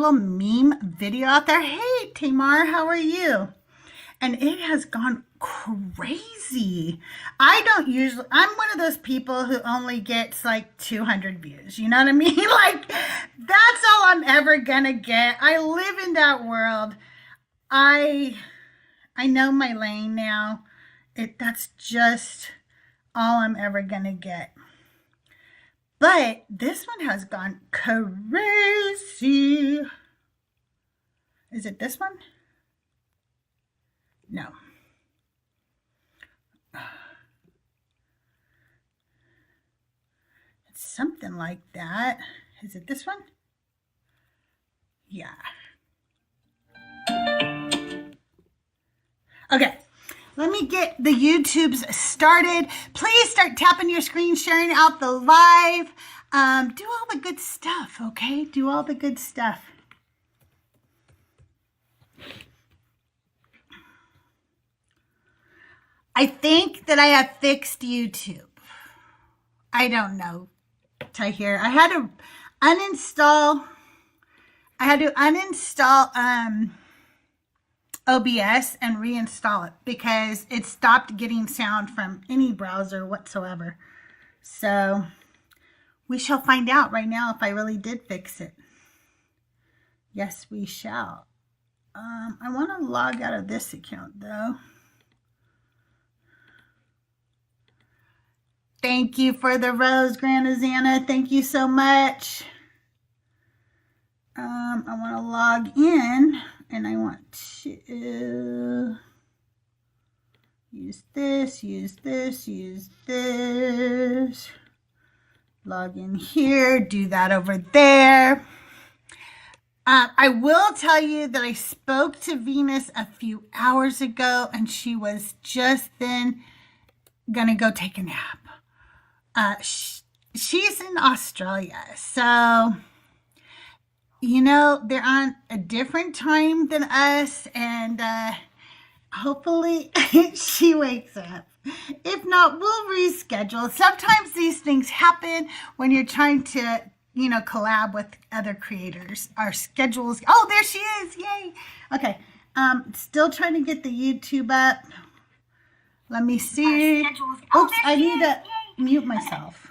little meme video out there. Hey, Tamar, how are you? And it has gone crazy. I'm one of those people who only gets like 200 views. You know what I mean? Like, that's all I'm ever gonna get. I live in that world. I know my lane now. That's just all I'm ever gonna get. But this one has gone crazy. Is it this one? No. It's something like that. Is it this one? Yeah. Okay. Let me get the YouTubes started. Please start tapping your screen, sharing out the live. Do all the good stuff, okay? Do all the good stuff. I think that I have fixed YouTube. I don't know. Tahir, I had to uninstall OBS and reinstall it because it stopped getting sound from any browser whatsoever. So we shall find out right now if I really did fix it. Yes, we shall. I want to log out of this account though. Thank you for the rose, Grandazana. Thank you so much. I want to log in. And I want to use this. Log in here, do that over there. I will tell you that I spoke to Venus a few hours ago, and she was just then going to go take a nap. She's in Australia, so... You know, they're on a different time than us, and hopefully she wakes up. If not, we'll reschedule. Sometimes these things happen when you're trying to, you know, collab with other creators. Our schedules. Oh, there she is. Yay. Okay. Still trying to get the YouTube up. Let me see. Oops, I need to mute myself.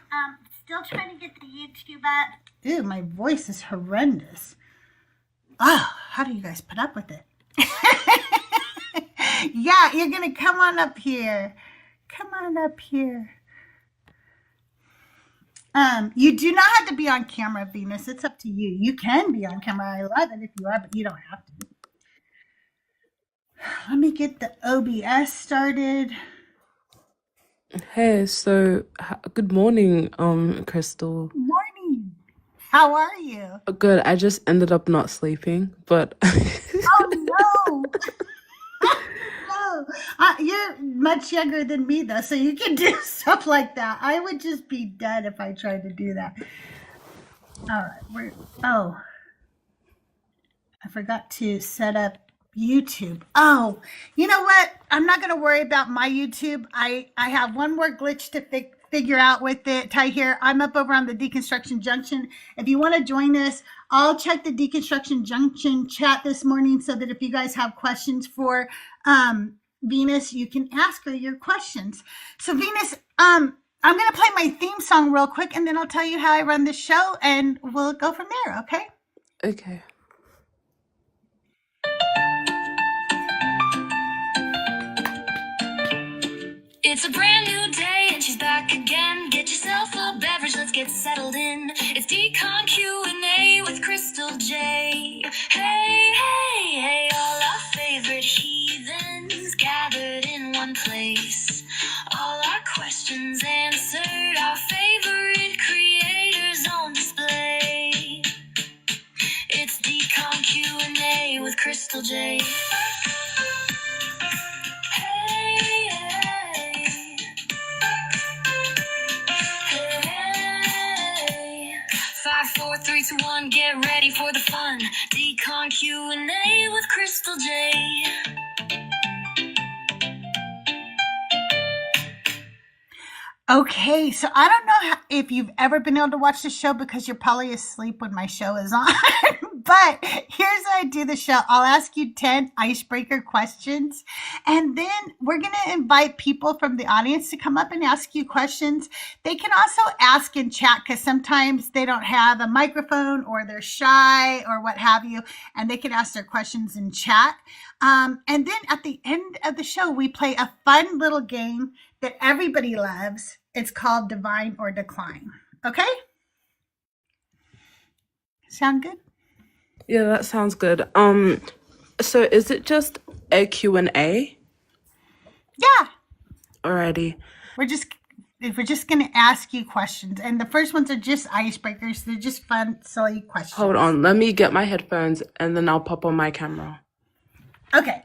Still trying to get the YouTube up. Ew, my voice is horrendous. Oh, how do you guys put up with it? Yeah, you're going to come on up here. Come on up here. You do not have to be on camera, Venus. It's up to you. You can be on camera. I love it if you are, but you don't have to. Let me get the OBS started. Hey, so good morning, Crystal. Morning. How are you? Good. I just ended up not sleeping, but Oh, no. No. You're much younger than me, though, so you can do stuff like that. I would just be dead if I tried to do that. All right. I forgot to set up YouTube. Oh, you know what? I'm not going to worry about my YouTube. I have one more glitch to figure out with it. Tahir, I'm up over on the Deconstruction Junction. If you want to join us, I'll check the Deconstruction Junction chat this morning so that if you guys have questions for Venus, you can ask her your questions. So Venus, I'm going to play my theme song real quick, and then I'll tell you how I run the show, and we'll go from there, okay? okay. It's a brand new day and she's back again. Get yourself a beverage, let's get settled in. It's Decon Q&A with Crystal J. Hey, hey, hey, all our favorite heathens gathered in one place. All our questions answered, our favorite creators on display. It's Decon Q&A with Crystal J. 4, 3, 2, 1, get ready for the fun. Decon Q&A with Crystal J. Okay, so I don't know if you've ever been able to watch the show because you're probably asleep when my show is on. But here's how I do the show. I'll ask you 10 icebreaker questions, and then we're going to invite people from the audience to come up and ask you questions. They can also ask in chat because sometimes they don't have a microphone or they're shy or what have you, and they can ask their questions in chat. And then at the end of the show, we play a fun little game that everybody loves. It's called Divine or Decline. Okay? Sound good? Yeah, that sounds good. So is it just a Q&A? Yeah. Alrighty. We're just going to ask you questions. And the first ones are just icebreakers. They're just fun, silly questions. Hold on. Let me get my headphones and then I'll pop on my camera. Okay.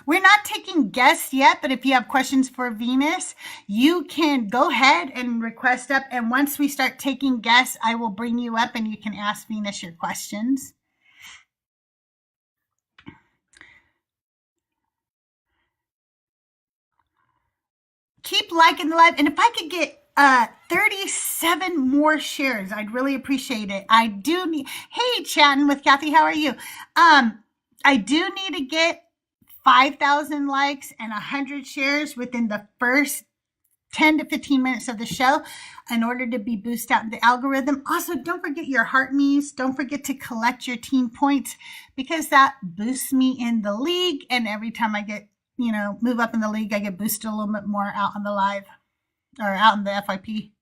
We're not taking guests yet, but if you have questions for Venus, you can go ahead and request up. And once we start taking guests, I will bring you up and you can ask Venus your questions. Keep liking the live. And if I could get 37 more shares, I'd really appreciate it. I do need, hey, chatting with Kathy, how are you? I do need to get 5,000 likes and 100 shares within the first 10 to 15 minutes of the show in order to be boosted out in the algorithm. Also, don't forget your heart me's. Don't forget to collect your team points because that boosts me in the league. And every time I get, move up in the league, I get boosted a little bit more out on the live or out in the FYP.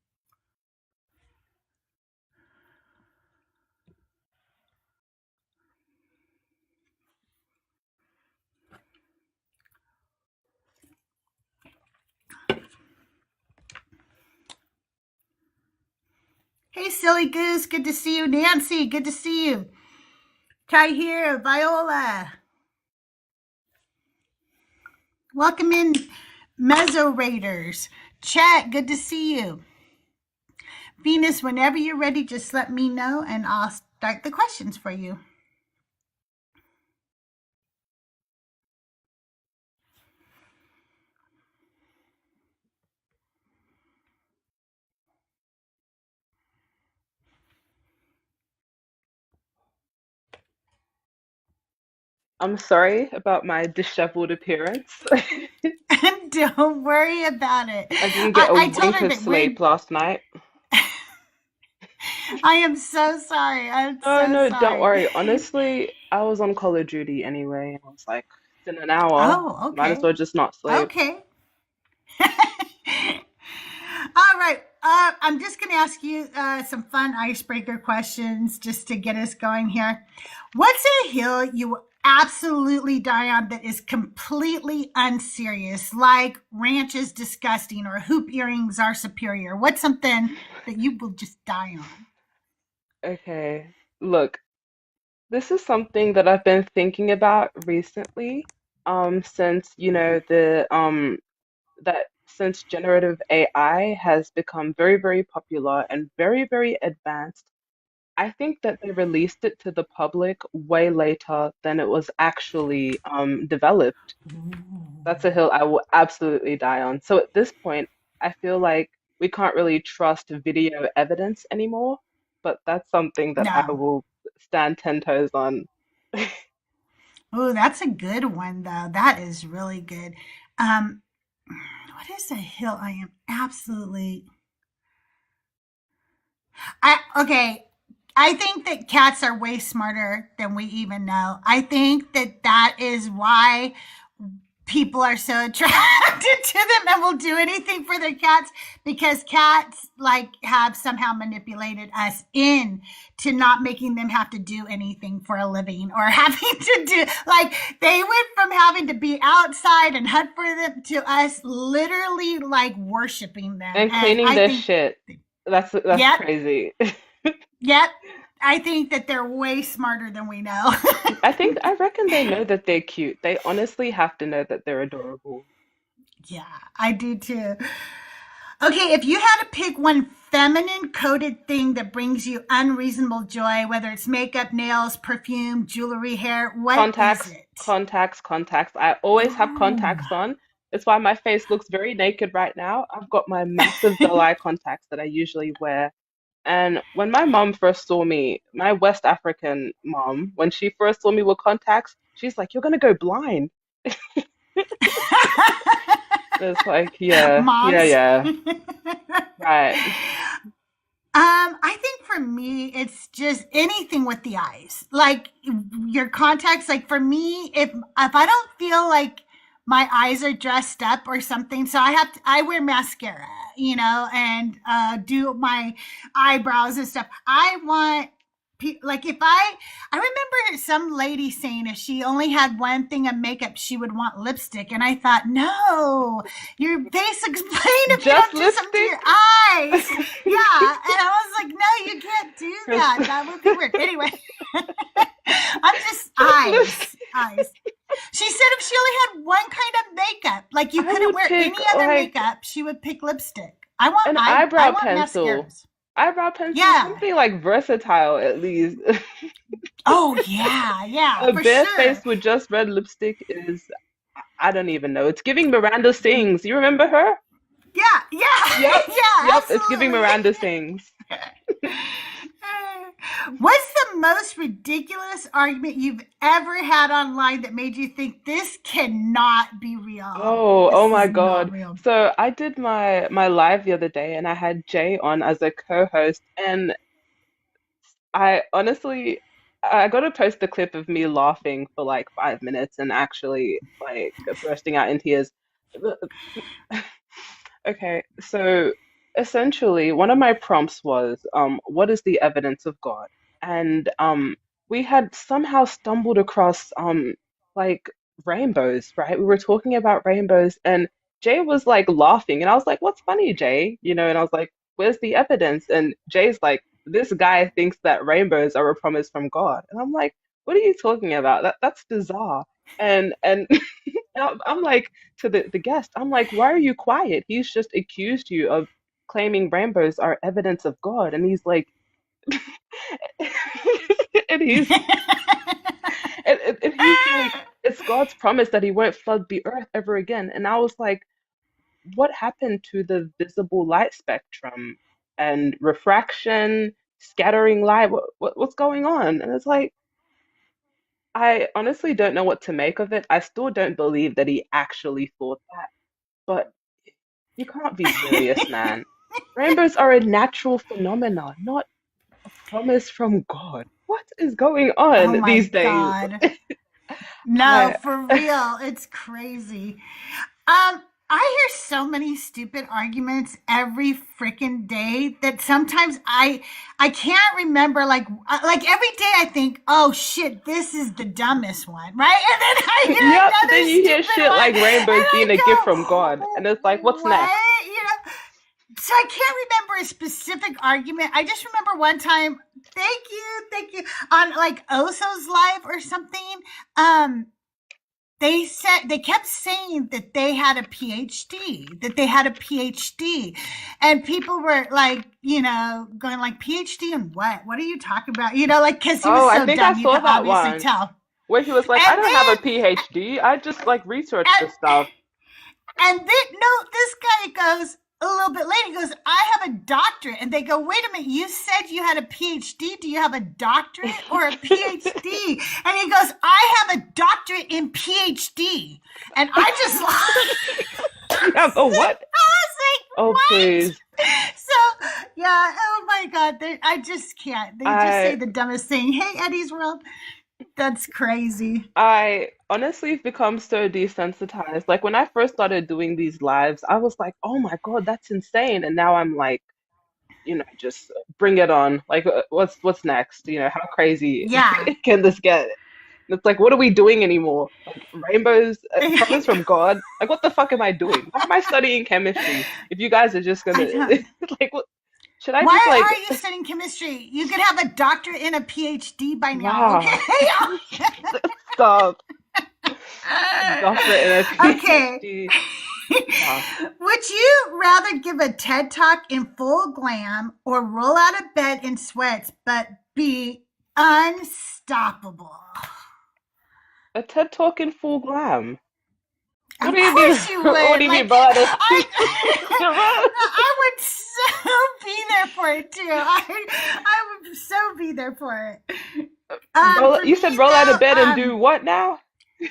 Hey, Silly Goose, good to see you. Nancy, good to see you. Ty here, Viola. Welcome in, Mezzo Raiders. Chat, good to see you. Venus, whenever you're ready, just let me know and I'll start the questions for you. I'm sorry about my disheveled appearance. Don't worry about it. I didn't get a I told wink her of that sleep last night. I am so sorry. I'm No, so no, don't sorry. worry. Honestly, I was on Call of Duty anyway. I was like, it's in an hour. Oh, Might as okay. well just not sleep. Okay. All right. I'm just going to ask you some fun icebreaker questions just to get us going here. What's a hill you absolutely die on that is completely unserious, like ranch is disgusting or hoop earrings are superior? What's something that you will just die on? Okay, look, this is something that I've been thinking about recently, since that since generative AI has become very, very popular and very, very advanced. I think that they released it to the public way later than it was actually developed. That's a hill I will absolutely die on. So at this point, I feel like we can't really trust video evidence anymore, but that's something that I No. will stand 10 toes on. Oh, that's a good one, though. That is really good. Um, what is a hill I am absolutely okay. I think that cats are way smarter than we even know. I think that is why people are so attracted to them and will do anything for their cats because cats have somehow manipulated us in to not making them have to do anything for a living or having to do they went from having to be outside and hunt for them to us literally worshiping them And cleaning I their think shit. That's yep crazy. yep I think that they're way smarter than we know. I reckon they know that they're cute. They honestly have to know that they're adorable. Yeah, I do too. Okay, if you had to pick one feminine coded thing that brings you unreasonable joy, whether it's makeup, nails, perfume, jewelry, hair, what is Contacts, it? contacts, contacts. I always have Oh, contacts on. It's why my face looks very naked right now. I've got my massive doll eye contacts that I usually wear. And when my mom first saw me, my West African mom, when she first saw me with contacts, she's like, "You're gonna go blind." It's like, yeah, yeah, Moms. yeah, right. I think for me, it's just anything with the eyes, like your contacts. Like for me, if I don't feel like my eyes are dressed up or something, so I wear mascara, and do my eyebrows and stuff. I want like if I remember some lady saying if she only had one thing of makeup, she would want lipstick, and I thought, no, your face explain if you Just don't do something to your lipstick? eyes. Yeah, and I was like, no, you can't do Chris- that. That would be weird. Anyway, I'm just Just lip. eyes. She said if she only had one kind of makeup, like you I couldn't would wear pick any other like makeup, she would pick lipstick. an I eyebrow want pencil. mascaras. Eyebrow pencil, Yeah. something like versatile at least. Oh yeah, yeah, A for bare sure. face with just red lipstick is, I don't even know. It's giving Miranda Sings. You remember her? Yeah, yeah, Yep, yeah, yep. It's giving absolutely. Miranda Sings. What's the most ridiculous argument you've ever had online that made you think this cannot be real? Oh, oh This my is not God. real. So I did my live the other day and I had Jay on as a co-host, and I honestly, I got to post the clip of me laughing for like 5 minutes and actually like bursting out in tears. Okay, so essentially, one of my prompts was, what is the evidence of God? And we had somehow stumbled across like rainbows, right? We were talking about rainbows, and Jay was like laughing, and I was like, "What's funny, Jay?" And I was like, "Where's the evidence?" And Jay's like, "This guy thinks that rainbows are a promise from God," and I'm like, "What are you talking about? That's bizarre." And I'm like to the guest, I'm like, why are you quiet? He's just accused you of claiming rainbows are evidence of God. And he's like, and he's like, it's God's promise that he won't flood the earth ever again. And I was like, what happened to the visible light spectrum and refraction, scattering light? What's going on? And it's like, I honestly don't know what to make of it. I still don't believe that he actually thought that. But you can't be serious, man. Rainbows are a natural phenomenon, not a promise from God. What is going Oh on my these days? god. No, I for real. It's crazy. Um, I hear so many stupid arguments every freaking day that sometimes I can't remember like every day I think, "Oh shit, this is the dumbest one." Right? And then I yep, hear then another you hear stupid shit one like rainbows and being a gift from I God. And it's like, go, what's next? "What?" So I can't remember a specific argument. I just remember one time, thank you, on like Oso's live or something. Um, they kept saying that they had a PhD, and people were like, going like, PhD in what? What are you talking about? Like because he Oh, was I so think I dumb, you saw could that obviously once tell. where he was like, I And don't have a then, PhD. I just like research and this stuff. And then, no, this guy goes a little bit later, he goes, I have a doctorate. And they go, wait a minute, you said you had a PhD. Do you have a doctorate or a PhD? And he goes, I have a doctorate in PhD. And I just You have a what? I was like, Oh, what? please. So, yeah, oh my God. I just can't. They just say I the dumbest thing. Hey, Eddie's World. That's crazy. I honestly have become so desensitized. Like when I first started doing these lives, I was like, "Oh my God, that's insane!" And now I'm like, just bring it on. Like, what's next? How crazy Yeah. can this get? And it's like, what are we doing anymore? Like rainbows, promise from God. Like, what the fuck am I doing? Why am I studying chemistry if you guys are just gonna I don't. like, what? Should I just Why like, are you studying chemistry? You could have a doctorate and a PhD by now, okay? wow, stop, doctorate and a Okay. PhD. Wow. Would you rather give a TED talk in full glam or roll out of bed in sweats but be unstoppable? A TED Talk in full glam. What Of do you mean? course you What would. do you mean, Like bro? I, I would so be there for it too. I would so be there for it. For You me said roll out though, of bed and do what now?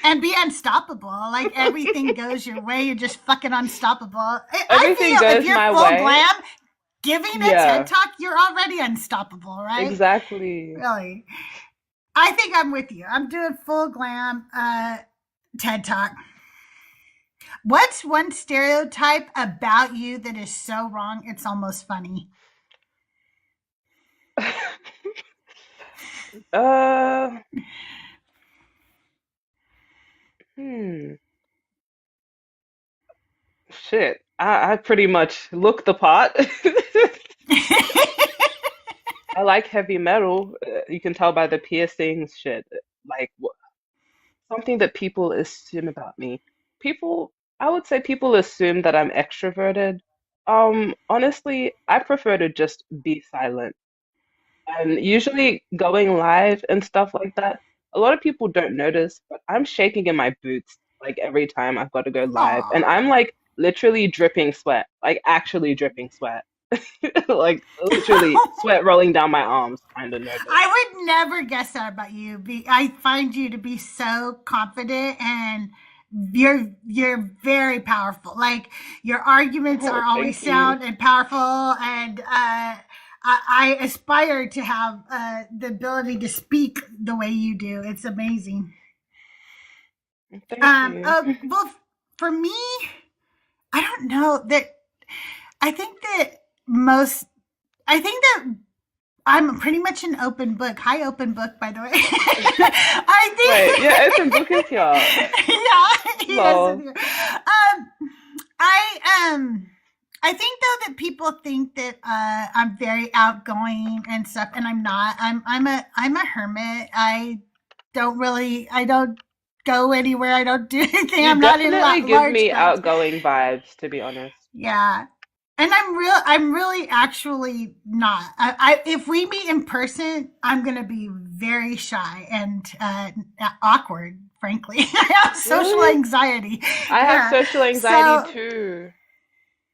and be unstoppable. Like everything goes your way. You're just fucking unstoppable. I Everything feel if goes you're my full way. glam, giving a TED Yeah, talk, you're already unstoppable, right? exactly. Really. I think I'm with you. I'm doing full glam TED talk. What's one stereotype about you that is so wrong it's almost funny? uh, hmm. Shit. I pretty much look the part. I like heavy metal. You can tell by the piercings, shit. Like something that people assume about me. People, I would say people assume that I'm extroverted. Honestly, I prefer to just be silent. And usually going live and stuff like that, a lot of people don't notice, but I'm shaking in my boots like every time I've got to go live. And I'm Aw. like literally dripping sweat, like actually dripping sweat. Like literally sweat rolling down my arms, kind of nervous. I would never guess that about you. I find you to be so confident and you're very powerful. Like your arguments Oh, are always thank you. sound and powerful, and I aspire to have the ability to speak the way you do. It's amazing. Thank you. Well, for me, I don't know that. I think that most. I think that I'm pretty much an open book. Hi, open book, by the way. Wait, yeah, I open book is here. think, yeah, he is in Lol. here. I I think though that people think that I'm very outgoing and stuff, and I'm not. I'm a hermit. I don't go anywhere. I don't do anything. You I'm not in definitely give large me crowds. outgoing vibes, to be honest. Yeah. And I'm really actually not. If we meet in person, I'm going to be very shy and awkward, frankly. I have social Really? anxiety. I have Yeah. social anxiety So, too.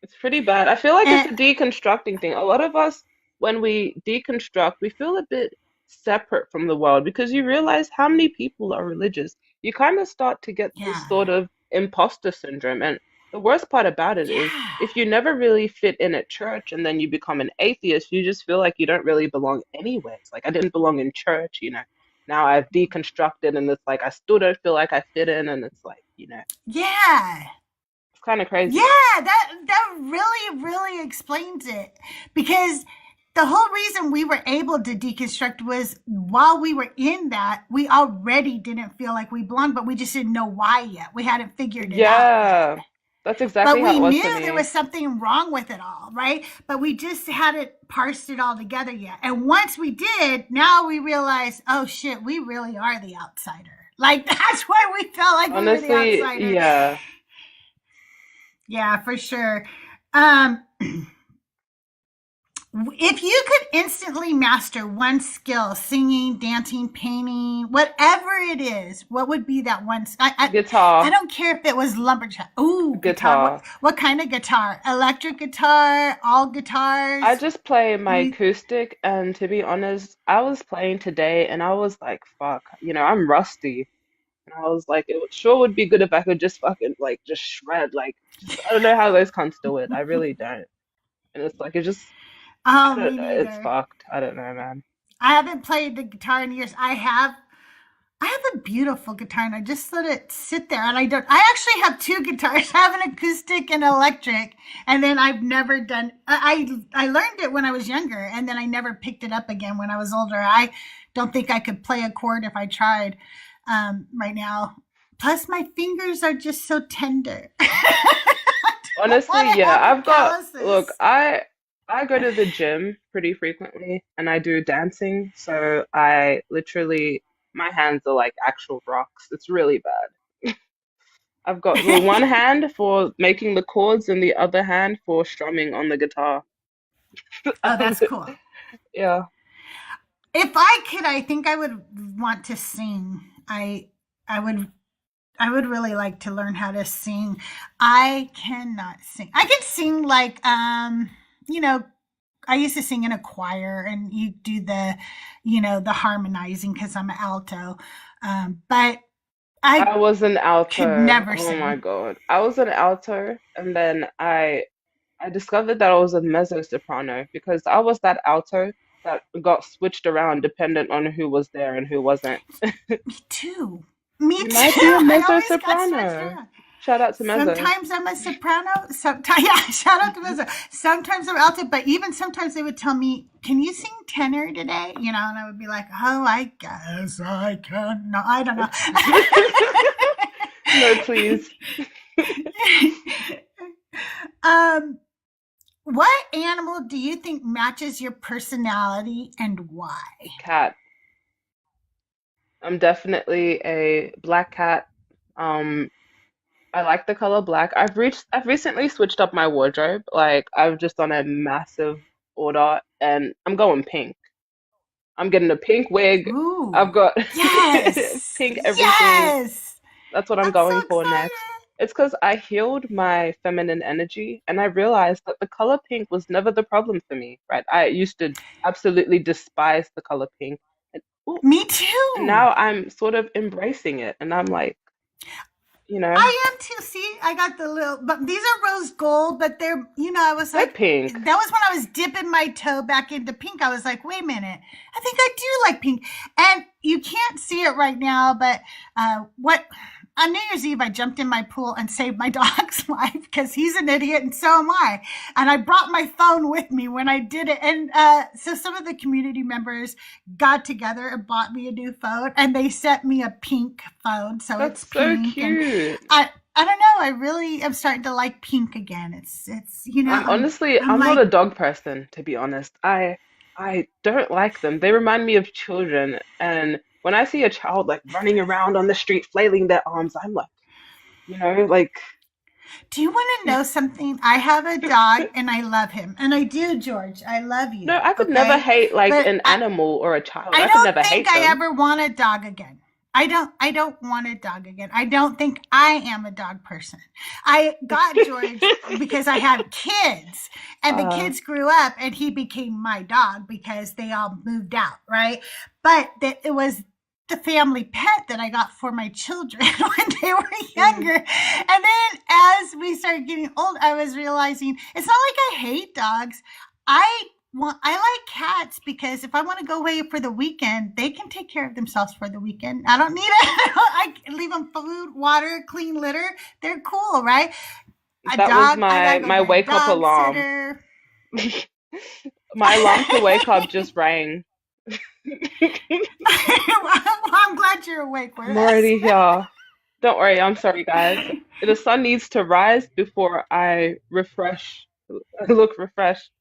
It's pretty bad. I feel like it's and a deconstructing thing. A lot of us, when we deconstruct, we feel a bit separate from the world because you realize how many people are religious. You kind of start to get this yeah. sort of imposter syndrome. And the worst part about it is Yeah. if you never really fit in at church and then you become an atheist, you just feel like you don't really belong anywhere. It's like I didn't belong in church, you know. Now I've deconstructed and it's like I still don't feel like I fit in and it's like, Yeah. it's kind of Yeah, crazy. that really explains it because the whole reason we were able to deconstruct was while we were in that we already didn't feel like we belonged, but we just didn't know why yet. We hadn't figured it out yet. Yeah, that's But exactly how we it was for knew there me. was something wrong with it all, right? But we just hadn't parsed it all together yet. And once we did, now we realize, oh shit, we really are the outsider. Like that's why we felt like we were the Honestly, outsider. yeah. Yeah, for sure. Um, if you could instantly master one skill, singing, dancing, painting, whatever it is, what would be that one? I Guitar, don't care if it was lumberjack. Ooh, guitar. What guitar. what kind of guitar? Electric guitar? All I guitars? just play my You, acoustic, and to be honest, I was playing today and I was like, fuck, I'm rusty. And I was like, sure would be good if I could just fucking like just shred, like just I don't know how those cunts do it. I really don't. And it's like oh, I don't me know, it's neither. fucked. I don't know, man. I haven't played the guitar in years. I have a beautiful guitar and I just let it sit there and I don't I actually have two guitars. I have an acoustic and electric and then I've never done I learned it when I was younger and then I never picked it up again when I was older. I don't think I could play a chord if I tried right now. Plus my fingers are just so tender. I don't Honestly, want to yeah, have I've got look, calluses. I go to the gym pretty frequently and I do dancing, so I literally my hands are like actual rocks. It's really bad. I've got the one hand for making the chords and the other hand for strumming on the guitar. Oh, that's cool. Yeah. If I could, I think I would want to sing. I would I would really like to learn how to sing. I cannot sing. I can sing like you know, I used to sing in a choir and you do the, the harmonizing because I'm an alto. But I I was an could alto. never Oh my sing. God. I was an alto, and then I discovered that I was a mezzo soprano because I was that alto that got switched around dependent on who was there and who wasn't. Me too. Me You too. might be a I mezzo always got switched soprano. around. Shout out to mezzo. Sometimes I'm a soprano. Sometimes, yeah, shout out to Mizzo. Sometimes I'm alto, but even sometimes they would tell me, "Can you sing tenor today?" And I would be like, "Oh, I guess I can." No, I don't No, please. know. um, what animal do you think matches your personality and why? Cat. I'm definitely a black cat. Um, I like the color black. I've recently switched up my wardrobe. Like I've just done a massive order and I'm going pink. I'm getting a pink wig. I've Ooh, got yes, pink everything. yes. That's what I'm I'm so going for next. excited. It's because I healed my feminine energy and I realized that the color pink was never the problem for me, right? I used to absolutely despise the color pink. And, ooh, Me and too. now I'm sort of embracing it. And I'm like, you know, I am too. See, I got the little, but these are rose gold, but they're, I was they're like, pink. that was when I was dipping my toe back into pink. I was like, wait a minute, I think I do like pink. And you can't see it right now, but what on New Year's Eve, I jumped in my pool and saved my dog's life because he's an idiot and so am I. And I brought my phone with me when I did it. And so some of the community members got together and bought me a new phone and they sent me a pink phone. So That's it's so pink. And cute. I don't know. I really am starting to like pink again. It's I'm honestly, I'm I'm not like, a dog person, to be honest. I don't like them. They remind me of children. And when I see a child like running around on the street flailing their arms, I'm like, like do you want to know something? I have a dog and I love him, and I do, George. I love no, you, I could never okay? hate like But an animal or a child. I I could don't never think hate I them. ever want a dog again. I don't want a dog again. I don't think I am a dog person. I got George because I have kids and the Uh, kids grew up and he became my dog because they all moved out, right? But it was the family pet that I got for my children when they were mhm. younger. And then as we started getting old, I was realizing it's not like I hate dogs. I I like cats because if I want to go away for the weekend, they can take care of themselves for the weekend. I don't need it. I leave them food, water, clean litter. They're cool, right? A That was dog, I my gotta go my get a wake up dog alarm. sitter. My alarm to wake up just rang. I'm glad you're awake with I'm us. already here. Don't worry, I'm sorry, guys. The sun needs to rise before I refresh. I look refreshed.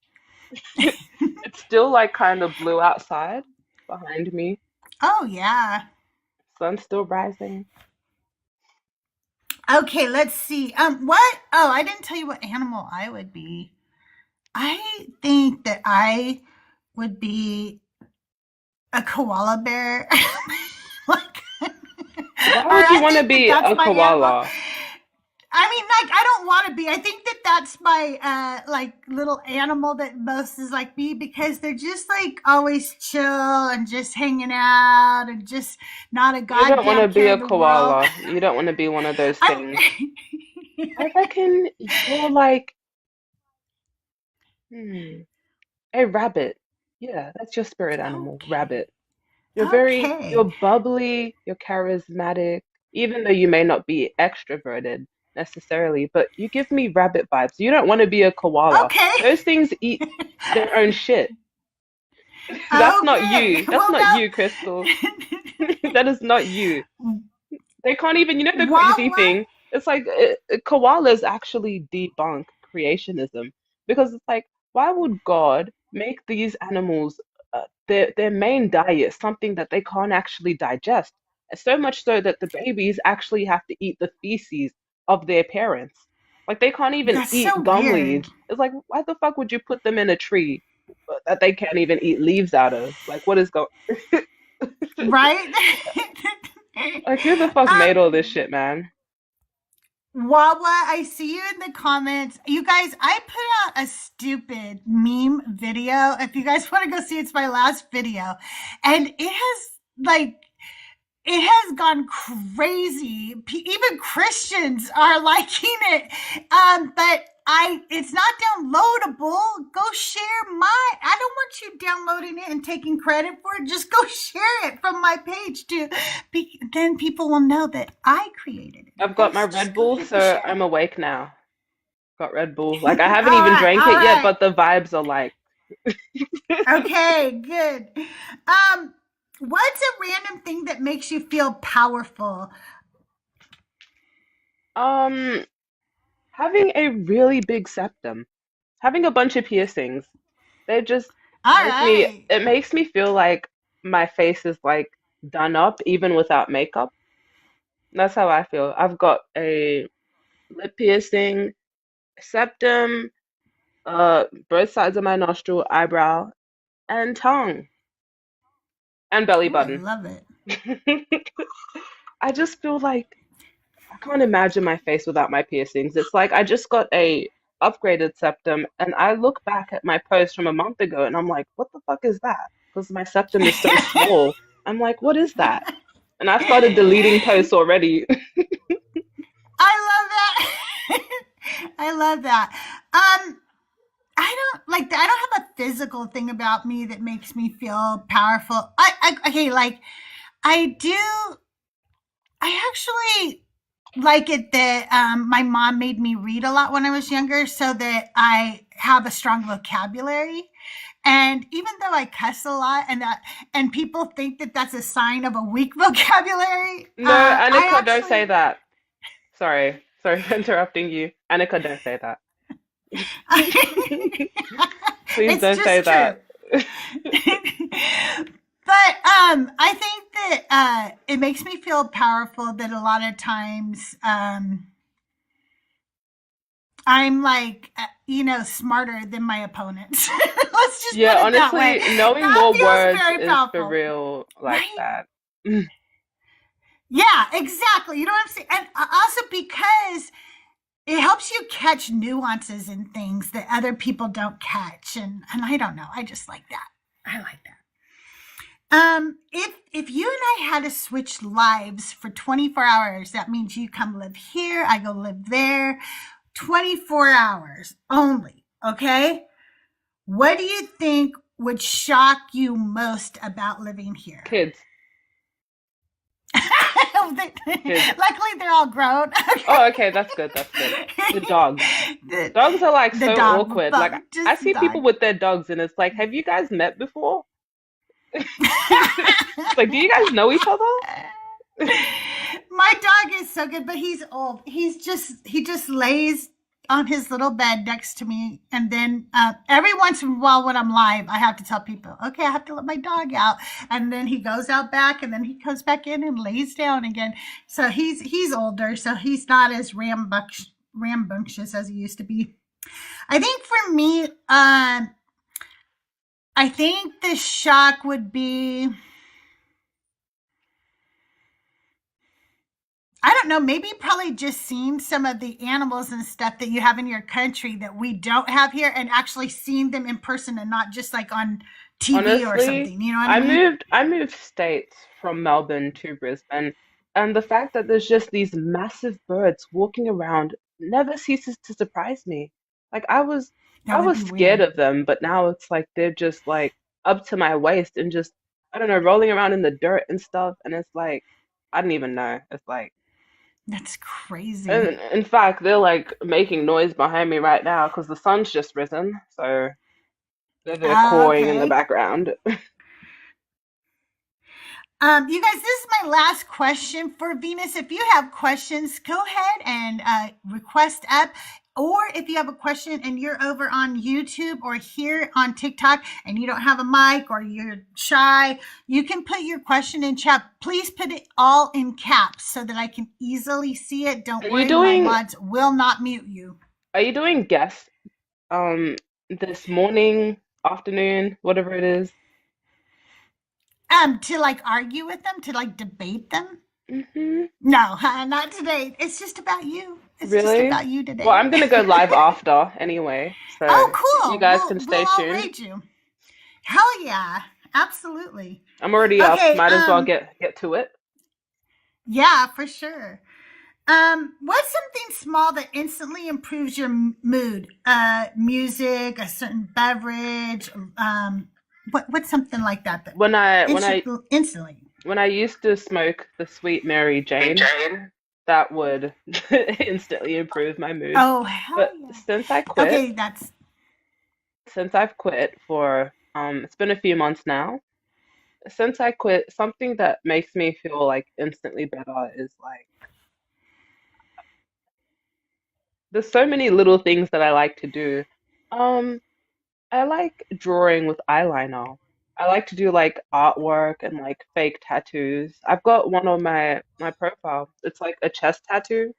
It's still like kind of blue outside behind me. Oh yeah. Sun's still rising. Okay, let's see. What? Oh, I didn't tell you what animal I would be. I think that I would be a koala bear. like, or Why would you I want to think that be that's a my animal. koala? I mean, like, I don't want to be. I think that that's my like little animal that most is like me because they're just like always chill and just hanging out and just not a You don't want goddamn to be care a in the world. koala. You don't want to be one of those I'm. things. I reckon you're like, hmm, a rabbit. Yeah, that's your spirit animal, okay. rabbit. You're Okay. bubbly, you're charismatic, even though you may not be extroverted necessarily, but you give me rabbit vibes. You don't want to be a koala. Okay. Those things eat their own shit. That's not Okay. you. That's Well, not you, Crystal. That is not you. no. They can't even, the What? crazy What? thing, it's like koalas actually debunk creationism because it's like, why would God make these animals their main diet something that they can't actually digest? So much so that the babies actually have to eat the feces of their parents. Like they can't even That's eat so gum weird, leaves. It's like, why the fuck would you put them in a tree that they can't even eat leaves out of? Like, what is going? right? Like, who the fuck made all this shit, man? Wawa, I see you in the comments. You guys, I put out a stupid meme video. If you guys want to go see, it's my last video. And it has like it has gone crazy. Even Christians are liking it. But it's not downloadable. Go share I don't want you downloading it and taking credit for it. Just go share it from my page too. Then people will know that I created it. I've got my Guys, just Red go Bull, hit the so share. I'm awake now. Got Red Bull. Like, I haven't All even right, drank all it yet, right. but the vibes are like, Okay, good. Um, what's a random thing that makes you feel powerful? um, having a really big septum, having a bunch of piercings. They just All make me, right. it makes me feel like my face is like done up even without makeup. That's how I feel. I've got a lip piercing, septum, both sides of my nostril, eyebrow, and tongue, and belly Oh, I button. love it. I just feel like I can't imagine my face without my piercings. It's like I just got a upgraded septum, and I look back at my post from a month ago, and I'm like, what the fuck is that? Because my septum is so small. I'm like, what is that? And I've started deleting posts already. I love that. I love that. I don't like. I don't have a physical thing about me that makes me feel powerful. Okay, like I do. I actually like it that my mom made me read a lot when I was younger, so that I have a strong vocabulary. And even though I cuss a lot, and people think that that's a sign of a weak vocabulary, No, I Annika, don't say actually that. Sorry for interrupting you. Annika, don't say that. Please it's don't say just true. that. But I think that it makes me feel powerful that a lot of times I'm like, smarter than my opponents. Let's just put Yeah, it that way. honestly, knowing That more feels words very is for powerful, real like right? that. Yeah, exactly. You know what I'm saying? And also because it helps you catch nuances in things that other people don't catch. And I don't know. I just like that. I like that. If you and I had to switch lives for 24 hours, that means you come live here, I go live there, 24 hours only. Okay. What do you think would shock you most about living here? Kids, kids. Luckily, they're all grown. Oh, okay, that's good. That's good. The dogs. the, Dogs are like the so dog, awkward. Like I just see dog. people with their dogs and it's like, have you guys met before? It's like, do you guys know each other? My dog is so good, but he's old. He just lays on his little bed next to me, and then every once in a while when I'm live, I have to tell people, okay, I have to let my dog out, and then he goes out back, and then he comes back in and lays down again. So he's older, so he's not as rambunctious as he used to be. I think for me, I think the shock would be, I don't know, maybe probably just seeing some of the animals and stuff that you have in your country that we don't have here, and actually seeing them in person and not just like on TV or Honestly, something. You know what I mean? I moved states from Melbourne to Brisbane, and the fact that there's just these massive birds walking around never ceases to surprise me. Like That I would was be scared weird. of them, but now it's like they're just like up to my waist and just I don't know, rolling around in the dirt and stuff, and it's like I don't even know. It's like That's crazy. and in fact, they're like making noise behind me right now because the sun's just risen, so they're cawing in the Okay. background. You guys, this is my last question for Venus. If you have questions, go ahead and request up. Or if you have a question and you're over on YouTube or here on TikTok and you don't have a mic or you're shy, you can put your question in chat. Please put it all in caps so that I can easily see it. Don't Are you worry, my doing mods will not mute you. are you doing guests this morning, afternoon, whatever it is? To like argue with them, to like debate them. Hmm. No, not today. It's just about you. It's just Really? about you Well, today. I'm gonna go live after anyway, Oh, so you cool. guys can We'll stay all tuned. raid you. Hell yeah. Absolutely. I'm already up. Okay, Might as well get to it. yeah, for sure. What's something small that instantly improves your mood? Music, a certain beverage, what's something like that that When I when I instantly? when I used to smoke the Sweet Mary Hey, Jane, Jane. that would instantly improve my mood. Oh hell But yeah. Okay, that's since I've quit for it's been a few months now. Since I quit, something that makes me feel like instantly better is like there's so many little things that I like to do. Um, I like drawing with eyeliner. I like to do like artwork and like fake tattoos. I've got one on my profile. It's like a chest tattoo.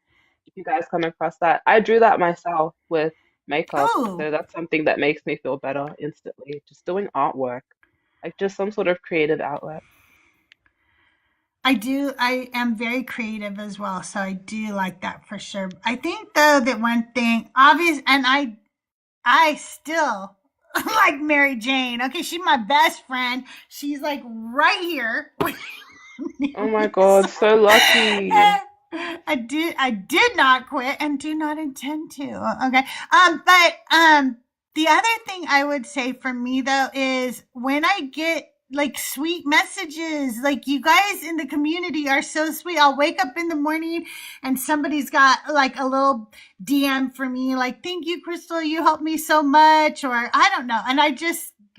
If you guys come across that, I drew that myself with makeup. oh, So that's something that makes me feel better instantly. Just doing artwork, like just some sort of creative outlet. I do. I am very creative as well, so I do like that for sure. I think though that one thing obvious, and I still like Mary Jane. Okay, she's my best friend. She's like right here near Oh my me. God, So so lucky. I did not quit and do not intend to. Okay. But the other thing I would say for me though is when I get like sweet messages, like you guys in the community are so sweet. I'll wake up in the morning and somebody's got like a little DM for me, like, thank you, Crystal, you helped me so much, or I don't know. And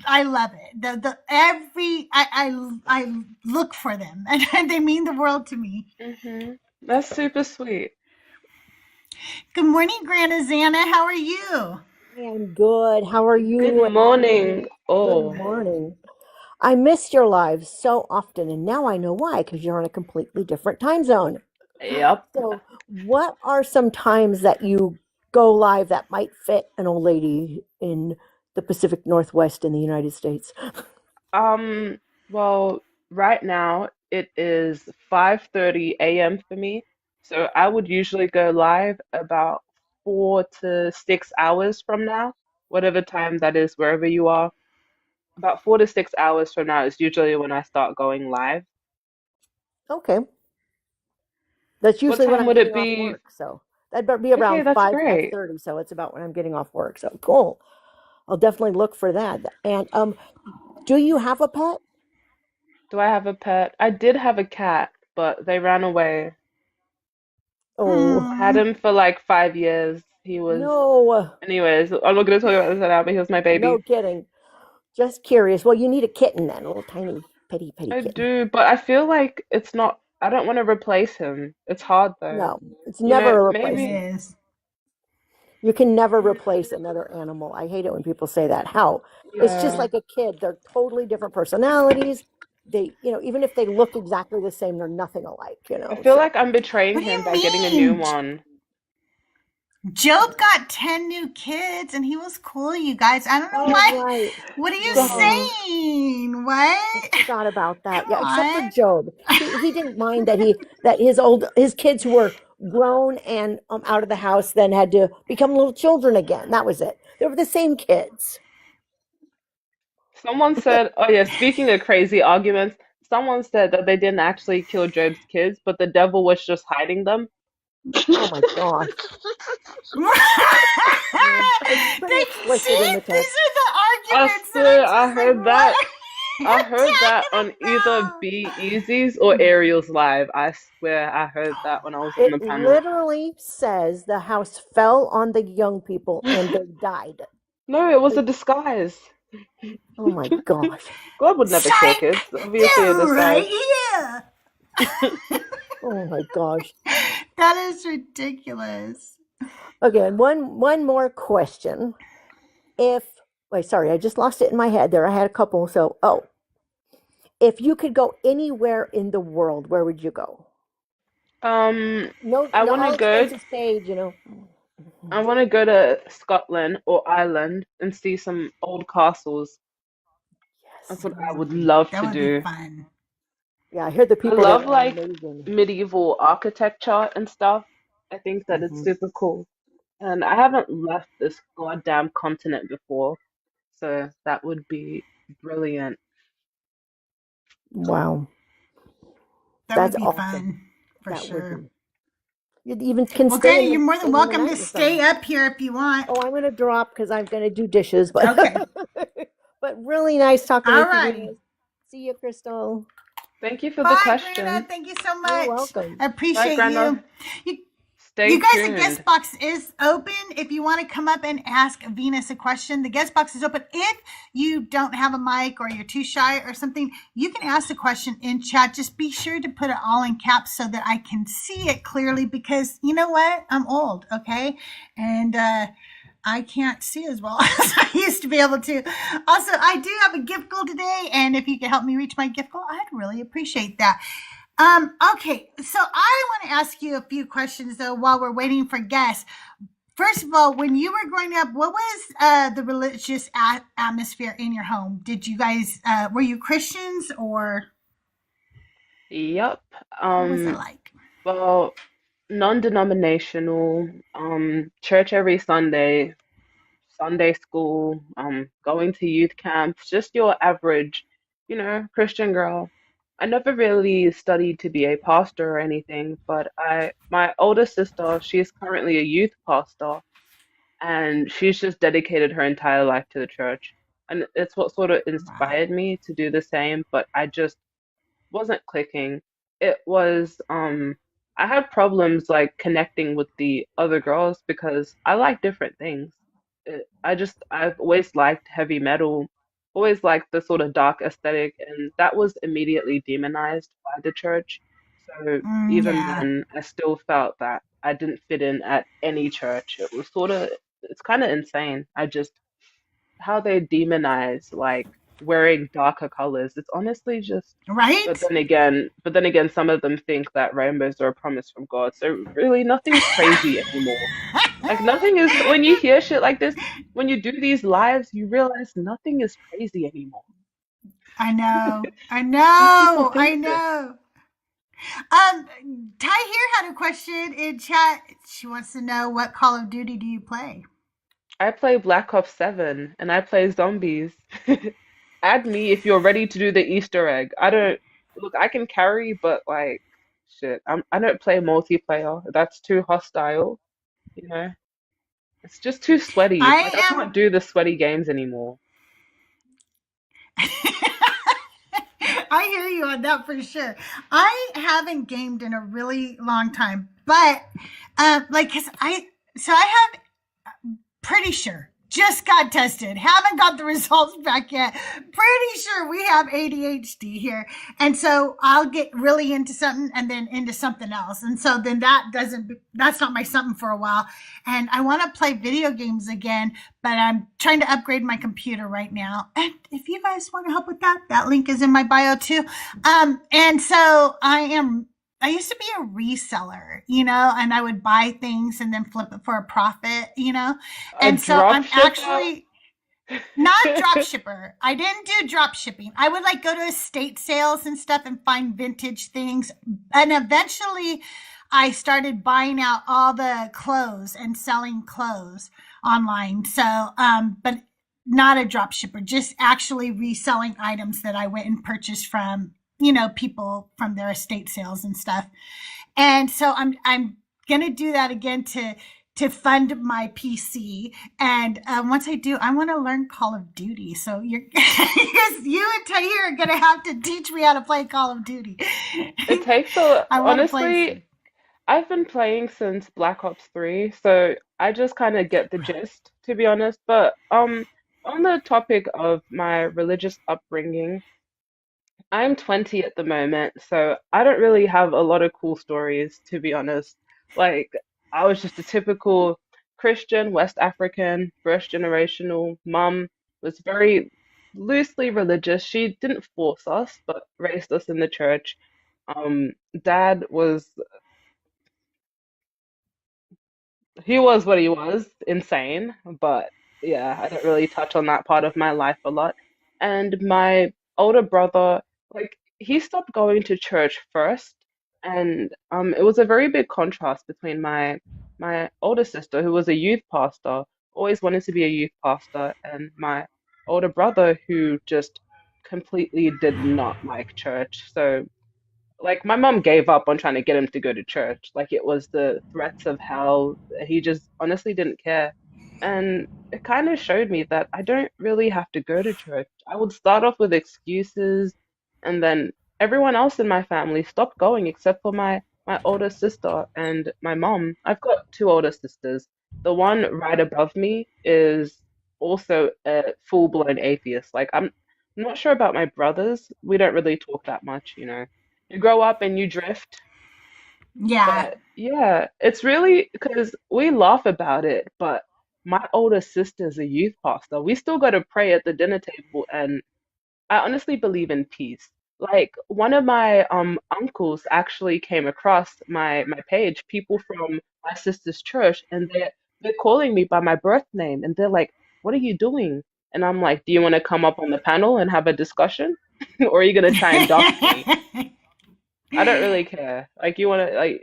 I love it. The every I look for them and they mean the world to me. That's super sweet. Good morning, Grandma Zana. How are you? I am good. How are Good you? And morning. good Oh, morning. I miss your lives so often, and now I know why, because you're on a completely different time zone. yep. So, what are some times that you go live that might fit an old lady in the Pacific Northwest in the United States? Um, well, right now it is 5:30 a.m. for me. So I would usually go live about 4 to 6 hours from now, whatever time that is, wherever you are. About 4 to 6 hours from now is usually when I start going live. Okay, that's What usually when time I'm would it getting off be? work. So that'd better be Okay, around that's 5, great. 5:30. So it's about when I'm getting off work. So cool. I'll definitely look for that. And do you have a pet? Do I have a pet? I did have a cat, but they ran away. Oh, I had Hmm. him for like 5 years. He was, no. anyways, I'm not gonna talk about this right now, but he was my No baby. kidding. Just curious. Well, you need a kitten then, a little tiny, petty I kitten. do, but I feel like it's not, I don't want to replace him. It's hard though. No, it's You know, never a It maybe, replacement. is. You can never replace another animal. I hate it when people say that. How? It's just yeah. like a kid. They're totally different personalities. Even if they look exactly the same, they're nothing I alike. feel So, like I'm betraying What do him you by getting a new mean? one. Job got 10 new kids and he was cool, you guys. I don't know oh, why. right. What are you Yeah. saying? I What? forgot about that. Come Yeah, except for on. Job. He didn't mind that his kids who were grown and out of the house then had to become little children again. That was it. They were the same kids. Someone said, oh yeah, speaking of crazy arguments, someone said that they didn't actually kill Job's kids, but the devil was just hiding them. Oh my gosh. they Yeah, it's pretty explicit see, in the these text. are the I arguments that swear I'm I just like, heard what that. are I you heard that on either talking Be Easy's or Ariel's live. I swear I heard that when I was on It the panel. literally says the house fell on the young people and they died. No, it was They, a disguise. oh my gosh. God would never kill Psych! kids. Obviously a They're disguise. right here. Oh my gosh. That is ridiculous. Okay, and one more question. If Wait, sorry, I just lost it in my head there. I had a couple. So, if you could go anywhere in the world, where would you go? Um, No, I no, want to all go. expenses paid. I want to go to Scotland or Ireland and see some old castles. That's Yes. what I would Ooh, love that to would be do. fun. Yeah, I hear the I people there love are like amazing. medieval architecture and stuff. I think that it's Hmm. super cool. And I haven't left this goddamn continent before, so that would be brilliant. Wow, That would that's be awesome. fun for That would sure. be. You even can Well, stay Granny, in you're more than the welcome to night with them. stay up here if you want. Oh, I'm going to drop because I'm going to do dishes. But Okay. but really nice talking All with you, righty. Venus. See you, Crystal. Thank you for the Bye, Greta. question. Thank you so You're much. welcome. I Bye, appreciate Grandma. you. You, Stay you guys, the guest tuned. box is open. If you want to come up and ask Venus a question, the guest box is open. If you don't have a mic or you're too shy or something, you can ask the question in chat. Just be sure to put it all in caps so that I can see it clearly because you know what? I'm old, okay? And I can't see as well as I used to be able to. Also, I do have a gift goal today, and if you could help me reach my gift goal, I'd really appreciate that. Okay, so I want to ask you a few questions though while we're waiting for guests. First of all, when you were growing up, what was the religious atmosphere in your home? Did you guys were you Christians or Yep. what was it Um, like? well, non-denominational, church every Sunday, Sunday school, going to youth camps, just your average, Christian girl. I never really studied to be a pastor or anything, but my older sister, she's currently a youth pastor, and she's just dedicated her entire life to the church. And it's what sort of Wow. inspired me to do the same, but I just wasn't clicking. It was I had problems like connecting with the other girls because I like different things. I've always liked heavy metal, always liked the sort of dark aesthetic, and that was immediately demonized by the church. So even Yeah. then, I still felt that I didn't fit in at any church. It's kind of insane. I just how they demonize like wearing darker colors. It's honestly just Right? but then again some of them think that rainbows are a promise from God. So really nothing's crazy anymore. Like nothing is when you hear shit like this, when you do these lives, you realize nothing is crazy anymore. I know. I These people know. I think this. know. Ty here had a question in chat. She wants to know what Call of Duty do you play? I play Black Ops 7 and I play zombies. Add me if you're ready to do the Easter egg. I don't look, I can carry, but like shit, I don't play multiplayer. That's too hostile, you know? It's just too sweaty. I Like I am can't do the sweaty games anymore. I hear you on that for sure. I haven't gamed in a really long time, but like, cause I have pretty sure just got tested. Haven't got the results back yet. Pretty sure we have ADHD here. And so I'll get really into something and then into something else. And so then that's not my something for a while. And I want to play video games again, but I'm trying to upgrade my computer right now. And if you guys want to help with that, that link is in my bio too. And so I used to be a reseller, and I would buy things and then flip it for a profit, A and so drop I'm shipper? actually not drop shipper. I didn't do drop shipping. I would like go to estate sales and stuff and find vintage things. And eventually I started buying out all the clothes and selling clothes online. So, but not a drop shipper, just actually reselling items that I went and purchased from, people from their estate sales and stuff. And so I'm gonna do that again to fund my PC. And once I do, I want to learn Call of Duty. So you and Tahir are gonna have to teach me how to play Call of Duty. It takes a I want to play honestly, some. I've been playing since Black Ops 3, so I just kind of get the gist, to be honest. But on the topic of my religious upbringing, I'm 20 at the moment, so I don't really have a lot of cool stories, to be honest. Like, I was just a typical Christian, West African, first generational. Mum was very loosely religious. She didn't force us, but raised us in the church. Dad was, he was what he was, insane, but yeah, I don't really touch on that part of my life a lot. And my older brother, like, he stopped going to church first, and it was a very big contrast between my older sister, who was a youth pastor, always wanted to be a youth pastor, and my older brother, who just completely did not like church. So like my mom gave up on trying to get him to go to church. Like it was the threats of hell. He just honestly didn't care. And it kind of showed me that I don't really have to go to church. I would start off with excuses, and then everyone else in my family stopped going except for my older sister and my mom. I've got two older sisters. The one right above me is also a full-blown atheist. Like I'm not sure about my brothers. We don't really talk that much, you know. You grow up and you drift. Yeah. But yeah, it's really because we laugh about it, but my older sister's a youth pastor. We still got to pray at the dinner table, and I honestly believe in peace. Like one of my uncles actually came across my page, people from my sister's church, and they're calling me by my birth name, and they're like, "What are you doing?" And I'm like, "Do you want to come up on the panel and have a discussion, or are you gonna try and dox me?" I don't really care. Like you want to like,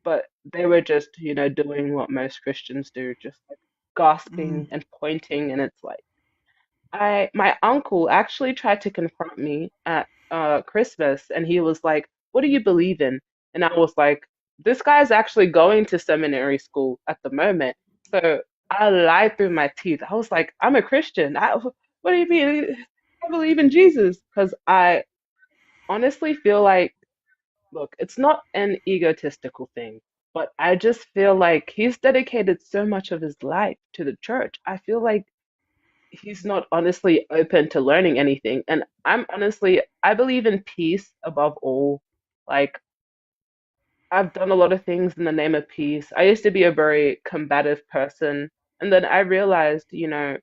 but they were just, you know, doing what most Christians do, just like Mm. gasping and pointing, and it's like my uncle actually tried to confront me at Christmas, and he was like, "What do you believe in?" And I was like, "This guy's actually going to seminary school at the moment." So I lied through my teeth. I was like, "I'm a Christian. What do you mean? I believe in Jesus." Because I honestly feel like look, it's not an egotistical thing, but I just feel like he's dedicated so much of his life to the church. I feel like he's not honestly open to learning anything. And I'm honestly, I believe in peace above all. Like, I've done a lot of things in the name of peace. I used to be a very combative person. And then I realized, you know,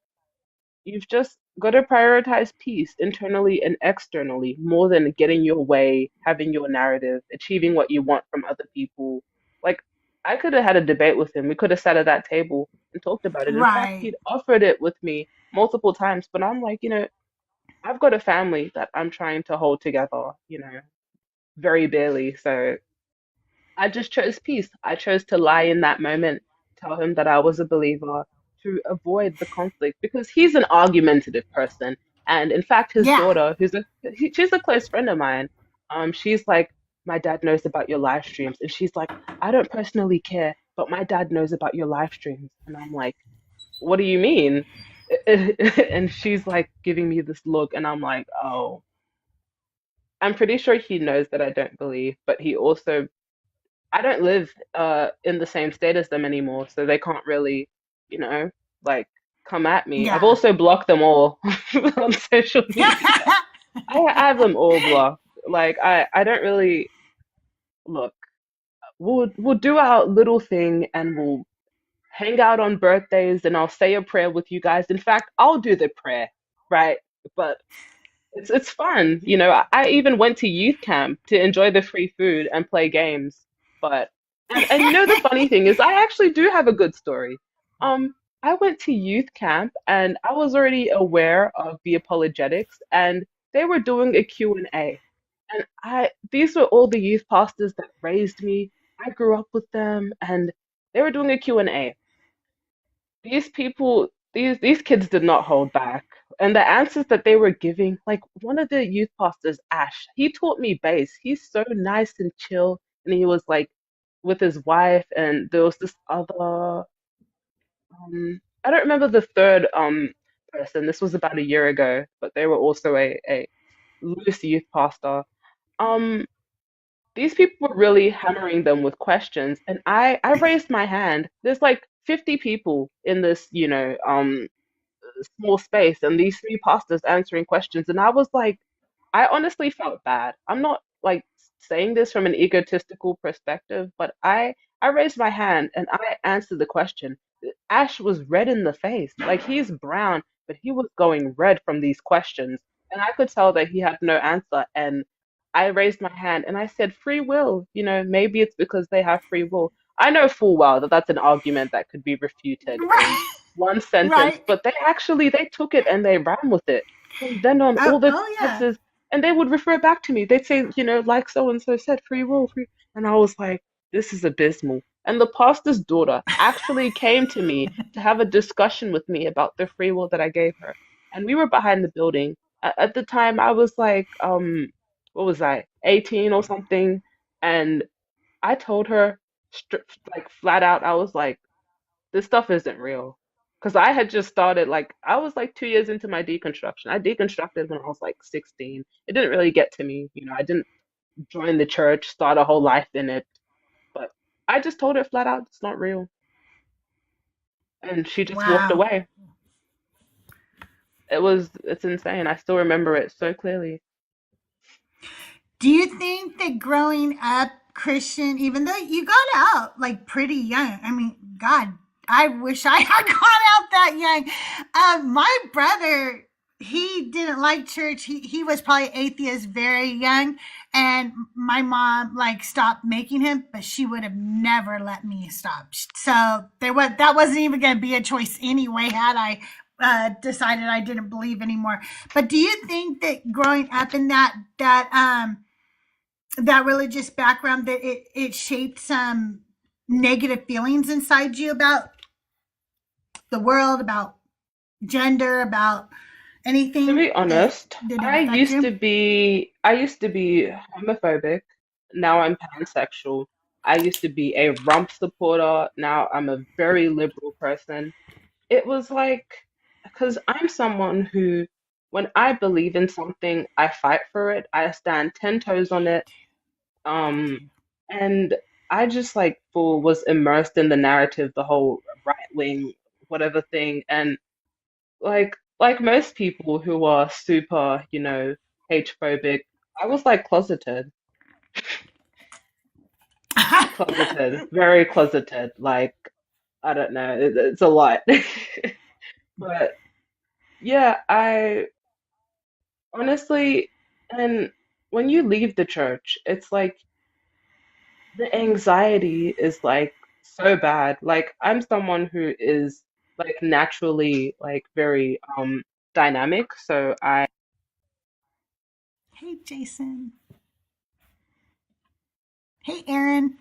you've just got to prioritize peace internally and externally more than getting your way, having your narrative, achieving what you want from other people. Like, I could have had a debate with him. We could have sat at that table and talked about it. In fact, Right. he'd offered it with me multiple times, but I'm like, you know, I've got a family that I'm trying to hold together, you know, very barely. So I just chose peace. I chose to lie in that moment, tell him that I was a believer to avoid the conflict because he's an argumentative person. And in fact, his Yeah. daughter, she's a close friend of mine, she's like, my dad knows about your live streams. And she's like, I don't personally care, but my dad knows about your live streams. And I'm like, what do you mean? And she's like giving me this look, and I'm like, oh, I'm pretty sure he knows that I don't believe, but he also I don't live in the same state as them anymore, so they can't really, you know, like come at me. I've Yeah. also blocked them all on social media. I have them all blocked. Like I don't really look. We'll do our little thing and we'll hang out on birthdays and I'll say a prayer with you guys. In fact, I'll do the prayer, right? But it's fun. You know, I even went to youth camp to enjoy the free food and play games. But and you know the funny thing is I actually do have a good story. I went to youth camp and I was already aware of the apologetics and they were doing a Q&A. And I these were all the youth pastors that raised me. I grew up with them and they were doing a Q&A. These people, these kids did not hold back. And the answers that they were giving, like one of the youth pastors, Ash, he taught me bass. He's so nice and chill. And he was like with his wife, and there was this other, I don't remember the third person. This was about a year ago, but they were also a loose youth pastor. Um, these people were really hammering them with questions, and I raised my hand. There's like 50 people in this, you know, small space and these three pastors answering questions. And I was like, I honestly felt bad. I'm not like saying this from an egotistical perspective, but I raised my hand and I answered the question. Ash was red in the face. Like he's brown, but he was going red from these questions. And I could tell that he had no answer. And I raised my hand and I said, free will. You know, maybe it's because they have free will. I know full well that that's an argument that could be refuted in Right. one sentence, Right. but they took it and they ran with it. And then Oh, all the oh yeah. pastors and they would refer back to me. They'd say, like so and so said, free will, free. And I was like, this is abysmal. And the pastor's daughter actually came to me to have a discussion with me about the free will that I gave her. And we were behind the building. At the time, I was like, what was I, 18 or something? And I told her, like flat out, I was like, this stuff isn't real. Because I had just started, like, I was like 2 years into my deconstruction. I deconstructed when I was like 16. It didn't really get to me. I didn't join the church, start a whole life in it. But I just told her flat out, it's not real. And she just walked Wow. away. It's insane. I still remember it so clearly. Do you think that growing up Christian, even though you got out like pretty young, I mean, God, I wish I had gone out that young. My brother, he didn't like church. He was probably atheist very young, and my mom like stopped making him, but she would have never let me stop. So that wasn't even going to be a choice anyway. Had I decided I didn't believe anymore. But do you think that growing up in that religious background that it shaped some negative feelings inside you about the world, about gender, about To anything be that honest, did it I affect used you? to be I used to be homophobic. Now I'm pansexual. I used to be a rump supporter. Now I'm a very liberal person. It was like, because I'm someone who, when I believe in something, I fight for it. I stand 10 toes on it. Um, and I just like full was immersed in the narrative, the whole right wing, whatever thing. And like most people who are super, hate phobic, I was like closeted, very closeted. Like, I don't know, it's a lot. But yeah, I honestly, and when you leave the church, it's like the anxiety is like so bad. Like, I'm someone who is like naturally like very dynamic, so Hey, Jason. Hey, Aaron.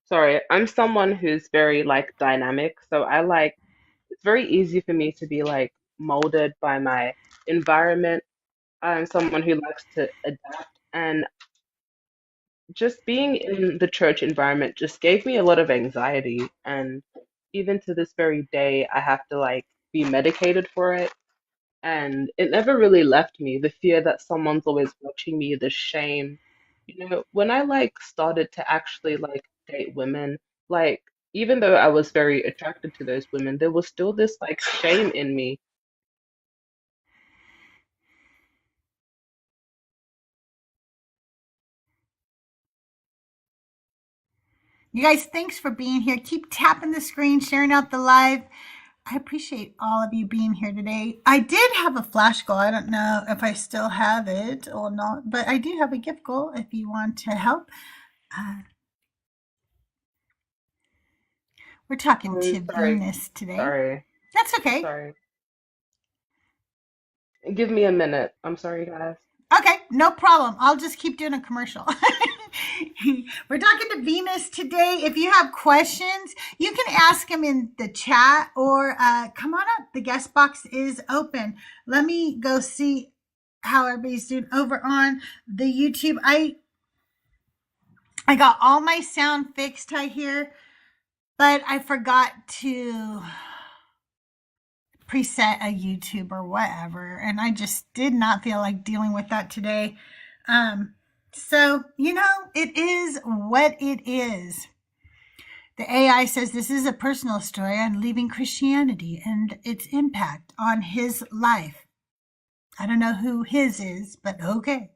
sorry, I'm someone who's very like dynamic, so I like it's very easy for me to be like molded by my environment. I'm someone who likes to adapt, and just being in the church environment just gave me a lot of anxiety. And even to this very day, I have to like be medicated for it. And it never really left me. The fear that someone's always watching me, the shame. When I like started to actually like date women, like even though I was very attracted to those women, there was still this like shame in me. You guys, thanks for being here. Keep tapping the screen, sharing out the live. I appreciate all of you being here today. I did have a flash goal. I don't know if I still have it or not, but I do have a gift goal if you want to help. Uh, we're talking to Sorry, Venus today. sorry, That's okay. sorry. Give me a minute. I'm sorry, guys. Okay, no problem. I'll just keep doing a commercial. We're talking to Venus today. If you have questions, you can ask them in the chat or come on up. The guest box is open. Let me go see how everybody's doing over on the YouTube. I got all my sound fixed right here, but I forgot to preset a YouTube or whatever, and I just did not feel like dealing with that today. So, it is what it is. The AI says this is a personal story on leaving Christianity and its impact on his life. I don't know who his is, but okay.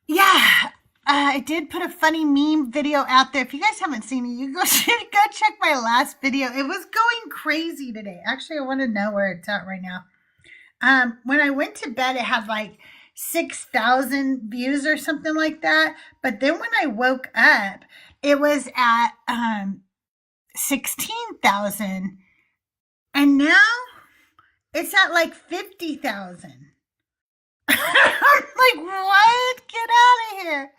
Yeah, I did put a funny meme video out there. If you guys haven't seen it, you go check my last video. It was going crazy today. Actually, I want to know where it's at right now. When I went to bed, it had like 6,000 views or something like that. But then when I woke up, it was at 16,000 And now it's at like 50,000. I'm like, what? Get out of here.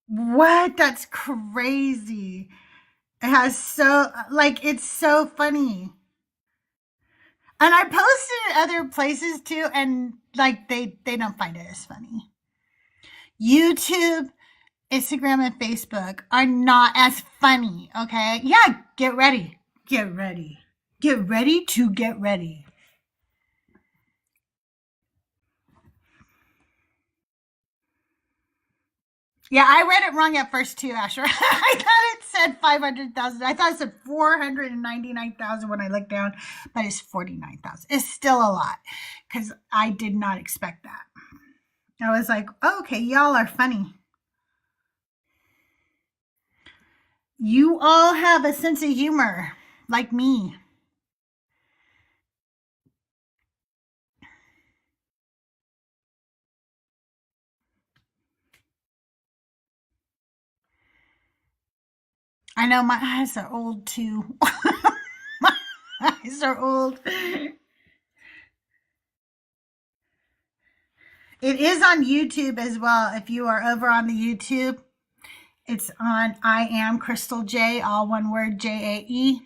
What? That's crazy. It has so, like, it's so funny. And I posted it other places too, and like they don't find it as funny. YouTube, Instagram, and Facebook are not as funny, okay? Yeah, get ready. Get ready. Get ready to get ready. Yeah, I read it wrong at first too, Asher. I thought it said 500,000. I thought it said 499,000 when I looked down, but it's 49,000. It's still a lot because I did not expect that. I was like, oh, okay, y'all are funny. You all have a sense of humor, like me. I know my eyes are old too. My eyes are old. It is on YouTube as well. If you are over on the YouTube, it's on I am CrystalJae, all one word, Jae.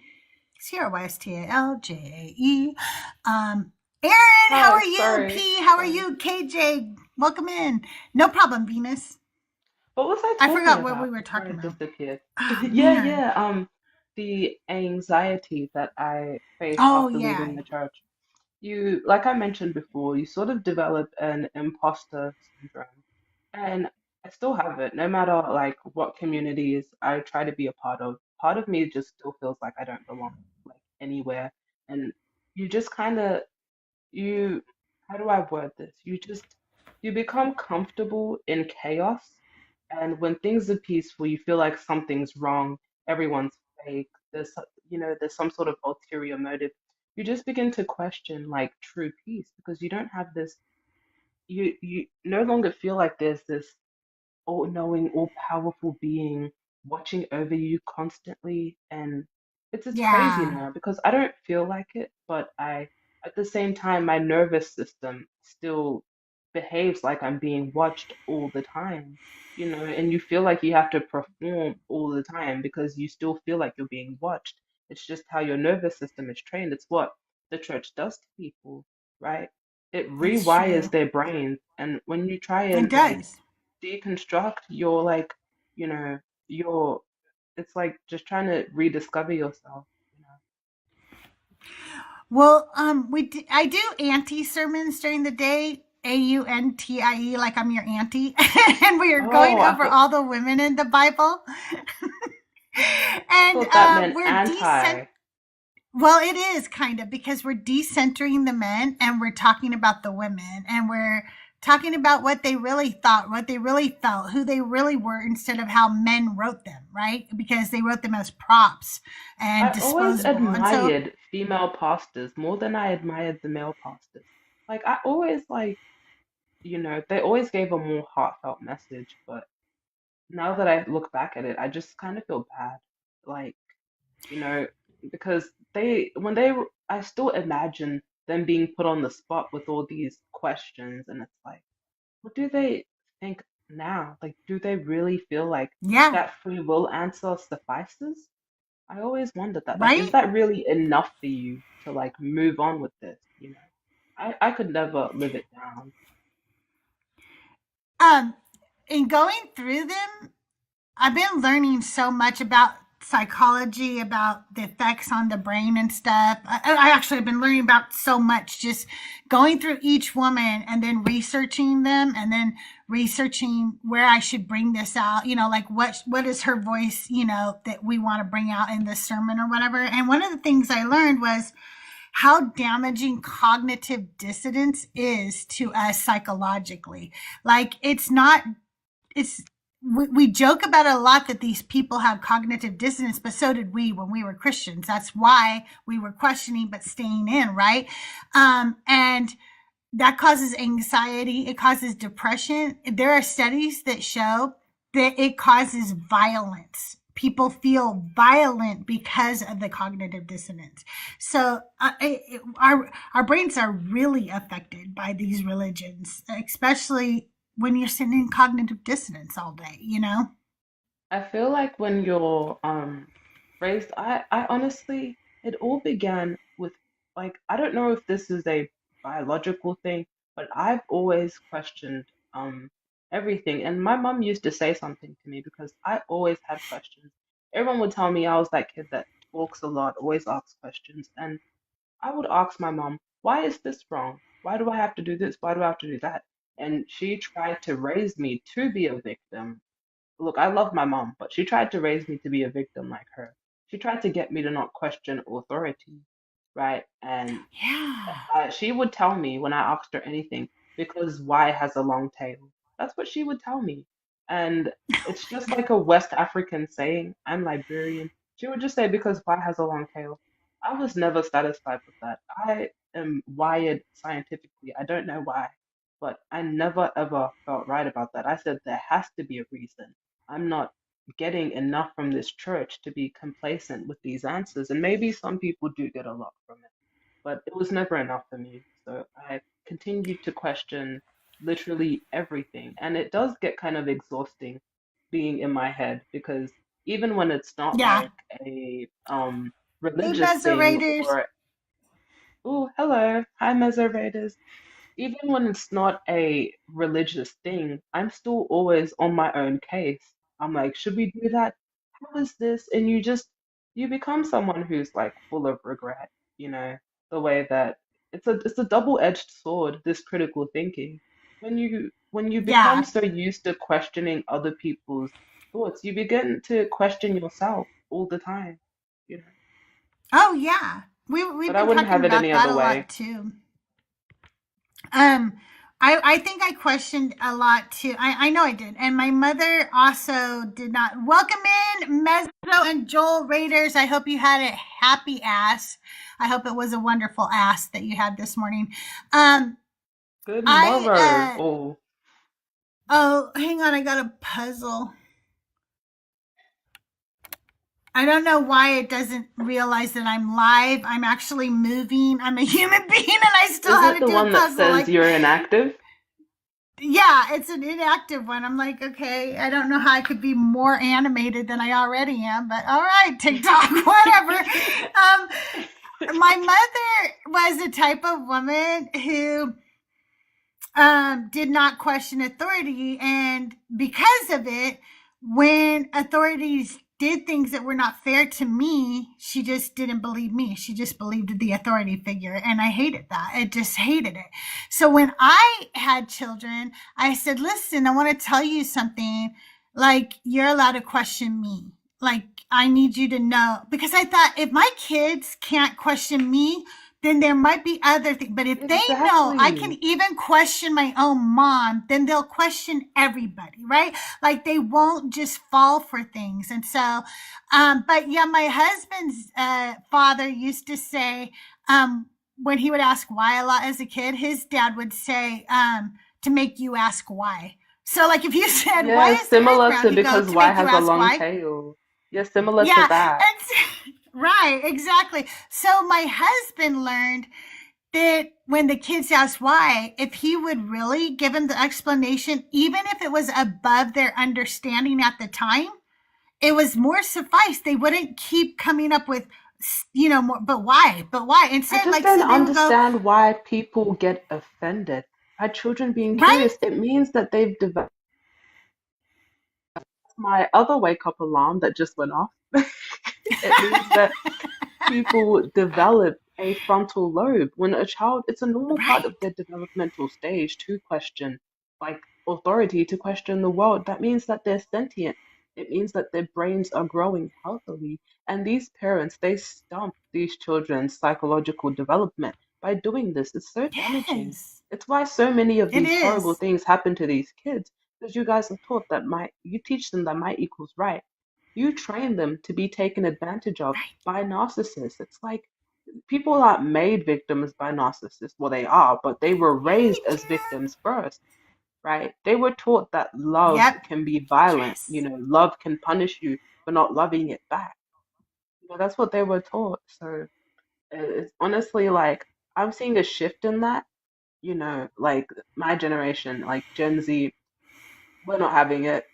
CrystalJae. Aaron, how Hi, are you? sorry, P, how are sorry. you? KJ, welcome in. No problem, Venus. What was I I talking forgot what we about were before talking I about. disappeared? Oh, Yeah, man. yeah. The anxiety that I faced Oh, after yeah. leaving the church. You, like I mentioned before, you sort of develop an imposter syndrome, and I still have it. No matter like what communities I try to be a part of me just still feels like I don't belong like anywhere, and you just kind of you how do I word this? You become comfortable in chaos, and when things are peaceful, you feel like something's wrong, everyone's fake, there's some sort of ulterior motive. You just begin to question like true peace because you don't have this you no longer feel like there's this all knowing, all powerful being watching over you constantly. And it's crazy Yeah. now because I don't feel like it, but I at the same time my nervous system still behaves like I'm being watched all the time. And you feel like you have to perform all the time because you still feel like you're being watched. It's just how your nervous system is trained. It's what the church does to people, right? It It's rewires true. their brains, and when you try It and like does. deconstruct your like you know your it's like just trying to rediscover yourself. Well, I do auntie sermons during the day, AUNTIE, like I'm your auntie, and we are going Oh, over all the women in the Bible, I and thought that meant we're anti. well, it is kind of because we're decentering the men and we're talking about the women and we're talking about what they really thought, what they really felt, who they really were instead of how men wrote them, right? Because they wrote them as props and I always disposable. And so, admired female pastors more than I admired the male pastors. Like I always they always gave a more heartfelt message, but now that I look back at it, I just kind of feel bad. Like you know, because I still imagine them being put on the spot with all these questions, and it's like, what do they think now? Like, do they really feel like yeah, that free will answer suffices? I always wondered that. Like, is right? that really enough for you to like move on with this? I could never live it down. Um, in going through them, I've been learning so much about psychology, about the effects on the brain and stuff. I actually have been learning about so much just going through each woman and then researching them and then researching where I should bring this out, like what is her voice, that we want to bring out in this sermon or whatever. And one of the things I learned was how damaging cognitive dissonance is to us psychologically. Like it's we joke about it a lot that these people have cognitive dissonance, but so did we when we were Christians. That's why we were questioning but staying in, right? And that causes anxiety, it causes depression. There are studies that show that it causes violence, people feel violent because of the cognitive dissonance. So our brains are really affected by these religions, especially when you're sitting in cognitive dissonance all day, you know? I feel like when you're raised, I honestly, it all began with like I don't know if this is a biological thing, but I've always questioned everything. And my mom used to say something to me because I always had questions. Everyone would tell me I was that kid that talks a lot, always asks questions, and I would ask my mom, why is this wrong? Why do I have to do this? Why do I have to do that? And she tried to raise me to be a victim. Look, I love my mom, but she tried to raise me to be a victim like her. She tried to get me to not question authority, right? And Yeah. she would tell me when I asked her anything, because Y has a long tail. That's what she would tell me. And it's just like a West African saying, I'm Liberian. She would just say, because Y has a long tail. I was never satisfied with that. I am wired scientifically. I don't know why, but I never ever felt right about that. I said, there has to be a reason. I'm not getting enough from this church to be complacent with these answers. And maybe some people do get a lot from it, but it was never enough for me. So I continued to question literally everything. And it does get kind of exhausting being in my head because even when it's not Yeah. like a Hey, religious thing Raiders. or, oh, hello, hi, Mesorators, even when it's not a religious thing, I'm still always on my own case. I'm like, should we do that? How is this? And you become someone who's like full of regret, you know, the way that it's a double-edged sword, this critical thinking. When you become Yeah. so used to questioning other people's thoughts, you begin to question yourself all the time, you know. Oh, yeah. We've But I been wouldn't talking have it about any that other a lot way. too. Um, I think I questioned a lot too. I know I did. And my mother also did not. Welcome in, Mezzo and Joel Raiders. I hope you had a happy ass. I hope it was a wonderful ass that you had this morning. Um, Good I, morrow. Oh, oh, hang on. I got a puzzle. I don't know why it doesn't realize that I'm live. I'm actually moving. I'm a human being and I still is it had to the do a one that puzzle. says Like, you're inactive? yeah, it's an inactive one. I'm like, okay, I don't know how I could be more animated than I already am, but all right, TikTok, whatever. My mother was the type of woman who did not question authority. And because of it, when authorities did things that were not fair to me, she just didn't believe me. She just believed the authority figure. And I hated that. I just hated it. So when I had children, I said, listen, I want to tell you something. Like, you're allowed to question me. Like, I need you to know. Because I thought if my kids can't question me, then there might be other things. But if they know I can Exactly. even question my own mom, then they'll question everybody, right? Like they won't just fall for things. And so, but yeah, my husband's father used to say, when he would ask why a lot as a kid, his dad would say, to make you ask why. So, like, if you said, why Yeah, is the earth similar round? to He'd go, because to Y make you has a ask long why. tail. Yeah, similar to Yeah. that. Right, exactly. So, my husband learned that when the kids asked why, if he would really give them the explanation, even if it was above their understanding at the time, it was more suffice. They wouldn't keep coming up with, more, but why? But why? I Instead, just like, don't so they would go, understand why people get offended by children being right? curious. It means that they've developed my other wake up alarm that just went off. It means that people develop a frontal lobe. When a child, it's a normal part of Right. their developmental stage to question, like authority, to question the world. That means that they're sentient. It means that their brains are growing healthily. And these parents, they stump these children's psychological development by doing this. It's so damaging. Yes, It's why so many of it these horrible is. things happen to these kids, because you guys are taught that you teach them that might equals right. You train them to be taken advantage of Right. by narcissists. It's like people aren't made victims by narcissists. Well, they are, but they were raised Right. as Yeah. victims first. right? They were taught that love Yep. can be violent, Yes. love can punish you for not loving it back. That's what they were taught. So it's honestly like I'm seeing a shift in that, like my generation, like Gen Z, we're not having it.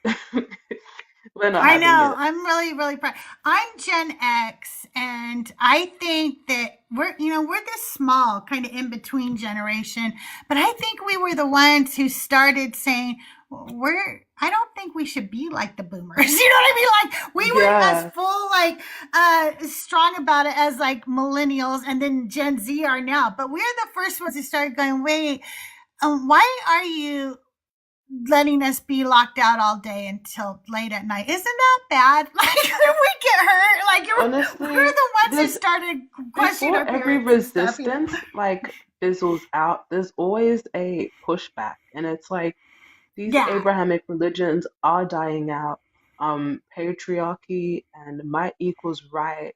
We're not I having know. it. I'm really, really proud. I'm Gen X, and I think that we're this small, kind of in between generation. But I think we were the ones who started saying I don't think we should be like the boomers. You know what I mean? Like we weren't as Yeah, full, like strong about it as like millennials, and then Gen Z are now. But we're the first ones who started going, wait, why are you letting us be locked out all day until late at night? Isn't that bad? Like if we get hurt, like we're honestly, the ones who there's started questioning our before every parents and stuff. resistance like fizzles out, there's always a pushback, and it's like these Yeah, Abrahamic religions are dying out. Patriarchy and might equals right,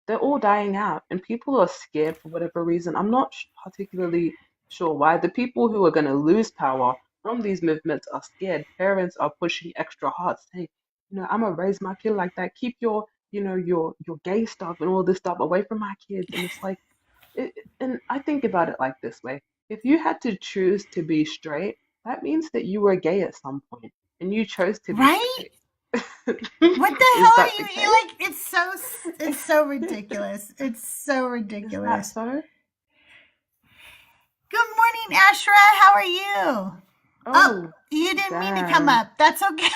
they're all dying out, and people are scared for whatever reason. I'm not particularly sure why. The people who are going to lose power from these movements are scared. Parents are pushing extra hard, saying, I'm gonna raise my kid like that. Keep your gay stuff and all this stuff away from my kids. And it's like, and I think about it like this way: if you had to choose to be straight, that means that you were gay at some point, and you chose to be right. straight. What the Is hell that are the you case? like? It's so ridiculous. It's so Is that ridiculous. so? Good morning, Ashra. How are you? Oh, Oh, you didn't mean to come damn. up. That's okay.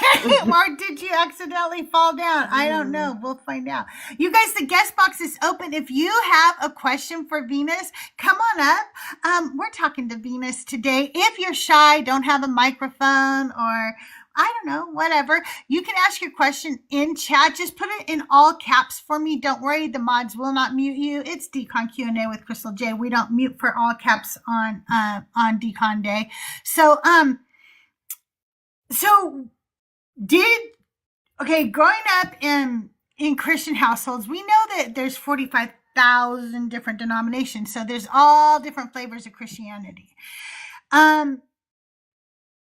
Or did you accidentally fall down? I don't Mm, know. We'll find out. You guys, the guest box is open. If you have a question for Venus, come on up. We're talking to Venus today. If you're shy, don't have a microphone, or I don't know, whatever, you can ask your question in chat. Just put it in all caps for me. Don't worry, the mods will not mute you. It's Decon Q&A with Crystal J. We don't mute for all caps on Decon Day. So so did okay, growing up in Christian households, we know that there's 45,000 different denominations. So there's all different flavors of Christianity. Um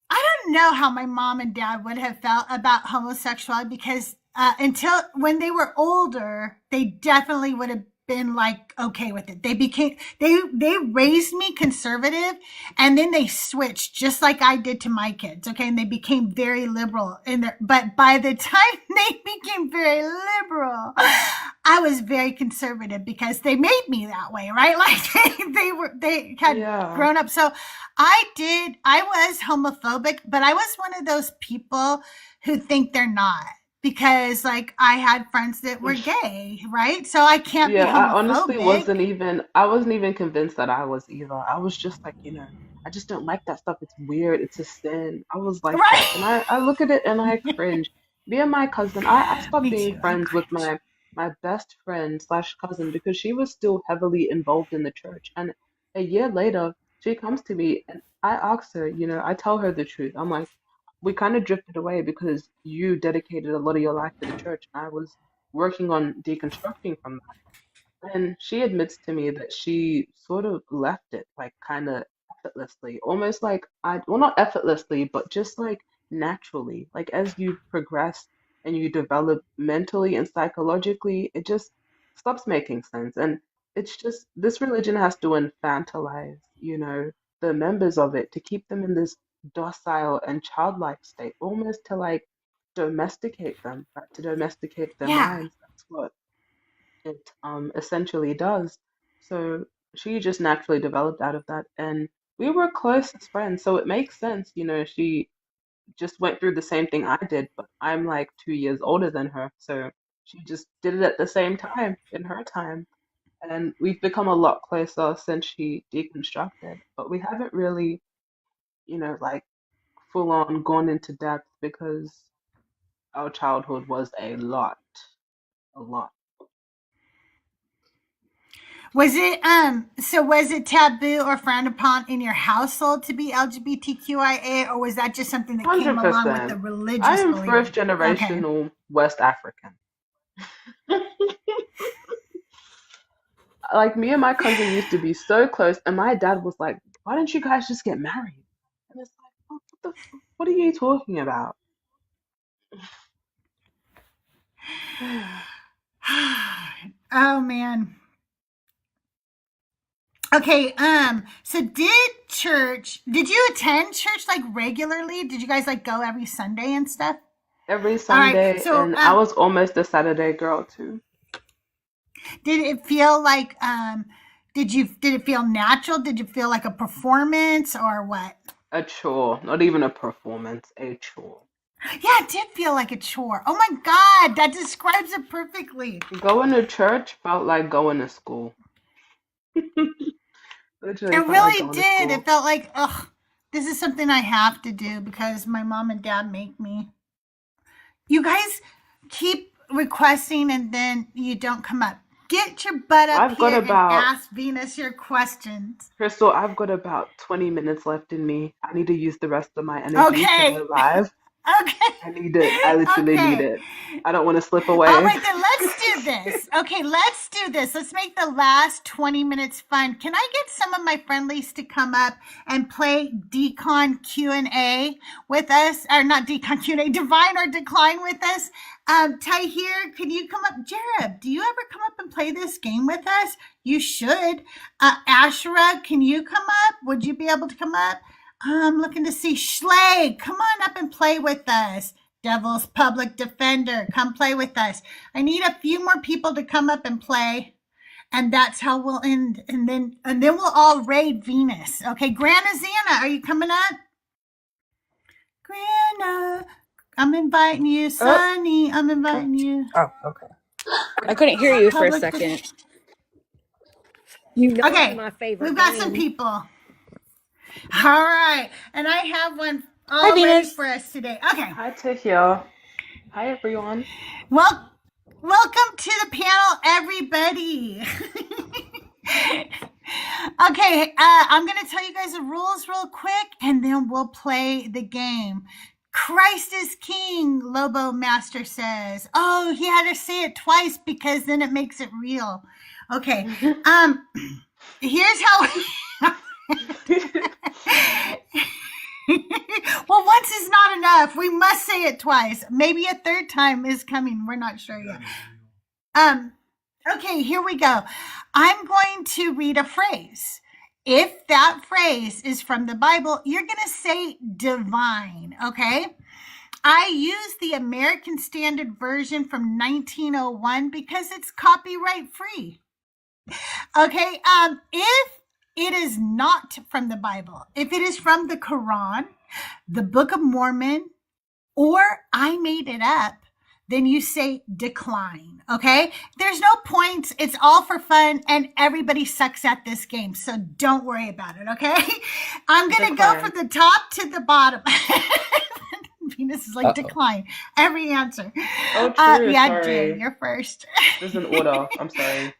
I don't know how my mom and dad would have felt about homosexuality, because until when they were older, they definitely would have been like okay with it. They raised me conservative, and then they switched just like I did to my kids. Okay, and they became very liberal in their. But by the time they became very liberal, I was very conservative because they made me that way, right? Like they had yeah. grown up. So I was homophobic, but I was one of those people who think they're not, because like I had friends that were gay, right? So I can't be Yeah, I honestly homophobic. I wasn't even convinced that I was either. I was just like, I just don't like that stuff. It's weird. It's a sin. I was like that. And Right. I look at it and I cringe. Me and my cousin, I stopped Me being too. I friends with cringe. my best friend slash cousin because she was still heavily involved in the church. And a year later, she comes to me and I ask her, I tell her the truth. I'm like, we kind of drifted away because you dedicated a lot of your life to the church. And I was working on deconstructing from that. And she admits to me that she sort of left it like kind of effortlessly, almost like well, not effortlessly, but just like naturally. Like as you progress and you develop mentally and psychologically, it just stops making sense. And it's just this religion has to infantilize, the members of it to keep them in this docile and childlike state, almost to like domesticate them, right? To domesticate their Yeah. minds. That's what it essentially does. So she just naturally developed out of that, and we were close as friends. So it makes sense, she just went through the same thing I did, but I'm like 2 years older than her, so she just did it at the same time in her time. And we've become a lot closer since she deconstructed, but we haven't really, like full on gone into depth because our childhood was a lot. Was it taboo or frowned upon in your household to be LGBTQIA, or was that just something that came along with the 100%. I religious am belief? first Okay. generational West African. Like me and my cousin used to be so close, and my dad was like, "Why don't you guys just get married?" And it's like, what are you talking about? Oh man. Okay, so did you attend church like regularly? Did you guys like go every Sunday and stuff? Every All right, Sunday, so and I was almost a Saturday girl too. did it feel like did it feel natural? Did you feel like a performance or what? A chore, not even a performance, a chore. Yeah, it did feel like a chore. Oh my God, that describes it perfectly. Going to church felt like going to school. Literally It felt like really going to did. It school. felt like, ugh, this is something I have to do because my mom and dad make me. You guys keep requesting and then you don't come up. Get your butt up I've got here and about, ask Venus your questions. Crystal, I've got about 20 minutes left in me. I need to use the rest of my energy to Okay. go live. Okay. I need it. I literally need Okay. it. I don't want to slip All away. right, then let's do this. Okay, let's do this. Let's make the last 20 minutes fun. Can I get some of my friendlies to come up and play Decon Q&A with us? Or not Decon Q&A, Divine or Decline with us? Tahir, can you come up? Jared, do you ever come up and play this game with us? You should. Ashura, can you come up? Would you be able to come up? I'm looking to see Schley. Come on up and play with us. Devil's Public Defender, come play with us. I need a few more people to come up and play, and that's how we'll end. And then we'll all raid Venus. Okay, Grana Zana, are you coming up? Grana, I'm inviting you. Sunny, I'm inviting you. Oh, okay. I couldn't hear you for a Public second. You know Okay, my favorite we've got game. some people. All right, and I have one Hi, all ready Venus. for us today. Okay. Hi, Tahir. Hi, everyone. Well, welcome to the panel, everybody. Okay, I'm going to tell you guys the rules real quick, and then we'll play the game. Christ is King, Lobo Master says. Oh, he had to say it twice because then it makes it real. Okay, here's how... Well, once is not enough. We must say it twice. Maybe a third time is coming. We're not sure yet. Okay, here we go. I'm going to read a phrase. If that phrase is from the Bible, you're going to say divine, okay? I use the American Standard Version from 1901 because it's copyright free. Okay, if it is not from the Bible, if it is from the Quran, the Book of Mormon, or I made it up, then you say decline, okay? There's no points. It's all for fun, and everybody sucks at this game, so don't worry about it, okay? I'm going to go from the top to the bottom. Venus is like decline every answer. Oh, true. Yeah, Sorry. Jay, you're first. There's an order. I'm sorry.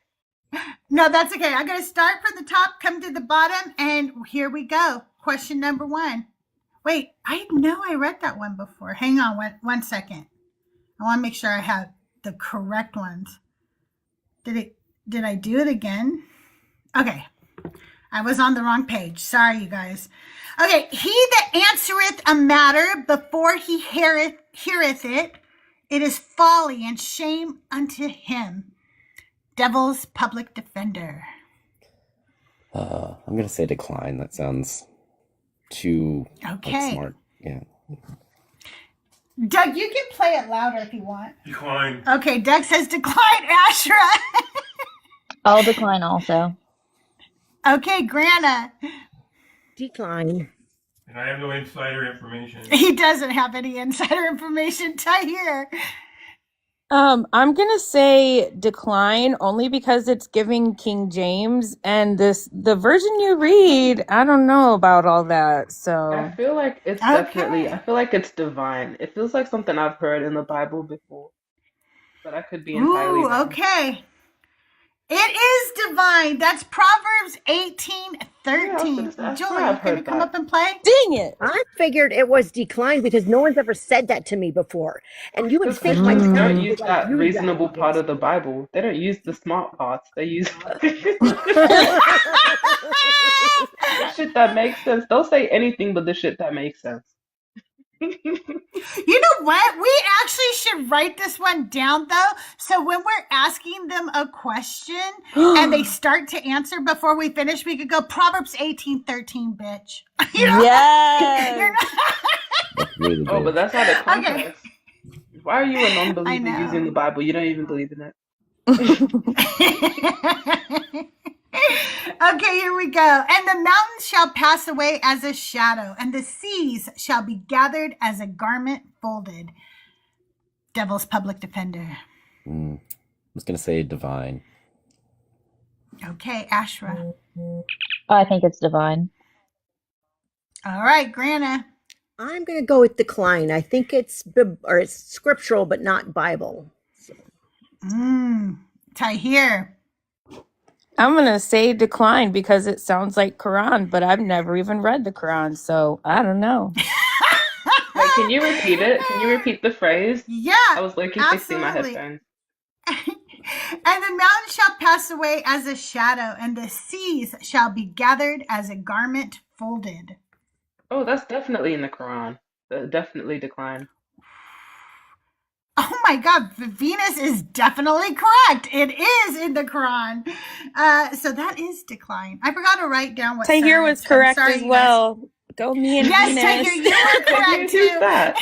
No, that's okay. I'm going to start from the top, come to the bottom, and here we go. Question number 1. Wait, I know I read that one before. Hang on one second. I want to make sure I have the correct ones. Did I do it again? Okay. I was on the wrong page. Sorry, you guys. Okay. He that answereth a matter before he heareth it, it is folly and shame unto him. Devil's Public Defender. I'm gonna say decline. That sounds too smart. Yeah. Doug, you can play it louder if you want. Decline. Okay, Doug says decline, Ashra. I'll decline also. Okay, Grana. Decline. And I have no insider information. He doesn't have any insider information. Tahir. I'm gonna say decline only because it's giving King James, and the version you read, I don't know about all that. So I feel like it's definitely, I feel like it's divine. It feels like something I've heard in the Bible before, but I could be entirely wrong. Okay. It is divine. That's Proverbs 18:13. Yeah, Julie, you going to come up and play? dang it! I figured it was decline because no one's ever said that to me before. And you would think my Christians don't parents use would that use reasonable that. part of the Bible. They don't use the smart parts. They use the shit that makes sense. They'll say anything but the shit that makes sense. You know what? We actually should write this one down, though. So when we're asking them a question and they start to answer before we finish, we could go Proverbs 18:13, bitch. You know? Yes. You're not- That's really Oh, but good. that's out of Okay. context. Why are you a I non-believer using know. the Bible? You don't even believe in it. Okay, here we go. And the mountains shall pass away as a shadow, and the seas shall be gathered as a garment folded. Devil's public defender. I was going to say divine. Okay, Ashra. I think it's divine. All right, Grana. I'm going to go with decline. I think it's scriptural, but not Bible. Tahir. I'm going to say decline because it sounds like Quran, but I've never even read the Quran, so I don't know. Wait, can you repeat it? Can you repeat the phrase? Yeah, I was looking fixing my absolutely. headphones. And the mountains shall pass away as a shadow, and the seas shall be gathered as a garment folded. Oh, that's definitely in the Quran. Definitely decline. Oh my God, Venus is definitely correct. It is in the Quran. So that is decline. I forgot to write down what Tahir was science. I'm correct sorry, as you guys. well. Go me and Yes, Venus. Tahir, you were correct Who's too. that?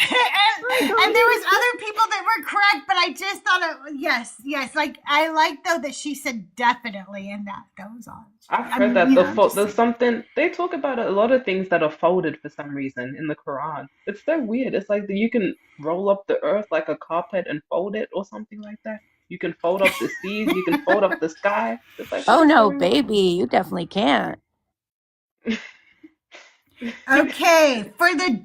And there was other people that were correct, but I just thought yes. Like I like though that she said definitely, and that goes on. I've heard that there's something they talk about a lot of things that are folded for some reason in the Quran. It's so weird. It's like you can roll up the earth like a carpet and fold it or something like that. You can fold up the seas. You can fold up the sky. It's like, Oh what's no, going on? baby, you definitely can't. Okay, for the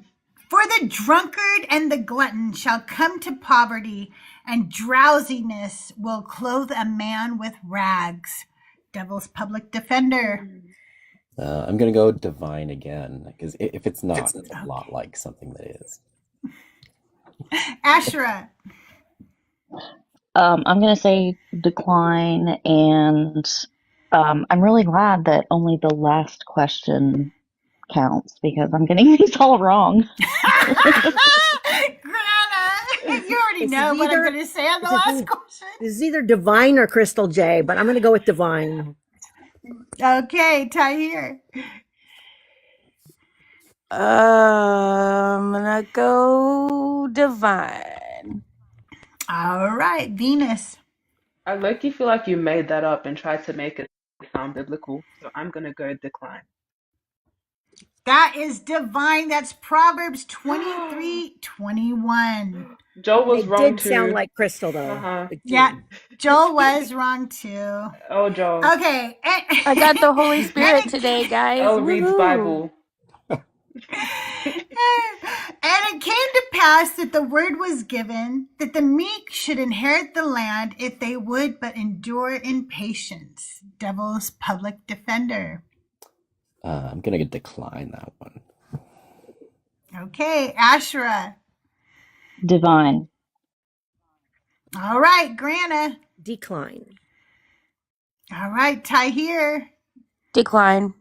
drunkard and the glutton shall come to poverty, and drowsiness will clothe a man with rags. Devil's public defender. I'm going to go divine again, because if it's not, it's a lot like something that is. Ashra. I'm going to say decline, and I'm really glad that only the last question counts because I'm getting these all wrong. Grana, you already know what I'm going to say on the last question. This is either divine or Crystal J, but I'm going to go with divine. Okay, Tahir. I'm gonna go divine. All right, Venus. I low-key feel like you made that up and tried to make it sound biblical, so I'm gonna go decline. That is divine. That's Proverbs 23:21. Joel was It wrong did too. sound like Crystal though. Uh-huh. Yeah, Joel was wrong too. Oh, Joel. Okay. I got the Holy Spirit today, guys. Elle reads Woohoo. Bible. And it came to pass that the word was given that the meek should inherit the land if they would but endure in patience. Devil's public defender. I'm going to decline that one. Okay, Ashra. Divine. All right, Grana. Decline. All right, Tahir. Decline.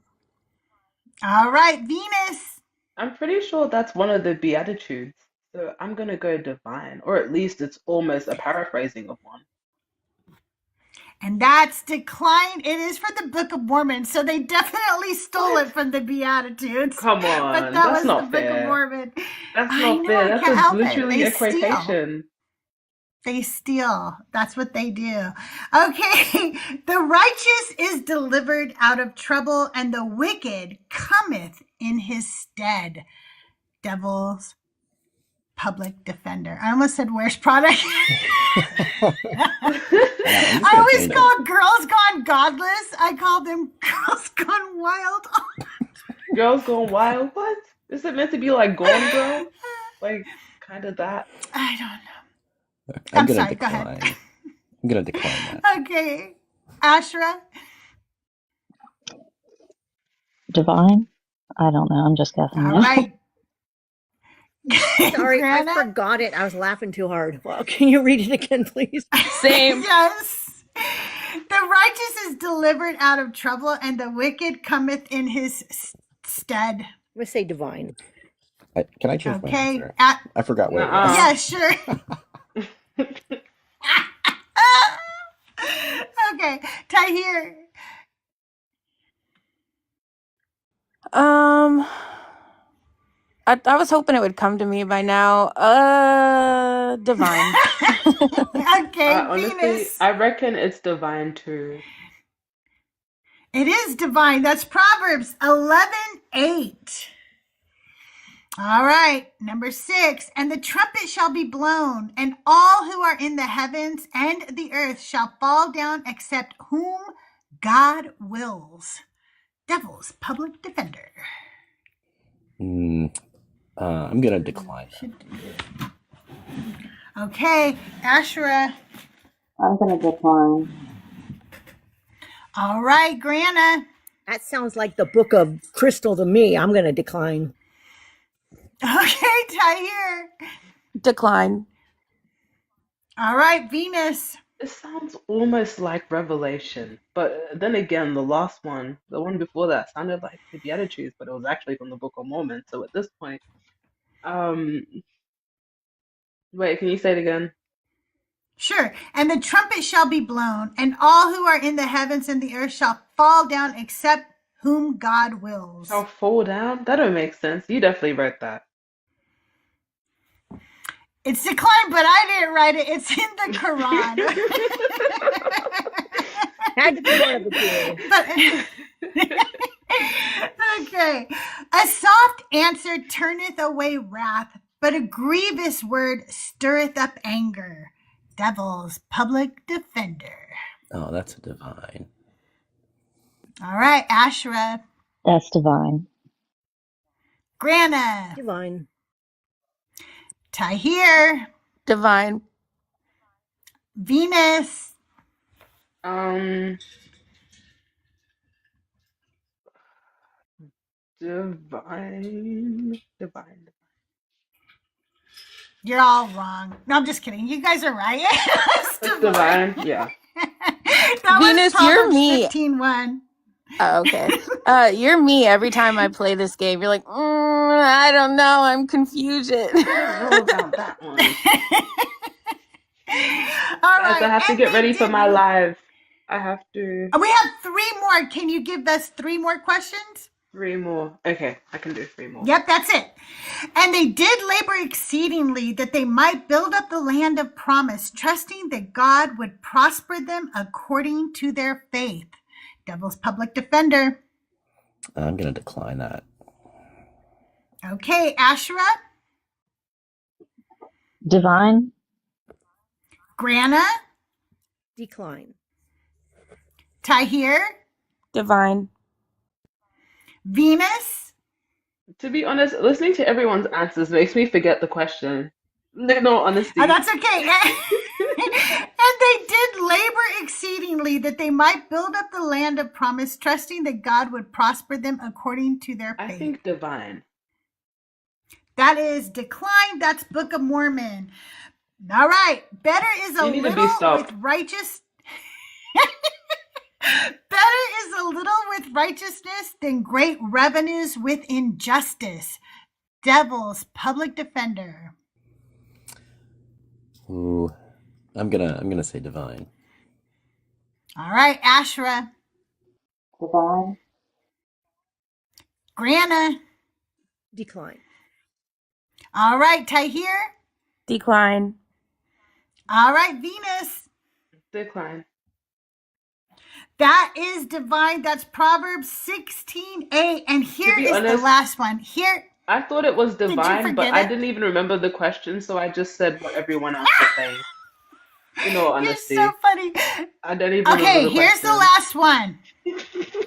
All right, Venus. I'm pretty sure that's one of the Beatitudes, so I'm gonna go divine, or at least it's almost a paraphrasing of one. And that's decline. It is for the Book of Mormon, so they definitely stole it from the Beatitudes. Come But on, that that's was not the Book of fair. Mormon. That's I not know, fair. I That's can't help it. literally They a steal. quotation. They steal. That's what they do. Okay. The righteous is delivered out of trouble, and the wicked cometh in his stead. Devil's public defender. I almost said worst product. I always call girls gone godless. I call them girls gone wild. Girls Gone Wild? What? Is it meant to be like Gone Girl? Like, kind of that? I don't know. I'm going to sorry, go decline. ahead. I'm going to decline that. Okay. Ashra? Divine? I don't know. I'm just guessing. All right. Sorry, Grana? I forgot it. I was laughing too hard. Well, can you read it again, please? Same. Yes. The righteous is delivered out of trouble, and the wicked cometh in his stead. I'm going to say divine. Can I change my Okay. answer? I forgot what it was. Nuh-uh. Yeah, sure. Okay. Tahir. I was hoping it would come to me by now. Divine. Okay, Honestly, Venus. I reckon it's divine too. It is divine. That's Proverbs 11:8. All right, number 6. And the trumpet shall be blown, and all who are in the heavens and the earth shall fall down except whom God wills. Devil's public defender. I'm gonna decline that. Okay, Ashura. I'm going to decline. All right, Grana. That sounds like the book of Crystal to me. I'm going to decline. Okay, Tahir. Decline. All right, Venus. It sounds almost like Revelation, but then again, the last one, the one before that, sounded like the Beatitudes, but it was actually from the Book of Mormon. So at this point, um, wait, can you say it again? Sure. And the trumpet shall be blown, and all who are in the heavens and the earth shall fall down except whom God wills. Shall fall down? That don't make sense. You definitely wrote that. It's declined, but I didn't write it. It's in the Quran. Had to be one of the two. Okay. A soft answer turneth away wrath, but a grievous word stirreth up anger. Devil's public defender. Oh, that's a divine. All right, Ashra. That's divine. Grana. Divine. Tahir. Divine. Venus. Divine. You're all wrong. No, I'm just kidding. You guys are right. It's It's divine. Yeah. That Venus, was you're Proverbs me. 15:1. Oh, okay. You're me every time I play this game. You're like, I don't know. I'm confusion. I don't know about that one. All Guys, right. I have to and get they ready for did- my live. I have to. We have 3 more. Can you give us 3 more questions? 3 more. Okay, I can do 3 more. Yep, that's it. And they did labor exceedingly that they might build up the land of promise, trusting that God would prosper them according to their faith. Devil's public defender. I'm gonna decline that. Okay, Ashra. Divine. Grana. Decline. Tahir. Divine. Venus. To be honest, listening to everyone's answers makes me forget the question. No honesty. Oh, that's okay. And they did labor exceedingly that they might build up the land of promise, trusting that God would prosper them according to their faith. I think divine. That is declined. That's Book of Mormon. All right. Better is a You need to be little stopped. with righteous. Better is a little with righteousness than great revenues with injustice. Devil's public defender. Ooh, I'm gonna say divine. All right, Ashra. Divine. Grana. Decline. All right, Tahir. Decline. All right, Venus. Decline. That is divine. That's Proverbs 16:8. And here be is the honest- last one. Here. I thought it was you divine, but forget I it? didn't even remember the question, so I just said what everyone else was saying. In all honesty, You're so funny. I don't even Okay, remember the here's the question. last one.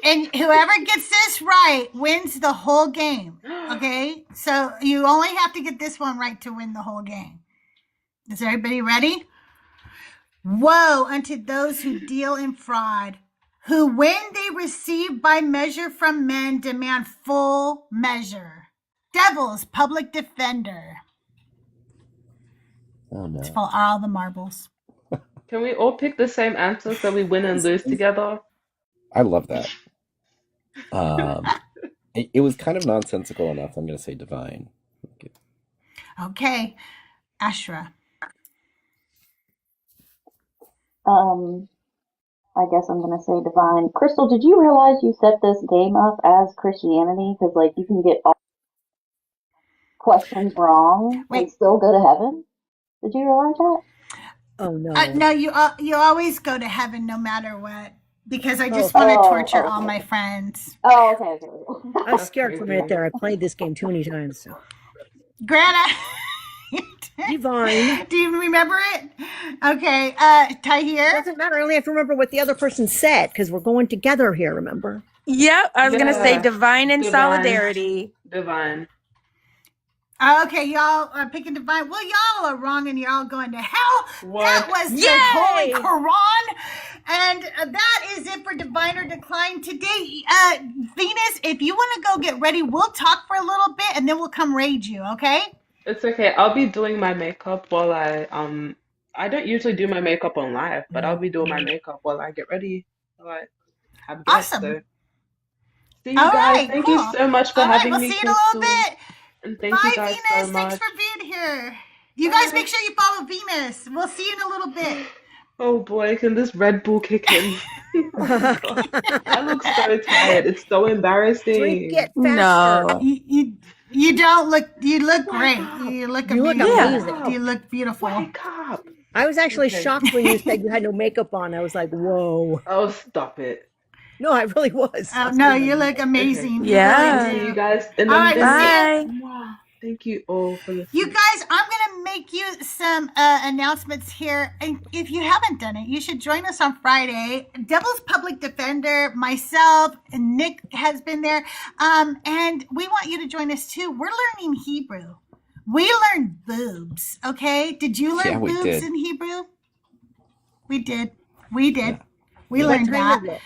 And whoever gets this right wins the whole game. Okay? So you only have to get this one right to win the whole game. Is everybody ready? Woe unto those who deal in fraud, who when they receive by measure from men demand full measure. Devil's public defender. Oh no. It's for all the marbles. Can we all pick the same answer so we win and lose together? I love that. It was kind of nonsensical enough. I'm gonna say divine. Okay, Ashra. I guess I'm gonna say divine. Crystal, did you realize you set this game up as Christianity? Because like you can get all questions wrong and Wait, still go to heaven. Did you realize that? Oh no. no, you always go to heaven no matter what because I just Oh, want to Oh, torture all okay. my friends. Oh, okay. I was That's scared for a minute crazy. there. I played this game too many times. So. Greta, Divine. do you remember it? Okay, Tahir. Doesn't matter. I only have to remember what the other person said because we're going together here, remember? Yep, I was gonna say Yeah, divine and divine, solidarity. divine. Okay, y'all are picking divine. Well, y'all are wrong and you're all going to hell. That What? was the Holy Yay! Quran. And that is it for Divine or Decline today. Venus, if you want to go get ready, we'll talk for a little bit and then we'll come raid you, okay? It's okay. I'll be doing my makeup while I don't usually do my makeup on live, but I'll be doing my makeup while I get ready. While I have guests. Awesome. So see you All guys. right, Thank cool. you so much for All right, having we'll me, see you in a little Crystal. bit. And thank you Bye, guys so Venus. Thanks much. for being here. You guys make Bye. sure you follow Venus. We'll see you in a little bit. Oh boy, can this Red Bull kick in? Oh my God. I look so tired. It's so Drink embarrassing. it faster. No. You don't look, you look Wake great. up. You look You look amazing. Yeah. amazing. You look beautiful. Wake up. I was actually Okay. shocked when you said you had no makeup on. I was like, whoa. Oh, stop it. No, I really was. I Oh, was no, really you like, look amazing. You I'll really Yeah. see you do. guys in All a right, we'll see minute. you. Bye. Mwah. Thank you all for You listening. guys, I'm going to make you some announcements here. And if you haven't done it, you should join us on Friday. Devil's Public Defender, myself, and Nick has been there. And we want you to join us too. We're learning Hebrew. We learned boobs, okay? Did you Yeah, learn we boobs did. in Hebrew? We did. We did. Yeah. We what learned time that. is it?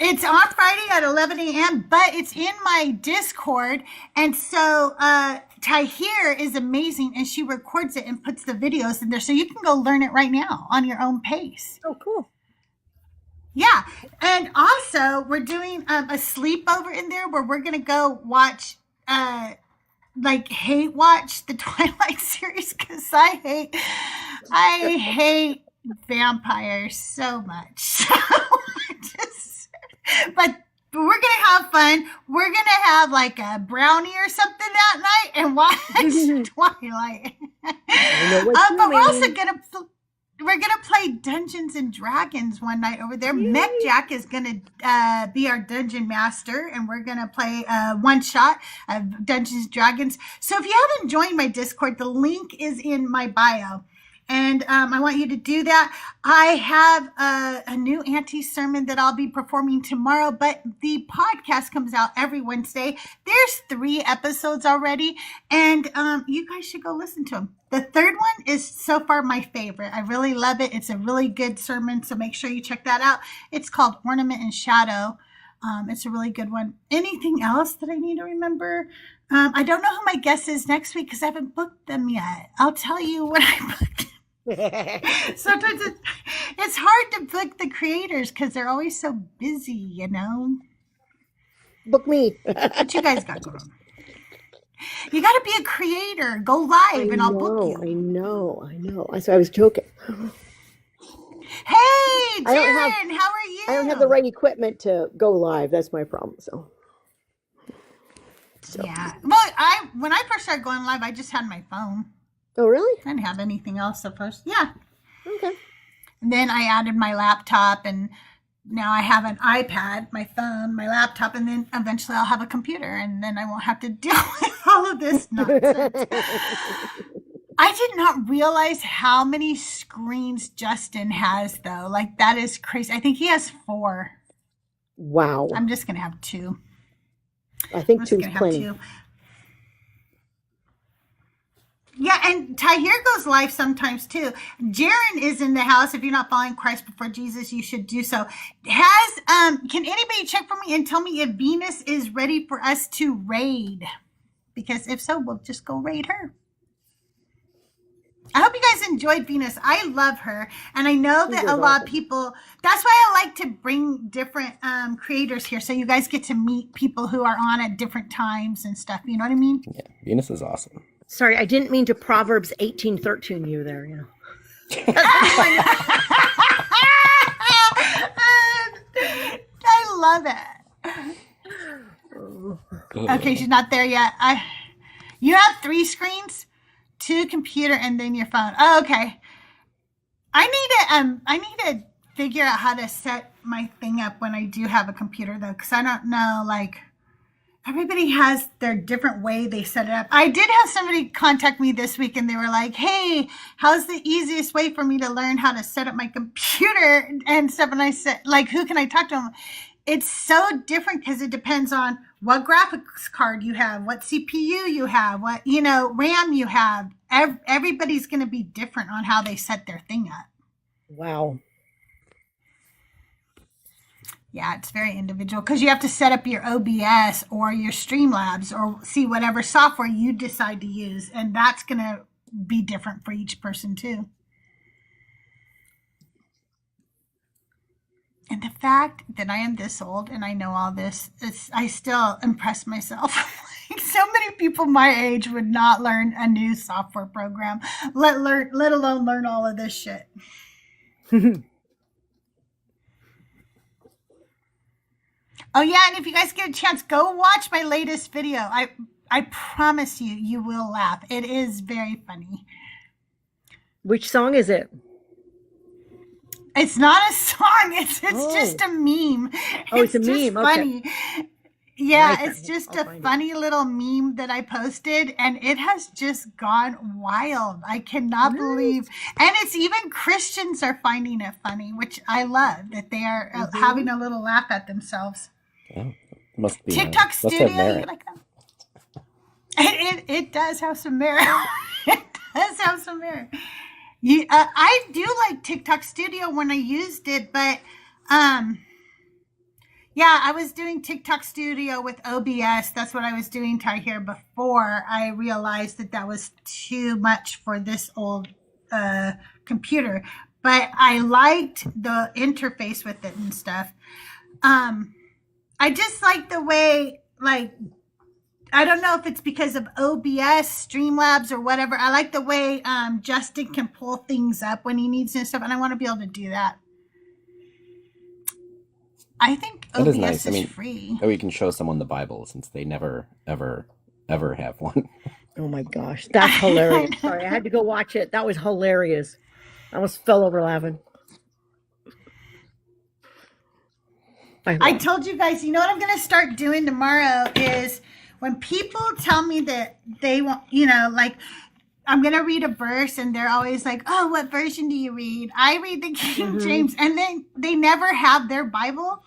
It's on Friday at 11 a.m., but it's in my Discord. And so Tahir is amazing, and she records it and puts the videos in there. So you can go learn it right now on your own pace. Oh, cool. Yeah. And also, we're doing a sleepover in there where we're going to go watch, hate watch the Twilight series because I hate vampires so much. But we're gonna have fun. We're gonna have like a brownie or something that night and watch Twilight. I know what you But we're also mean. gonna play Dungeons and Dragons one night over there. Yay. Mech Jack is gonna be our dungeon master, and we're gonna play one shot of Dungeons and Dragons. So if you haven't joined my Discord, the link is in my bio. And I want you to do that. I have a new anti-sermon that I'll be performing tomorrow, but the podcast comes out every Wednesday. There's 3 episodes already, and you guys should go listen to them. The third one is so far my favorite. I really love it. It's a really good sermon, so make sure you check that out. It's called Ornament and Shadow. It's a really good one. Anything else that I need to remember? I don't know who my guest is next week because I haven't booked them yet. I'll tell you when I book them. Sometimes it's hard to book the creators because they're always so busy, you know. Book me. But you guys got going. You got to be a creator. Go live, and I'll book you. I know. So I was joking. Hey, I don't have- Jaren, how are you? I don't have the right equipment to go live. That's my problem. So. Yeah. Well, when I first started going live, I just had my phone. Oh, really? I didn't have anything else at first. Yeah. Okay. And then I added my laptop, and now I have an iPad, my phone, my laptop, and then eventually I'll have a computer, and then I won't have to deal with all of this nonsense. I did not realize how many screens Justin has, though. Like, that is crazy. I think he has 4. Wow. I'm just going to have 2. I think I'm just 2's going to have plenty. 2. Yeah, and Tahir goes live sometimes too. Jaren is in the house. If you're not following Christ Before Jesus, you should do so. Can anybody check for me and tell me if Venus is ready for us to raid? Because if so, we'll just go raid her. I hope you guys enjoyed Venus. I love her. And I know that a lot of people, that's why I like to bring different creators here. So you guys get to meet people who are on at different times and stuff. You know what I mean? Yeah, Venus is awesome. Sorry, I didn't mean to Proverbs 18:13 you there. Yeah. I love it. Okay, she's not there yet. You have 3 screens, 2 computer, and then your phone. Oh, okay. I need to figure out how to set my thing up when I do have a computer though, because I don't know, like, everybody has their different way they set it up. I did have somebody contact me this week and they were like, hey, how's the easiest way for me to learn how to set up my computer and stuff? And I said, like, who can I talk to them? It's so different because it depends on what graphics card you have, what CPU you have, what, RAM you have. Everybody's going to be different on how they set their thing up. Wow. Yeah, it's very individual because you have to set up your OBS or your Streamlabs or see whatever software you decide to use. And that's going to be different for each person too. And the fact that I am this old and I know all this, I still impress myself. Like, so many people my age would not learn a new software program, let alone learn all of this shit. Oh yeah, and if you guys get a chance, go watch my latest video. I promise you will laugh. It is very funny. Which song is it? It's not a song. It's just a meme. Oh, it's a just meme. Funny. Okay. Yeah, Nice. it's just I'll a find funny little meme that I posted, and it has just gone wild. I cannot believe, and it's even Christians are finding it funny, which I love that they are having a little laugh at themselves. Yeah, must be TikTok must have Studio, you merit. like that? It does have some merit. It does have some merit. I do like TikTok Studio when I used it, but yeah, I was doing TikTok Studio with OBS. That's what I was doing here before I realized that was too much for this old computer. But I liked the interface with it and stuff. I just like the way, like, I don't know if it's because of OBS, Streamlabs, or whatever. I like the way Justin can pull things up when he needs and stuff, and I want to be able to do that. I think That OBS is nice. is free. That we can show someone the Bible since they never, ever, ever have one. Oh my gosh, that's hilarious. Sorry, I had to go watch it. That was hilarious. I almost fell over laughing. I told you guys, you know what I'm going to start doing tomorrow is when people tell me that they want, like, I'm going to read a verse and they're always like, oh, what version do you read? I read the King James, and then they never have their Bible.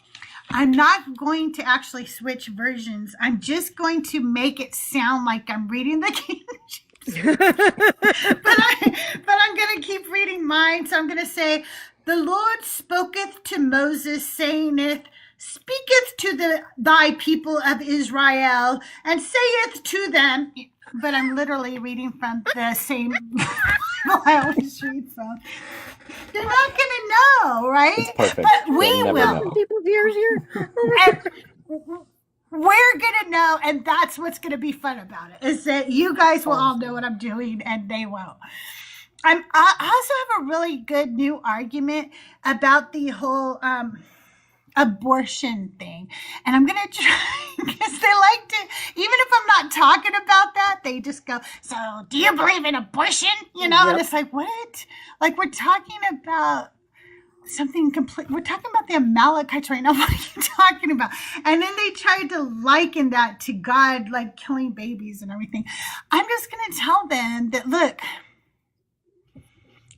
I'm not going to actually switch versions. I'm just going to make it sound like I'm reading the King James. but I'm going to keep reading mine. So I'm going to say, the Lord spoketh to Moses, saying, speaketh to thy people of Israel, and saith to them, but I'm literally reading from the same Bible I always read from. They're not going to know, right? It's perfect. But we They'll never will. know. People's ears here. And we're going to know, and that's what's going to be fun about it, is that you guys will all know what I'm doing, and they won't. I also have a really good new argument about the whole abortion thing, and I'm gonna try, because they like to, even if I'm not talking about that, they just go, so do you believe in abortion, and it's like, what? Like, we're talking about something complete, we're talking about the Amalekites right now. What are you talking about? And then they tried to liken that to God, like killing babies and everything. I'm just gonna tell them that, look,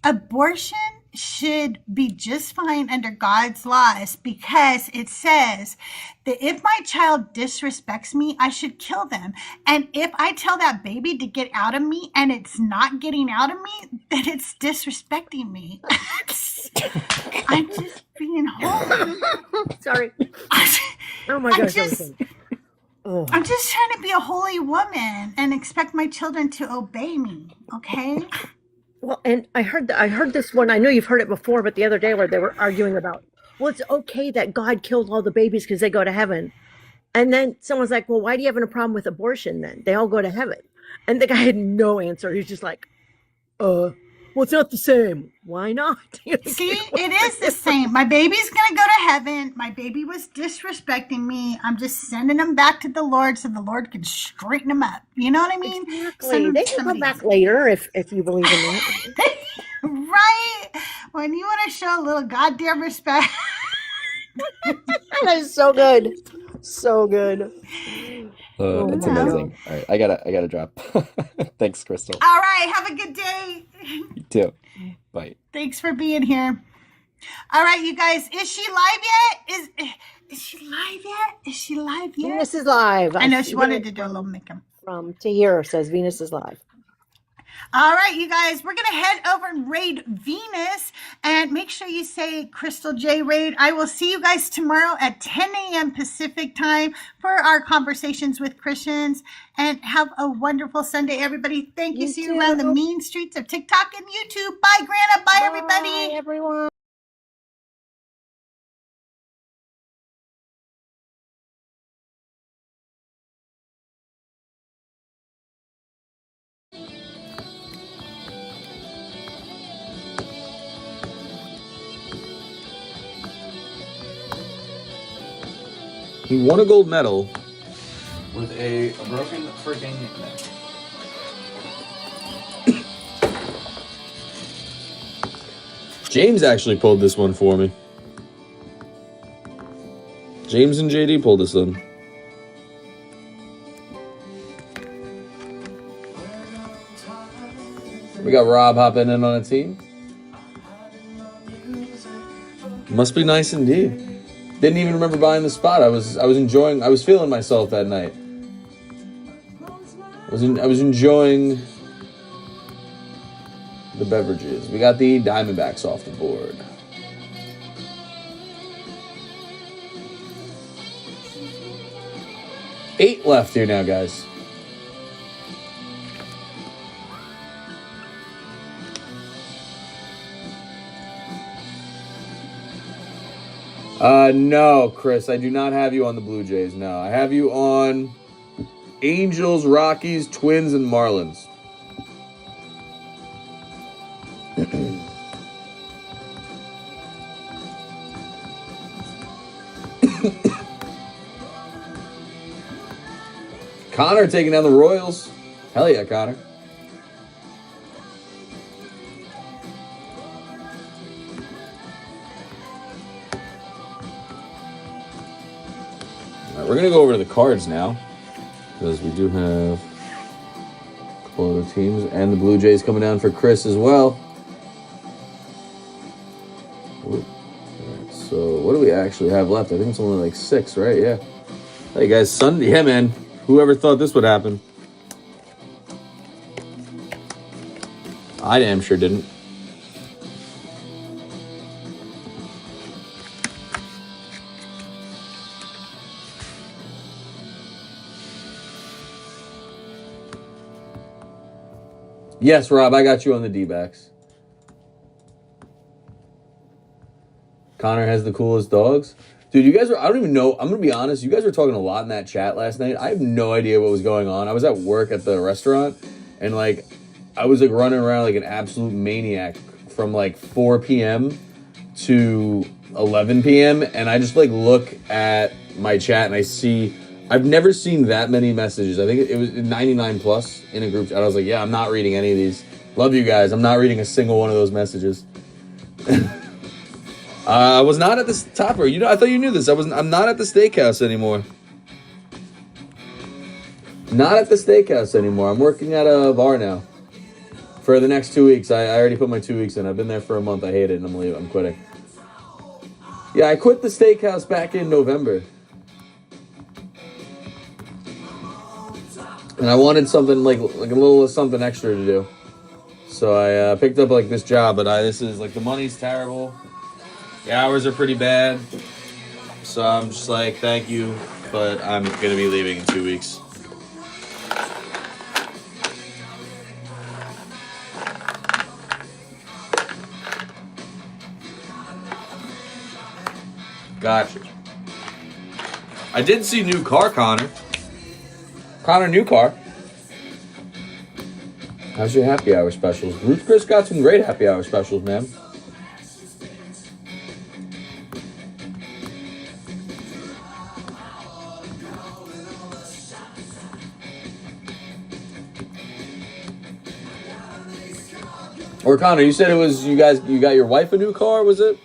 abortion should be just fine under God's laws, because it says that if my child disrespects me, I should kill them. And if I tell that baby to get out of me and it's not getting out of me, then it's disrespecting me. I'm just being holy. Sorry. Oh my gosh. I'm just trying to be a holy woman and expect my children to obey me, okay? Well, and I heard this one. I know you've heard it before, but the other day where they were arguing about, well, it's okay that God killed all the babies because they go to heaven. And then someone's like, well, why do you have a problem with abortion then? They all go to heaven. And the guy had no answer. He's just like, well, it's not the same. Why not? See, it is the same. My baby's going to go to heaven. My baby was disrespecting me. I'm just sending him back to the Lord so the Lord can straighten him up. You know what I mean? Exactly. They can come back later if you believe in that. Right? When you want to show a little goddamn respect. That is so good. So good. It's amazing. All right, I gotta drop. Thanks, Crystal. All right. Have a good day. You too. Bye. Thanks for being here. All right, you guys. Is she live yet? Is she live yet? Is she live yet? Venus is live. I know she wanted to do a little makeup. From Tahir says Venus is live. All right, you guys, we're going to head over and raid Venus, and make sure you say Crystal J raid. I will see you guys tomorrow at 10 a.m. Pacific time for our conversations with Christians, and have a wonderful Sunday, everybody. Thank you. See you around the mean streets of TikTok and YouTube. Bye, Grana. Bye, everybody. Bye, everyone. He won a gold medal with a broken freaking neck. James actually pulled this one for me. James and JD pulled this one. We got Rob hopping in on a team. Must be nice indeed. Didn't even remember buying the spot. I was feeling myself that night. I was enjoying the beverages. We got the Diamondbacks off the board. Eight left here now, guys. No, Chris, I do not have you on the Blue Jays. No, I have you on Angels, Rockies, Twins, and Marlins. Connor taking down the Royals. Hell yeah, Connor. We're going to go over to the cards now, because we do have a couple other teams, and the Blue Jays coming down for Chris as well. All right, so what do we actually have left? I think it's only like 6, right? Yeah. Hey, guys, Sunday. Yeah, man. Whoever thought this would happen? I damn sure didn't. Yes, Rob, I got you on the D-backs. Connor has the coolest dogs. Dude, you guys I don't even know. I'm going to be honest. You guys were talking a lot in that chat last night. I have no idea what was going on. I was at work at the restaurant, and, like, I was, like, running around like an absolute maniac from, like, 4 p.m. to 11 p.m., and I just, like, look at my chat, and I see... I've never seen that many messages. I think it was 99 plus in a group chat. I was like, yeah, I'm not reading any of these. Love you guys. I'm not reading a single one of those messages. I was not at the topper. You know, I thought you knew this. I'm not at the steakhouse anymore. Not at the steakhouse anymore. I'm working at a bar now. For the next 2 weeks. I already put my 2 weeks in. I've been there for a month. I hate it, and I'm leaving. I'm quitting. Yeah, I quit the steakhouse back in November. And I wanted something like a little something extra to do. So I picked up like this job, but this is like the money's terrible. The hours are pretty bad. So I'm just like, thank you, but I'm going to be leaving in 2 weeks. Gotcha. I did see new car, Connor. Connor, new car. How's your happy hour specials? Ruth Chris got some great happy hour specials, man. Or Connor, you said it was you got your wife a new car, was it?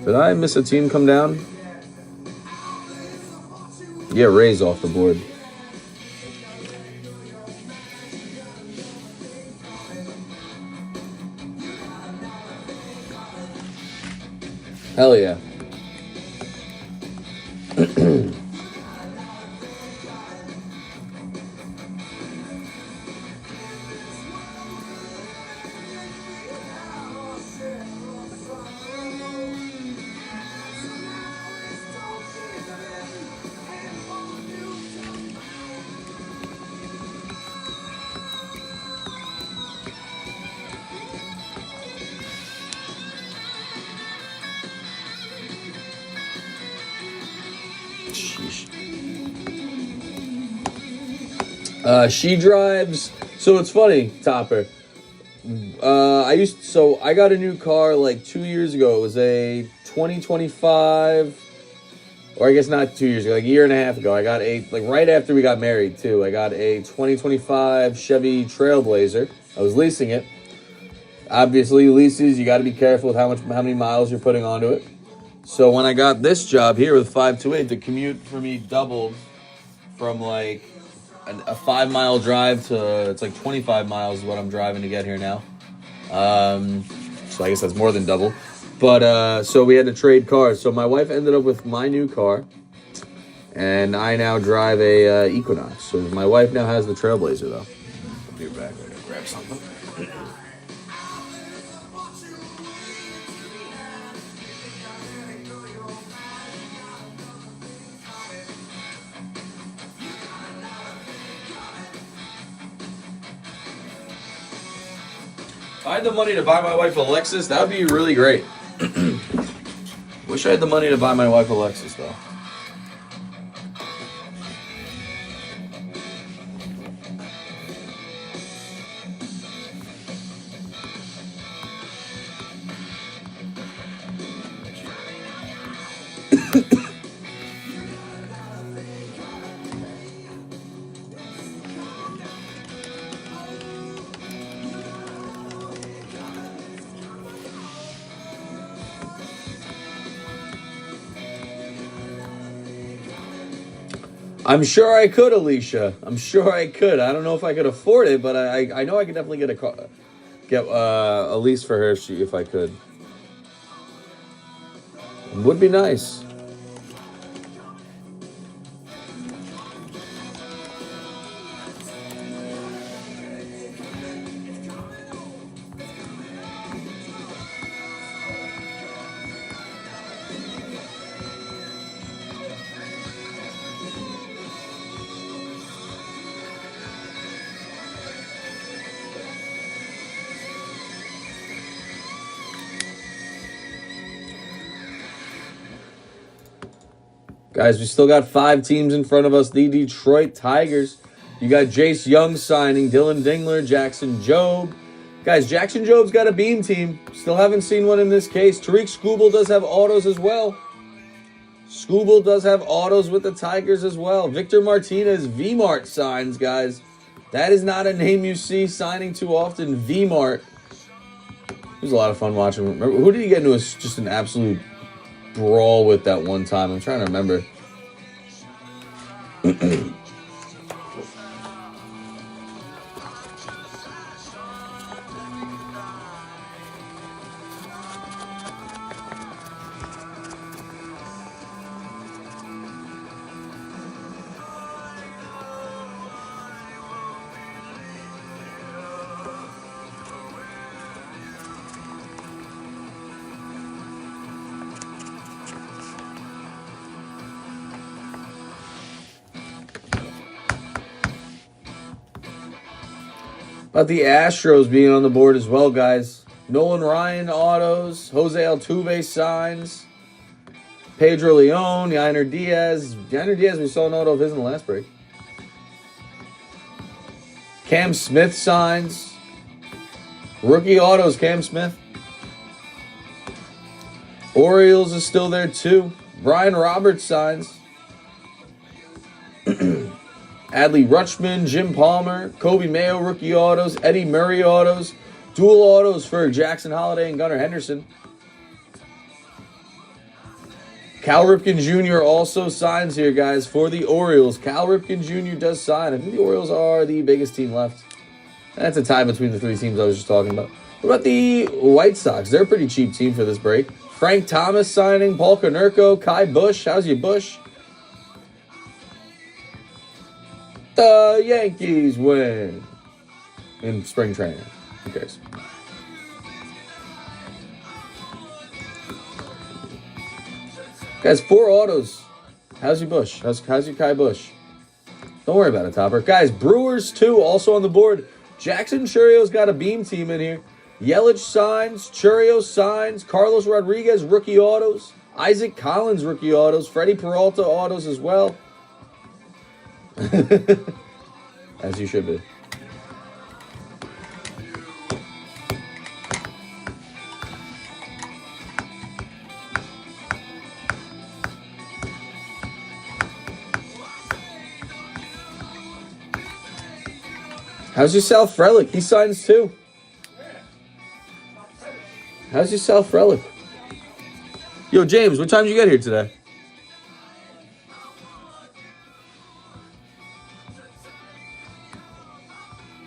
Did I miss a team come down? Yeah, Ray's off the board. Hell yeah. She drives. So it's funny, Topper. I got a new car like 2 years ago. It was a 2025, or I guess not 2 years ago, like a year and a half ago. I got right after we got married too. I got a 2025 Chevy Trailblazer. I was leasing it. Obviously, leases, you got to be careful with how many miles you're putting onto it. So when I got this job here with 528, the commute for me doubled from like a 5 mile drive to it's like 25 miles is what I'm driving to get here now. So I guess that's more than double. But so we had to trade cars. So my wife ended up with my new car, and I now drive a Equinox. So my wife now has the Trailblazer though. I'll be back. I gotta grab something. If I had the money to buy my wife a Lexus, that would be really great. Wish I had the money to buy my wife a Lexus, though. I'm sure I could, Alicia. I'm sure I could. I don't know if I could afford it, but I know I could definitely get a lease for her if I could. It would be nice. Guys, we still got 5 teams in front of us. The Detroit Tigers. You got Jace Young signing, Dylan Dingler, Jackson Jobe. Guys, Jackson Jobe's got a beam team. Still haven't seen one in this case. Tariq Skubal does have autos as well. Skubal does have autos with the Tigers as well. Victor Martinez, V-Mart signs, guys. That is not a name you see signing too often. V-Mart. It was a lot of fun watching. Remember, who did he get into just an absolute brawl with that one time? I'm trying to remember. About the Astros being on the board as well, guys. Nolan Ryan autos. Jose Altuve signs. Pedro Leon, Yainer Diaz. Yainer Diaz, we saw an auto of his in the last break. Cam Smith signs. Rookie autos, Cam Smith. Orioles is still there too. Brian Roberts signs. Adley Rutschman, Jim Palmer, Kobe Mayo rookie autos, Eddie Murray autos, dual autos for Jackson Holiday and Gunnar Henderson. Cal Ripken Jr. also signs here, guys, for the Orioles. Cal Ripken Jr. does sign. I think the Orioles are the biggest team left. That's a tie between the three teams I was just talking about. What about the White Sox? They're a pretty cheap team for this break. Frank Thomas signing, Paul Konerko, Kai Bush. How's your Bush? The Yankees win in spring training. Who cares? Guys, 4 autos. How's your Bush? How's your Kai Bush? Don't worry about it, Topper. Guys, Brewers 2 also on the board. Jackson Churrio's got a beam team in here. Yelich signs, Churrio signs, Carlos Rodriguez rookie autos, Isaac Collins rookie autos, Freddie Peralta autos as well. As you should be. How's your South Frelick? He signs too. How's your South Frelick? Yo, James, what time did you get here today?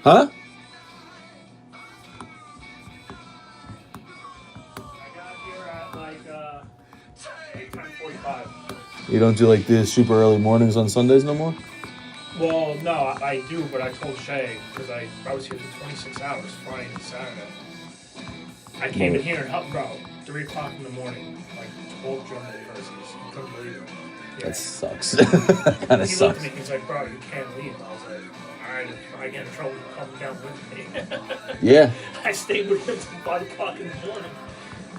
Huh? I got here at like 10:45. You don't do like the super early mornings on Sundays no more? Well, no, I do, but I told Shay because I was here for 26 hours Friday and Saturday. I came in here and helped, bro. 3 o'clock in the morning, like 12 German persons. You couldn't believe it. Yeah. That sucks. That kind of He sucks. looked at me. He's like, "Bro, you can't leave." I was like, "All right, if I get in trouble, come down with me." Yeah. I stayed with him till 5 o'clock in the morning.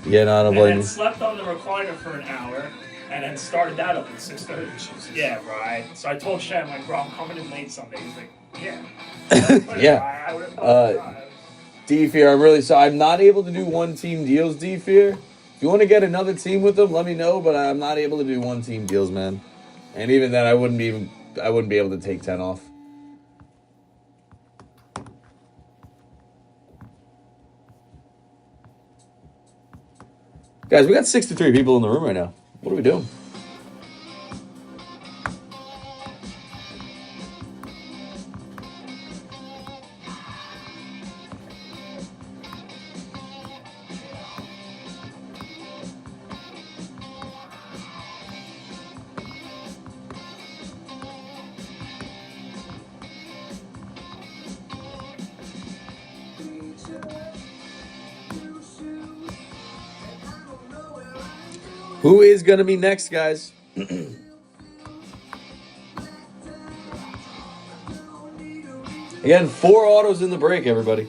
Yeah, no, I don't And blame then you. slept on the recliner for an hour, and then started that up at 6:30. Yeah, right. So I told Shay, I'm like, "Bro, I'm coming in late Sunday." He's like, "Yeah." Yeah. I would've D-Fear, I'm really sorry. I'm not able to do one-team deals, D-Fear. If you want to get another team with them, let me know, but I'm not able to do one-team deals, man. And even then, I wouldn't be able to take 10 off. Guys, we got 63 people in the room right now. What are we doing? Who is going to be next, guys? Again, 4 autos in the break, everybody.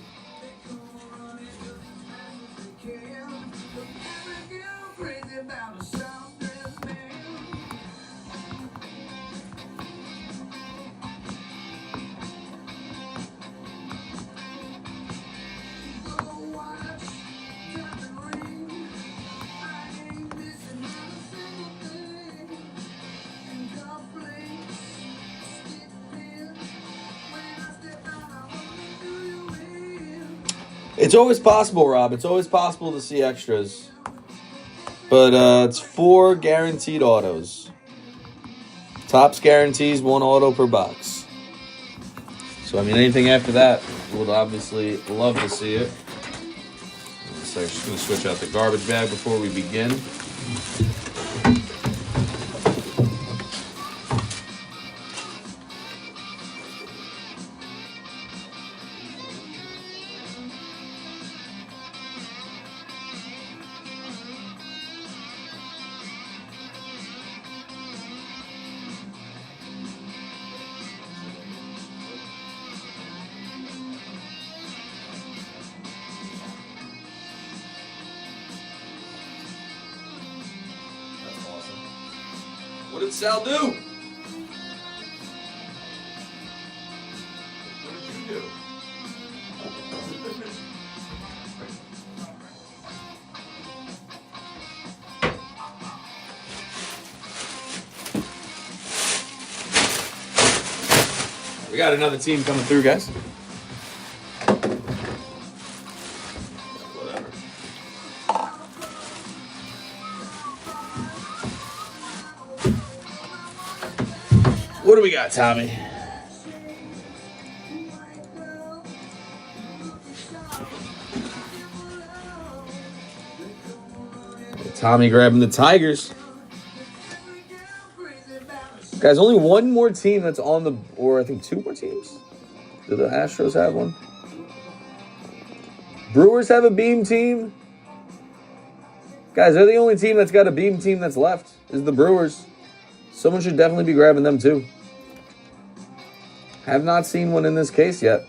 It's always possible, Rob. It's always possible to see extras. But it's 4 guaranteed autos. Tops guarantees 1 auto per box. So, I mean, anything after that, we'll obviously love to see it. So I'm just going to switch out the garbage bag before we begin. did Sal do? What did you do? We got another team coming through, guys. Whatever. What do we got, Tommy? Tommy grabbing the Tigers. Guys, only one more team that's on the, or I think two more teams. Do the Astros have one? Brewers have a beam team. Guys, they're the only team that's got a beam team that's left, is the Brewers. Someone should definitely be grabbing them too. Have not seen one in this case yet.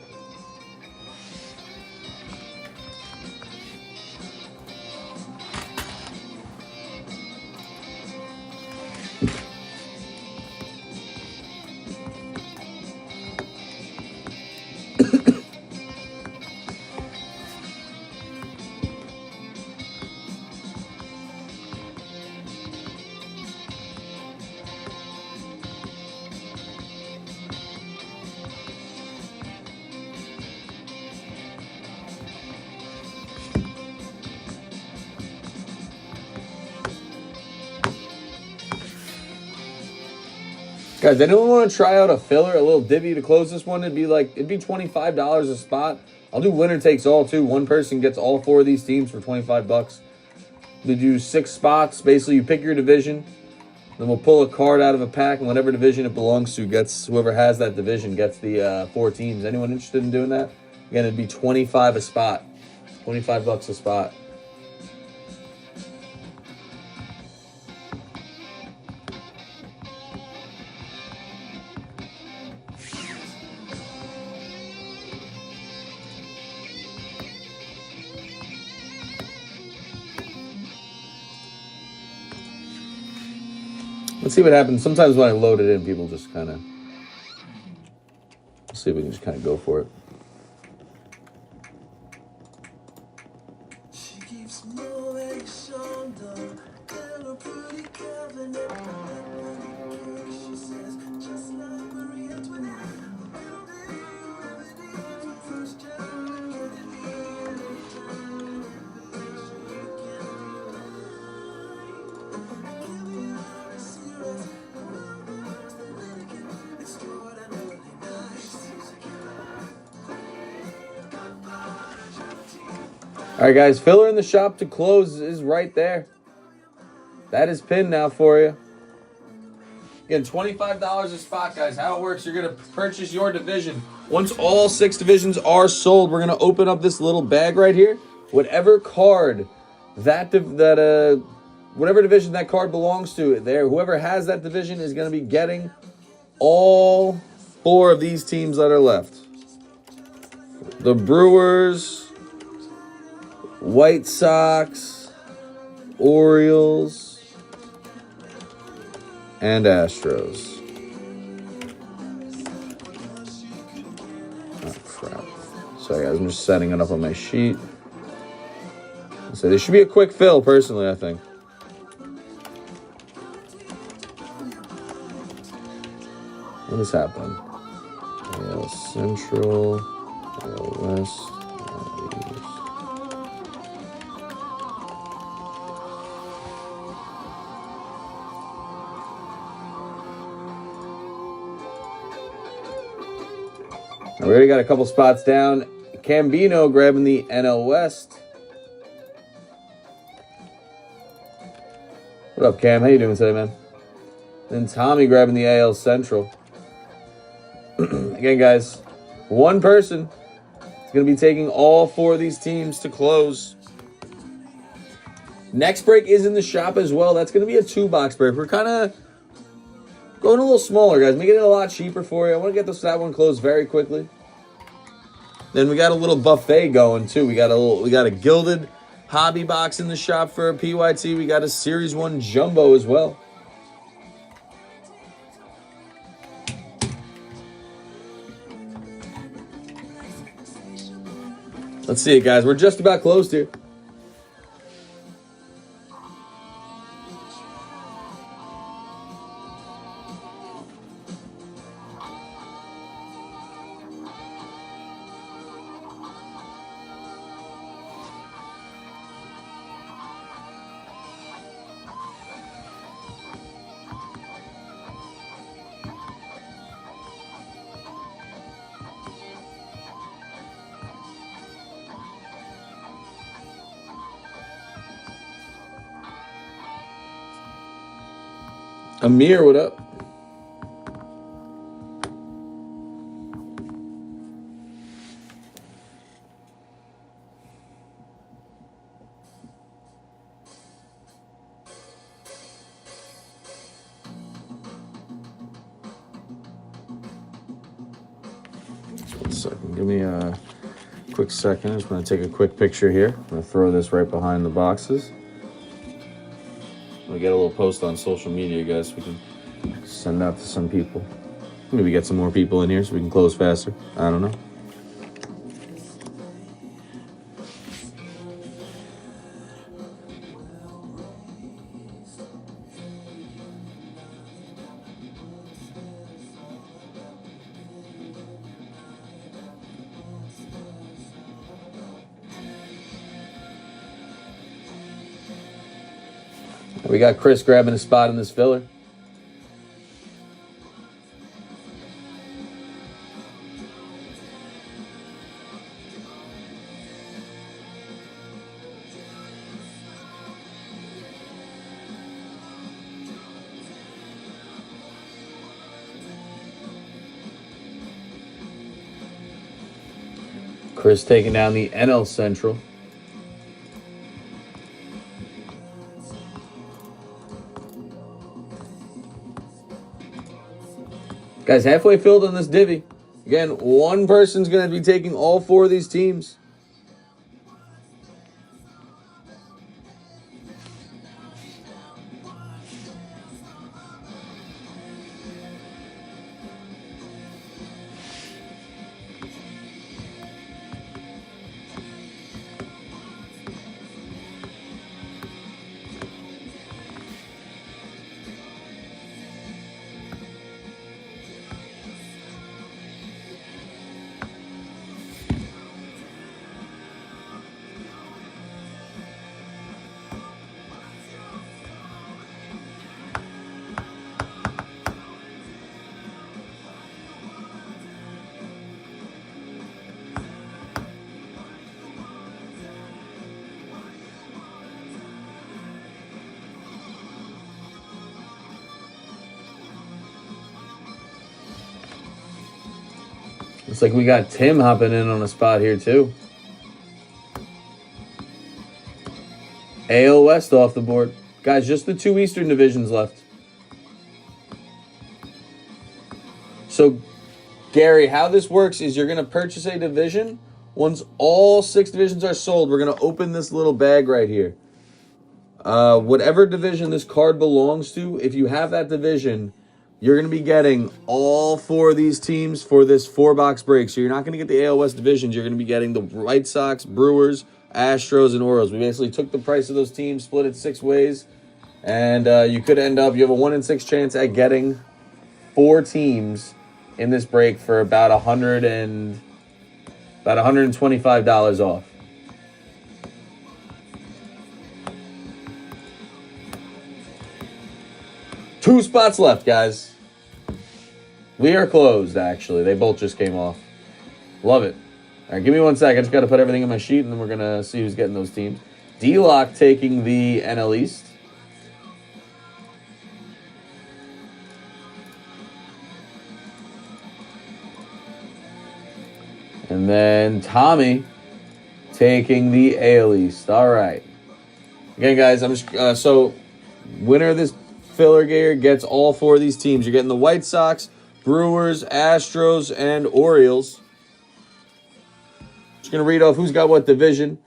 Guys, anyone want to try out a filler, a little divvy to close this one? It'd be $25 a spot. I'll do winner takes all too. One person gets all four of these teams for $25. We do 6 spots. Basically, you pick your division. Then we'll pull a card out of a pack, and whatever division it belongs to gets, whoever has that division gets the 4 teams. Anyone interested in doing that? Again, it'd be $25 a spot. $25 a spot. Let's see what happens. Sometimes when I load it in, people just kind of... Let's see if we can just kind of go for it. All right, guys, filler in the shop to close is right there. That is pinned now for you. Again, $25 a spot, guys. How it works, you're going to purchase your division. Once all 6 divisions are sold, we're going to open up this little bag right here. Whatever card whatever division that card belongs to, whoever has that division is going to be getting all 4 of these teams that are left. The Brewers, White Sox, Orioles, and Astros. Oh, crap. Sorry, guys. I'm just setting it up on my sheet. So this should be a quick fill, personally, I think. What is happening? AL Central, AL West. We already got a couple spots down. Cambino grabbing the NL West. What up, Cam? How you doing today, man? Then Tommy grabbing the AL Central. Again, guys, one person is going to be taking all 4 of these teams to close. Next break is in the shop as well. That's going to be a 2-box break. We're kind of going a little smaller, guys. Making it a lot cheaper for you. I want to get that one closed very quickly. Then we got a little buffet going too. We got a gilded hobby box in the shop for a PYT. We got a Series 1 jumbo as well. Let's see it, guys. We're just about closed here. Amir, what up? One second. Give me a quick second. I'm just going to take a quick picture here. I'm going to throw this right behind the boxes. We'll get a little post on social media, guys, so we can send out to some people. Maybe get some more people in here so we can close faster. I don't know. We got Chris grabbing a spot in this filler. Chris taking down the NL Central. Guys, halfway filled on this divvy. Again, one person's going to be taking all four of these teams. Looks like we got Tim hopping in on a spot here, too. AL West off the board. Guys, just the two Eastern divisions left. So, Gary, how this works is you're going to purchase a division. Once all 6 divisions are sold, we're going to open this little bag right here. Whatever division this card belongs to, if you have that division, you're going to be getting all 4 of these teams for this 4-box break. So you're not going to get the AL West divisions. You're going to be getting the White Sox, Brewers, Astros, and Orioles. We basically took the price of those teams, split it 6 ways, and you could end up, you have a 1 in 6 chance at getting 4 teams in this break for about $125 off. Two spots left, guys. We are closed, actually. They both just came off. Love it. All right, give me 1 sec. I just got to put everything in my sheet, and then we're going to see who's getting those teams. D-Lock taking the NL East. And then Tommy taking the AL East. All right. Again, guys, I'm just so winner of this filler gear gets all 4 of these teams. You're getting the White Sox, Brewers, Astros, and Orioles. Just going to read off who's got what division.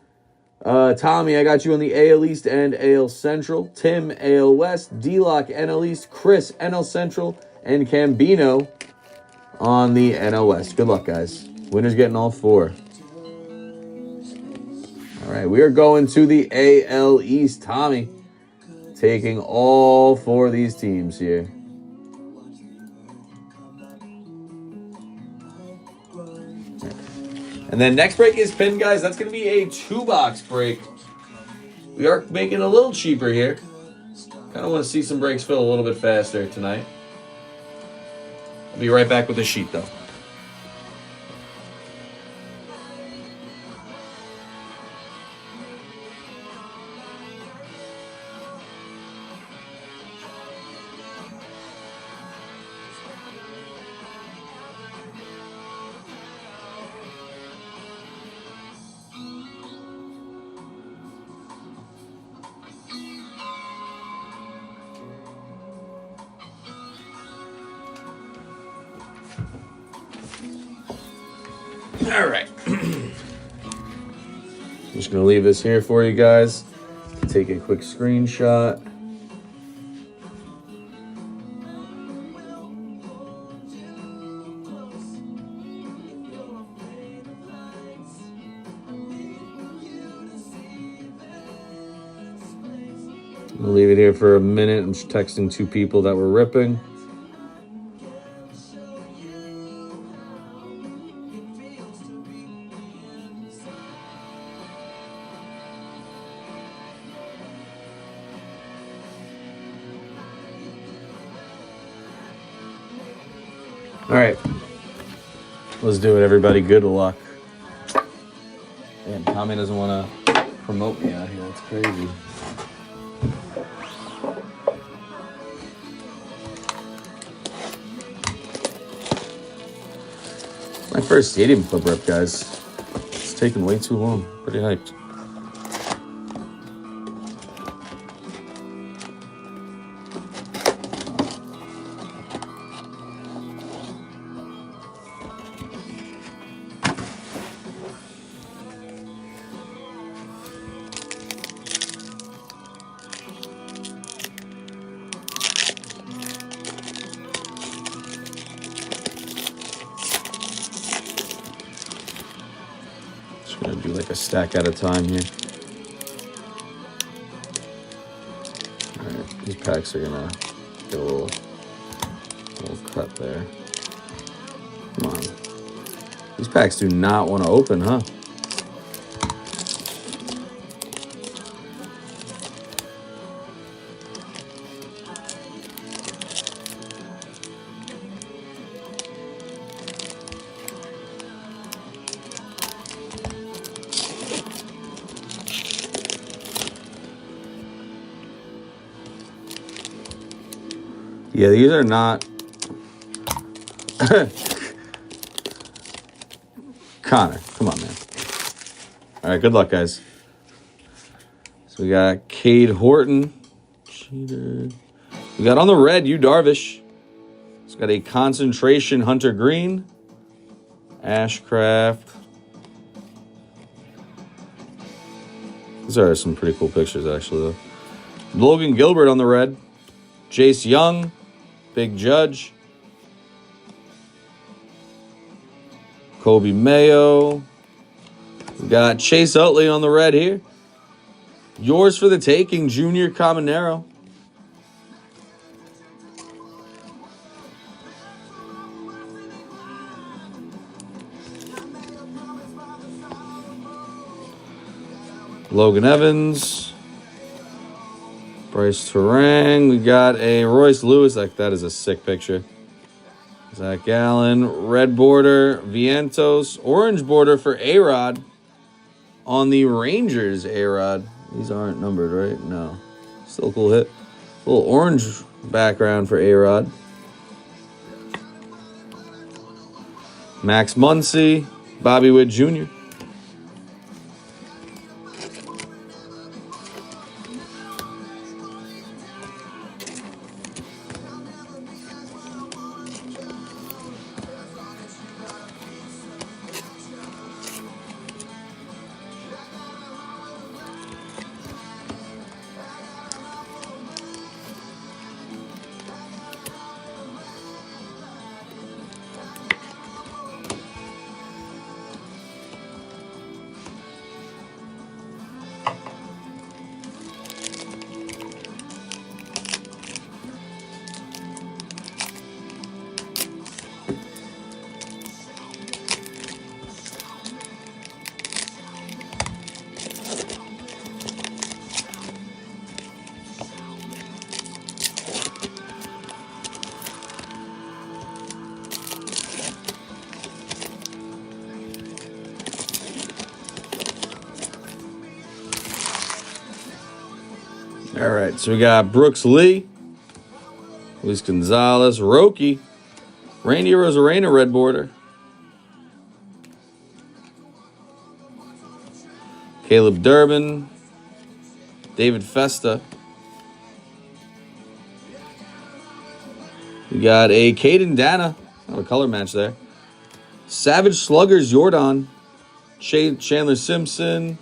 Tommy, I got you on the AL East and AL Central. Tim, AL West. D-Lock, NL East. Chris, NL Central. And Cambino on the NL West. Good luck, guys. Winner's getting all 4. All right, we are going to the AL East. Tommy taking all 4 of these teams here. And then next break is pin, guys. That's going to be a 2-box break. We are making it a little cheaper here. Kind of want to see some breaks fill a little bit faster tonight. I'll be right back with the sheet, though. All right. I'm just going to leave this here for you guys. Take a quick screenshot. I'll leave it here for a minute. I'm just texting 2 people that were ripping. All right. Let's do it, everybody. Good luck. Damn, Tommy doesn't want to promote me out here. That's crazy. My first Stadium Club rep, guys. It's taken way too long. Pretty hyped. Just gonna do like a stack at a time here. Alright, these packs are gonna get a little cut there. Come on. These packs do not want to open, huh? Yeah, these are not... Connor, come on, man. All right, good luck, guys. So we got Cade Horton. Cheater. We got on the red, Yu Darvish. It's got a concentration Hunter Green. Ashcraft. These are some pretty cool pictures, actually, though. Logan Gilbert on the red. Jace Young. Big Judge. Kobe Mayo. We got Chase Utley on the red here. Yours for the taking, Junior Caminero. Logan Evans. Bryce Terang. We got a Royce Lewis. Like, that is a sick picture. Zach Gallen. Red border. Vientos. Orange border for A-Rod. On the Rangers, A-Rod. These aren't numbered, right? No. Still a cool hit. A little orange background for A-Rod. Max Muncy. Bobby Witt Jr. All right, so we got Brooks Lee, Luis Gonzalez, Roki, Randy Rosarena, red border, Caleb Durbin, David Festa. We got a Caden Dana, a color match there. Savage Sluggers, Jordan, Chandler Simpson,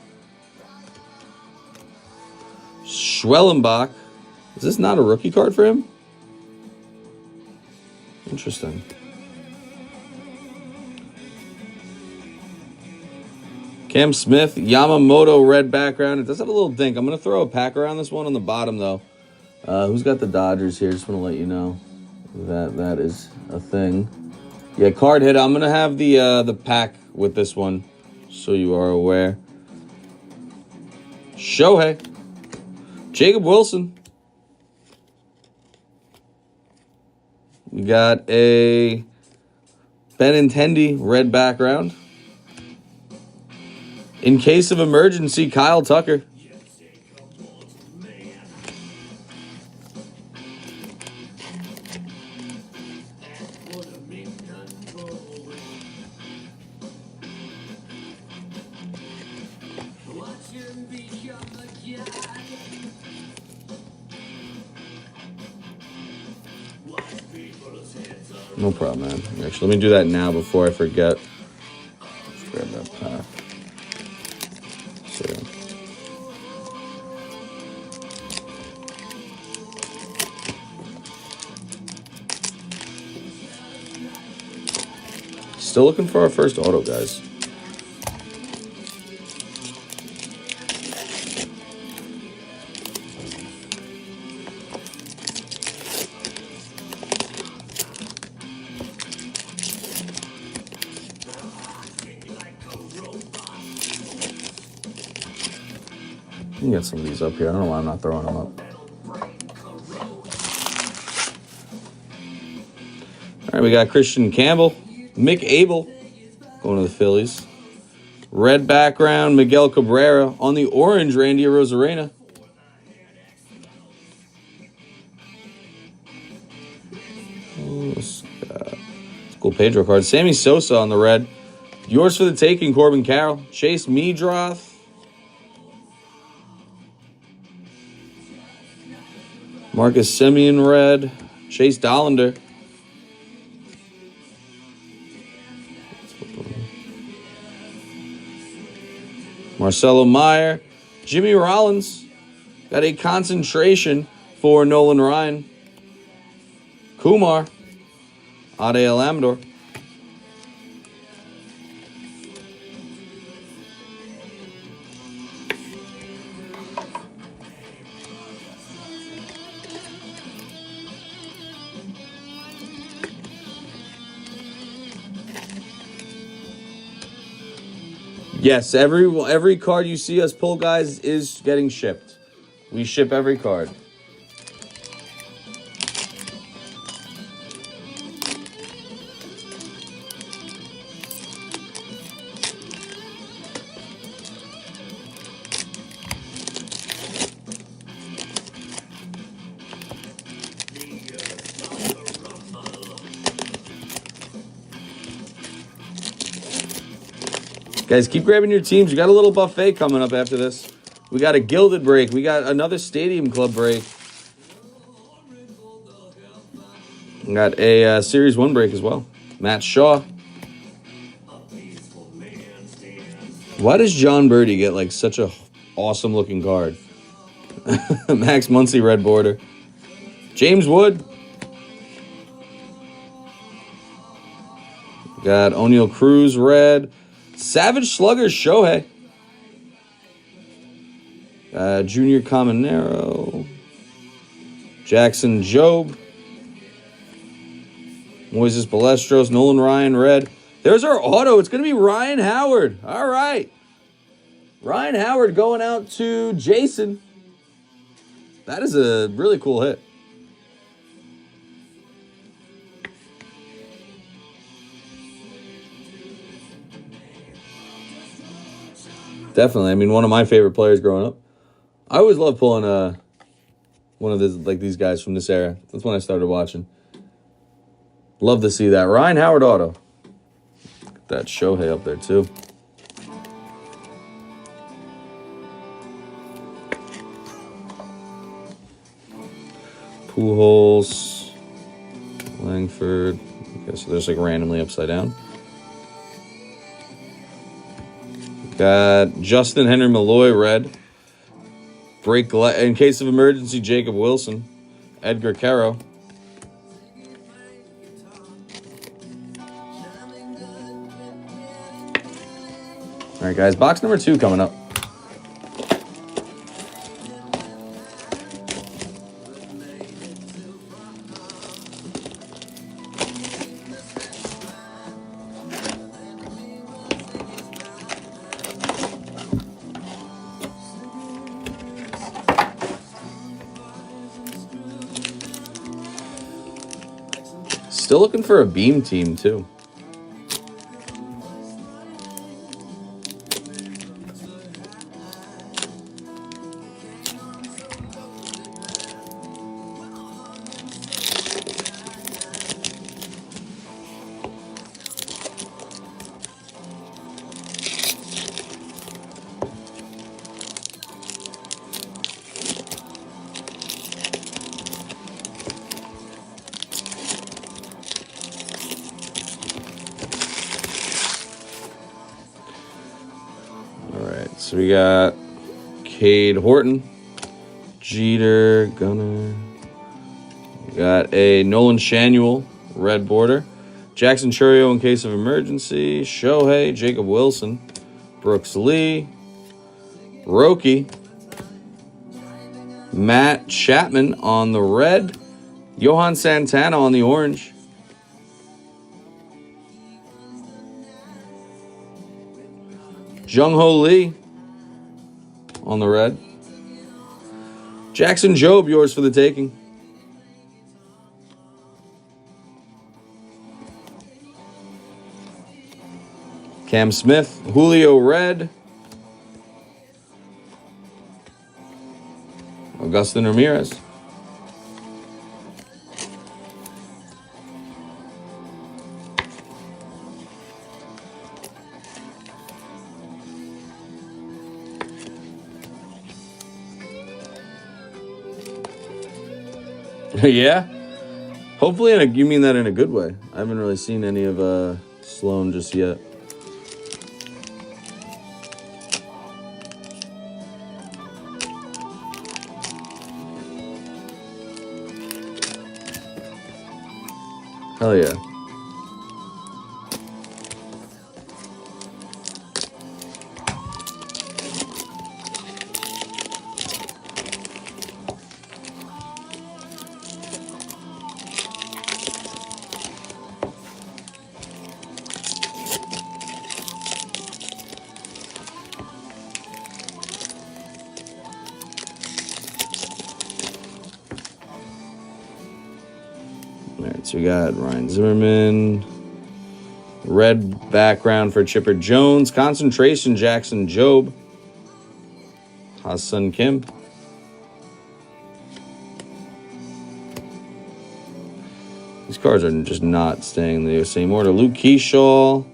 Schwellenbach. Is this not a rookie card for him? Interesting. Cam Smith, Yamamoto, red background. It does have a little dink. I'm going to throw a pack around this one on the bottom, though. Who's got the Dodgers here? Just want to let you know that is a thing. Yeah, card hit. I'm going to have the pack with this one, so you are aware. Shohei. Jacob Wilson. We got a Benintendi, red background. In case of emergency, Kyle Tucker. No problem, man. Actually, let me do that now before I forget. Let's grab that pack. So. Still looking for our first auto, guys. You can get some of these up here. I don't know why I'm not throwing them up. All right, we got Christian Campbell, Mick Abel going to the Phillies. Red background, Miguel Cabrera. On the orange, Randy Rosarena. Cool Pedro card. Sammy Sosa on the red. Yours for the taking, Corbin Carroll. Chase Meadroth. Marcus Semien red. Chase Dollander. Marcelo Meyer. Jimmy Rollins. Got a concentration for Nolan Ryan. Kumar. Ade Alamdor. Yes, every card you see us pull, guys, is getting shipped. We ship every card. Guys, keep grabbing your teams. We got a little buffet coming up after this. We got a Gilded break. We got another Stadium Club break. We got a Series 1 break as well. Matt Shaw. Why does John Birdie get like such a awesome looking card? Max Muncy, red border. James Wood. Got O'Neal Cruz, red. Savage Sluggers, Shohei. Junior Caminero. Jackson Jobe. Moises Balestros, Nolan Ryan, red. There's our auto. It's going to be Ryan Howard. All right. Ryan Howard going out to Jason. That is a really cool hit. Definitely. I mean, one of my favorite players growing up. I always love pulling One of these guys from this era. That's when I started watching. Love to see that. Ryan Howard auto. Got that Shohei up there too. Pujols, Langford. Okay, so there's like randomly upside down. Got Justin Henry Malloy red. Break in case of emergency, Jacob Wilson. Edgar Caro. All right, guys. Box number 2 coming up. Still looking for a beam team, too. So we got Cade Horton, Jeter, Gunnar. We got a Nolan Shanuel, red border. Jackson Chourio in case of emergency. Shohei, Jacob Wilson, Brooks Lee, Roki, Matt Chapman on the red, Johan Santana on the orange. Jung-Ho Lee on the red. Jackson Jobe, yours for the taking. Cam Smith, Julio red. Augustin Ramirez. Yeah? Hopefully you mean that in a good way. I haven't really seen any of Sloan just yet. Hell yeah. So we got Ryan Zimmerman. Red background for Chipper Jones. Concentration Jackson Jobe. Ha-Seong Kim. These cards are just not staying in the same order. Luke Keyshaw.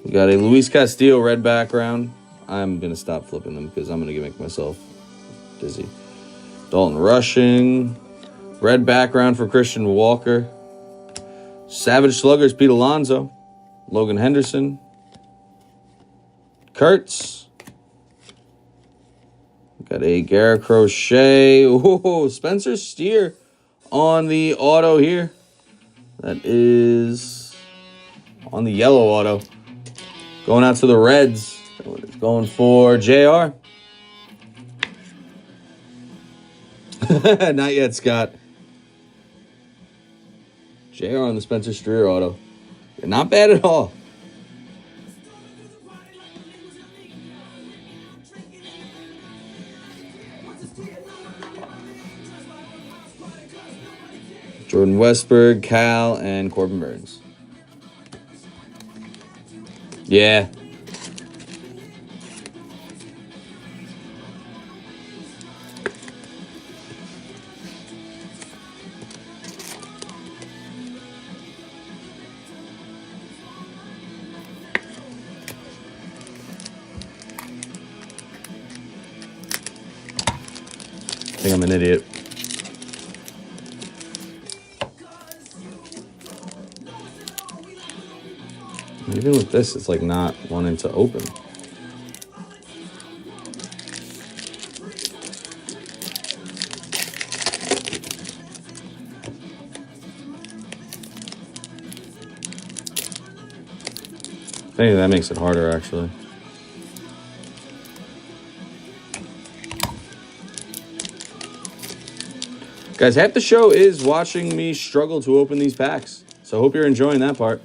We got a Luis Castillo red background. I'm going to stop flipping them because I'm going to make myself dizzy. Dalton Rushing. Red background for Christian Walker. Savage Sluggers, Pete Alonso. Logan Henderson. Kurtz. Got a Garrett Crochet. Ooh, Spencer Steer on the auto here. That is on the yellow auto. Going out to the Reds. Going for JR. Not yet, Scott. JR on the Spencer Steer auto. Not bad at all. Jordan Westberg, Cal, and Corbin Burns. Yeah. think I'm an idiot. Even with this, it's like not wanting to open. I think that makes it harder, actually. Guys, half the show is watching me struggle to open these packs. So I hope you're enjoying that part.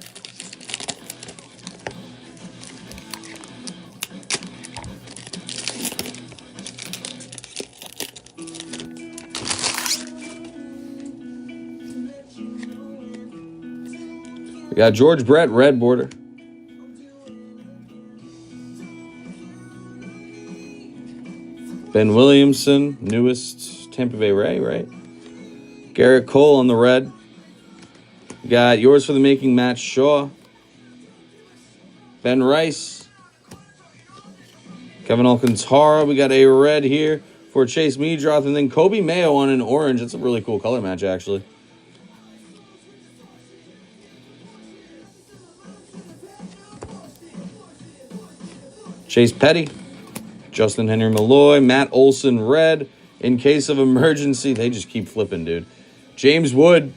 We got George Brett, red border. Ben Williamson, newest Tampa Bay Ray, right? Garrett Cole on the red. We got yours for the making, Matt Shaw. Ben Rice. Kevin Alcantara. We got a red here for Chase Meadroth. And then Kobe Mayo on an orange. That's a really cool color match, actually. Chase Petty. Justin Henry Malloy. Matt Olson, red. In case of emergency. They just keep flipping, dude. James Wood.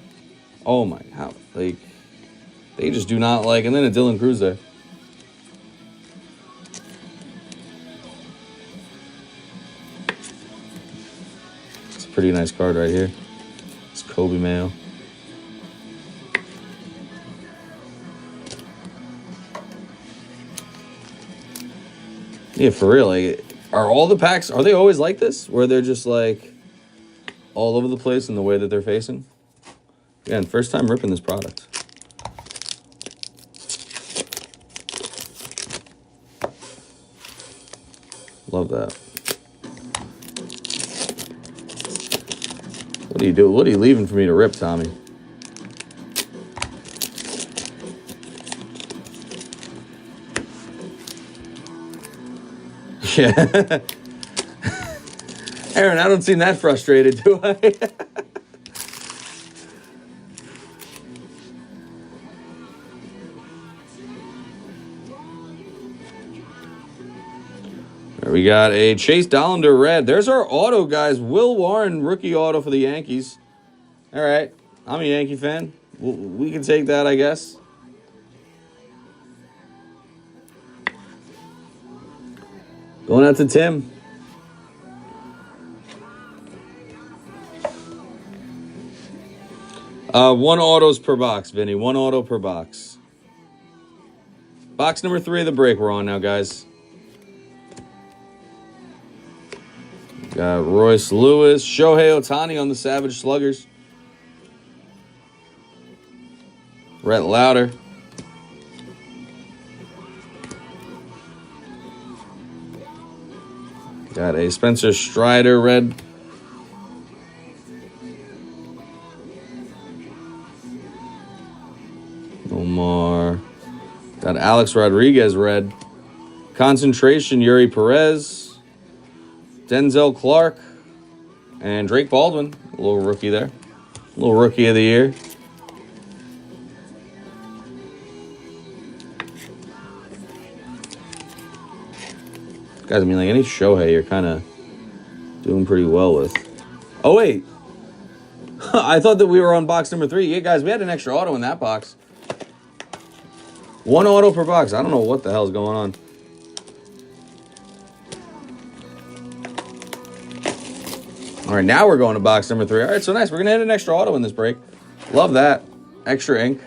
Oh, my. How? Like, they just do not like. And then a Dylan Cruz there. It's a pretty nice card right here. It's Kobe Mayo. Yeah, for real. Like, are all the packs, are they always like this? Where they're just like all over the place in the way that they're facing? Again, first time ripping this product. Love that. What do you do? What are you leaving for me to rip, Tommy? Yeah. Aaron, I don't seem that frustrated, do I? There we got a Chase Dollander red. There's our auto, guys. Will Warren, rookie auto for the Yankees. All right. I'm a Yankee fan. We can take that, I guess. Going out to Tim. One autos per box, Vinny. One auto per box. Box number 3 of the break we're on now, guys. Got Royce Lewis. Shohei Ohtani on the Savage Sluggers. Rhett Lauder. Got a Spencer Strider red. Omar. Got Alex Rodriguez red. Concentration, Yuri Perez. Denzel Clark. And Drake Baldwin. A little rookie there. A little rookie of the year. Guys, I mean, like, any Shohei you're kind of doing pretty well with. Oh, wait. I thought that we were on box number 3. Yeah, guys, we had an extra auto in that box. One auto per box. I don't know what the hell's going on. All right, now we're going to box number 3. All right, so nice. We're going to hit an extra auto in this break. Love that. Extra ink.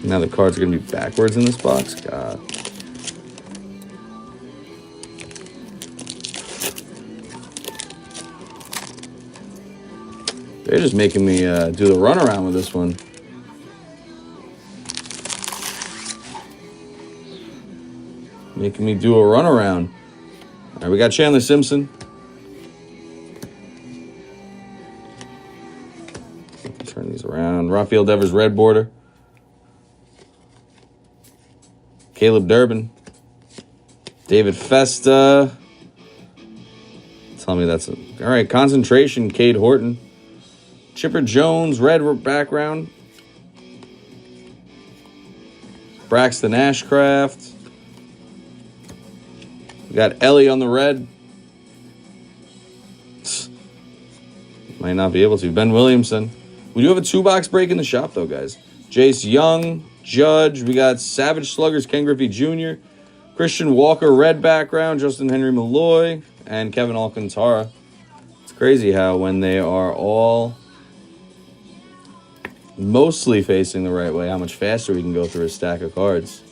Now the cards are going to be backwards in this box. God. They're just making me do the runaround with this one. Making me do a runaround. All right, we got Chandler Simpson. Turn these around. Rafael Devers, red border. Caleb Durbin. David Festa. Tell me that's it. All right, concentration, Cade Horton. Chipper Jones, red background. Braxton Ashcraft. We got Ellie on the red. Might not be able to. Ben Williamson. We do have a 2-box break in the shop, though, guys. Jace Young, Judge. We got Savage Sluggers, Ken Griffey Jr., Christian Walker, red background, Justin Henry Malloy, and Kevin Alcantara. It's crazy how when they are all mostly facing the right way, how much faster we can go through a stack of cards.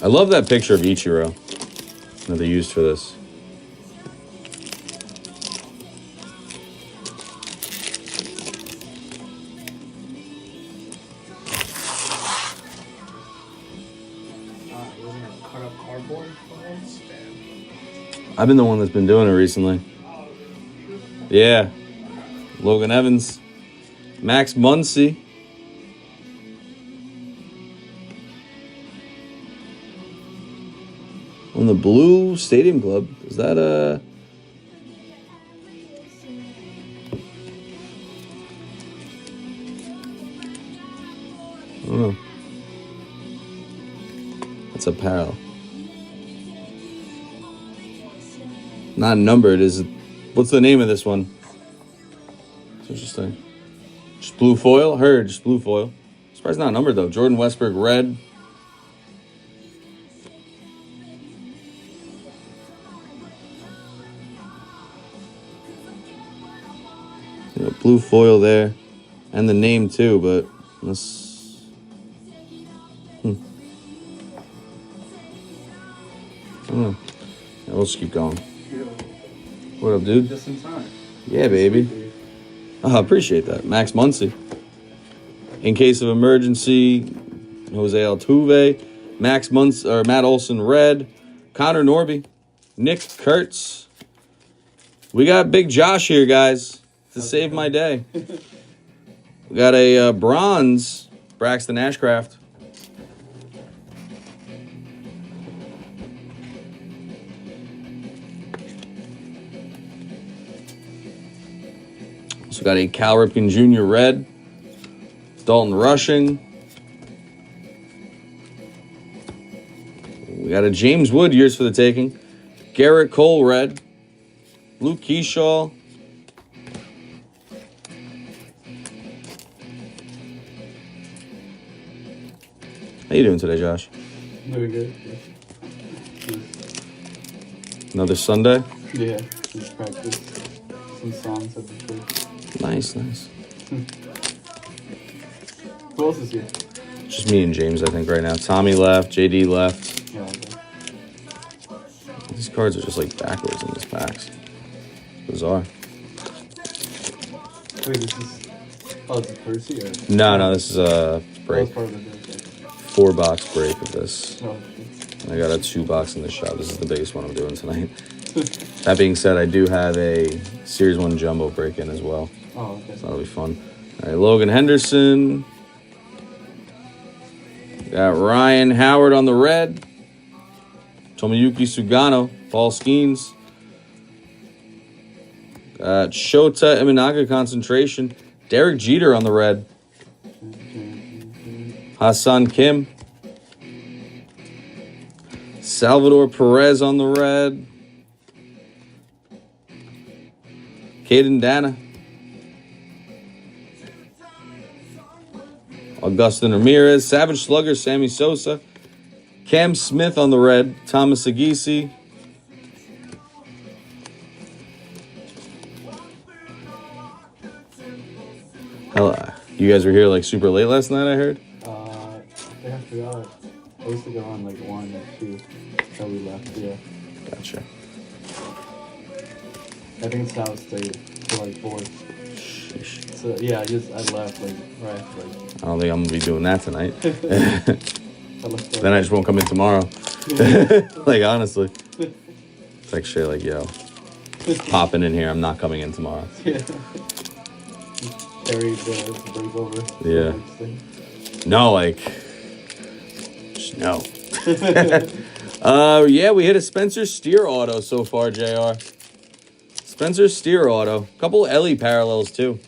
I love that picture of Ichiro that they used for this. Wasn't it cut up cardboard for once? Damn. I've been the one that's been doing it recently. Yeah. Logan Evans. Max Muncy. On the blue Stadium Club. Is that a... I don't know. That's apparel. Not numbered. Is it... What's the name of this one? It's interesting. Just blue foil? Heard, just blue foil. Surprised not numbered, though. Jordan Westbrook, red. Blue foil there. And the name, too, but... Let's... I don't know. Yeah, we'll just keep going. What up, dude? Just in time. Yeah, baby. Oh, I appreciate that. Max Muncy. In case of emergency, Jose Altuve. Max Muncy, or Matt Olson, red. Connor Norby. Nick Kurtz. We got Big Josh here, guys, to save my day. We got a bronze Braxton Ashcraft. Also got a Cal Ripken Jr. red. Dalton Rushing. We got a James Wood, yours for the taking. Garrett Cole red. Luke Keyshaw. How you doing today, Josh? Very good. Yeah. Another Sunday? Yeah, just practice some songs at the church. Nice, nice. Who else is here? Just me and James, I think, right now. Tommy left. JD left. Yeah, okay. These cards are just like backwards in this packs. Bizarre. Wait, this is... Oh, it's a Percy or... No, this is a break. Oh, it's part of the break. 4-box break of this. Oh, I got a 2-box in the shop. This is the biggest one I'm doing tonight. That being said, I do have a Series 1 Jumbo break-in as well. oh, okay. So that'll be fun. All right, Logan Henderson. Got Ryan Howard on the red. Tomoyuki Sugano, Paul Skeens. Got Shota Imanaga concentration. Derek Jeter on the red. Hassan Kim. Salvador Perez on the red. Caden Dana. Augustin Ramirez. Savage Slugger, Sammy Sosa. Cam Smith on the red. Thomas Agisi. Hello. You guys were here like super late last night, I heard? I forgot. I used to go on like 1 or 2 until we left, yeah. Gotcha. I think it's now it stayed till like 4. Sheesh. So yeah, I left like right after like. I don't think I'm gonna be doing that tonight. I left, Then I just won't come in tomorrow. Like honestly. It's like shit like, yo. Popping in here, I'm not coming in tomorrow. Yeah. Carried the break over. Yeah. No, like just no. Yeah, we hit a Spencer Steer auto so far, JR. Spencer Steer auto. Couple Ellie parallels too.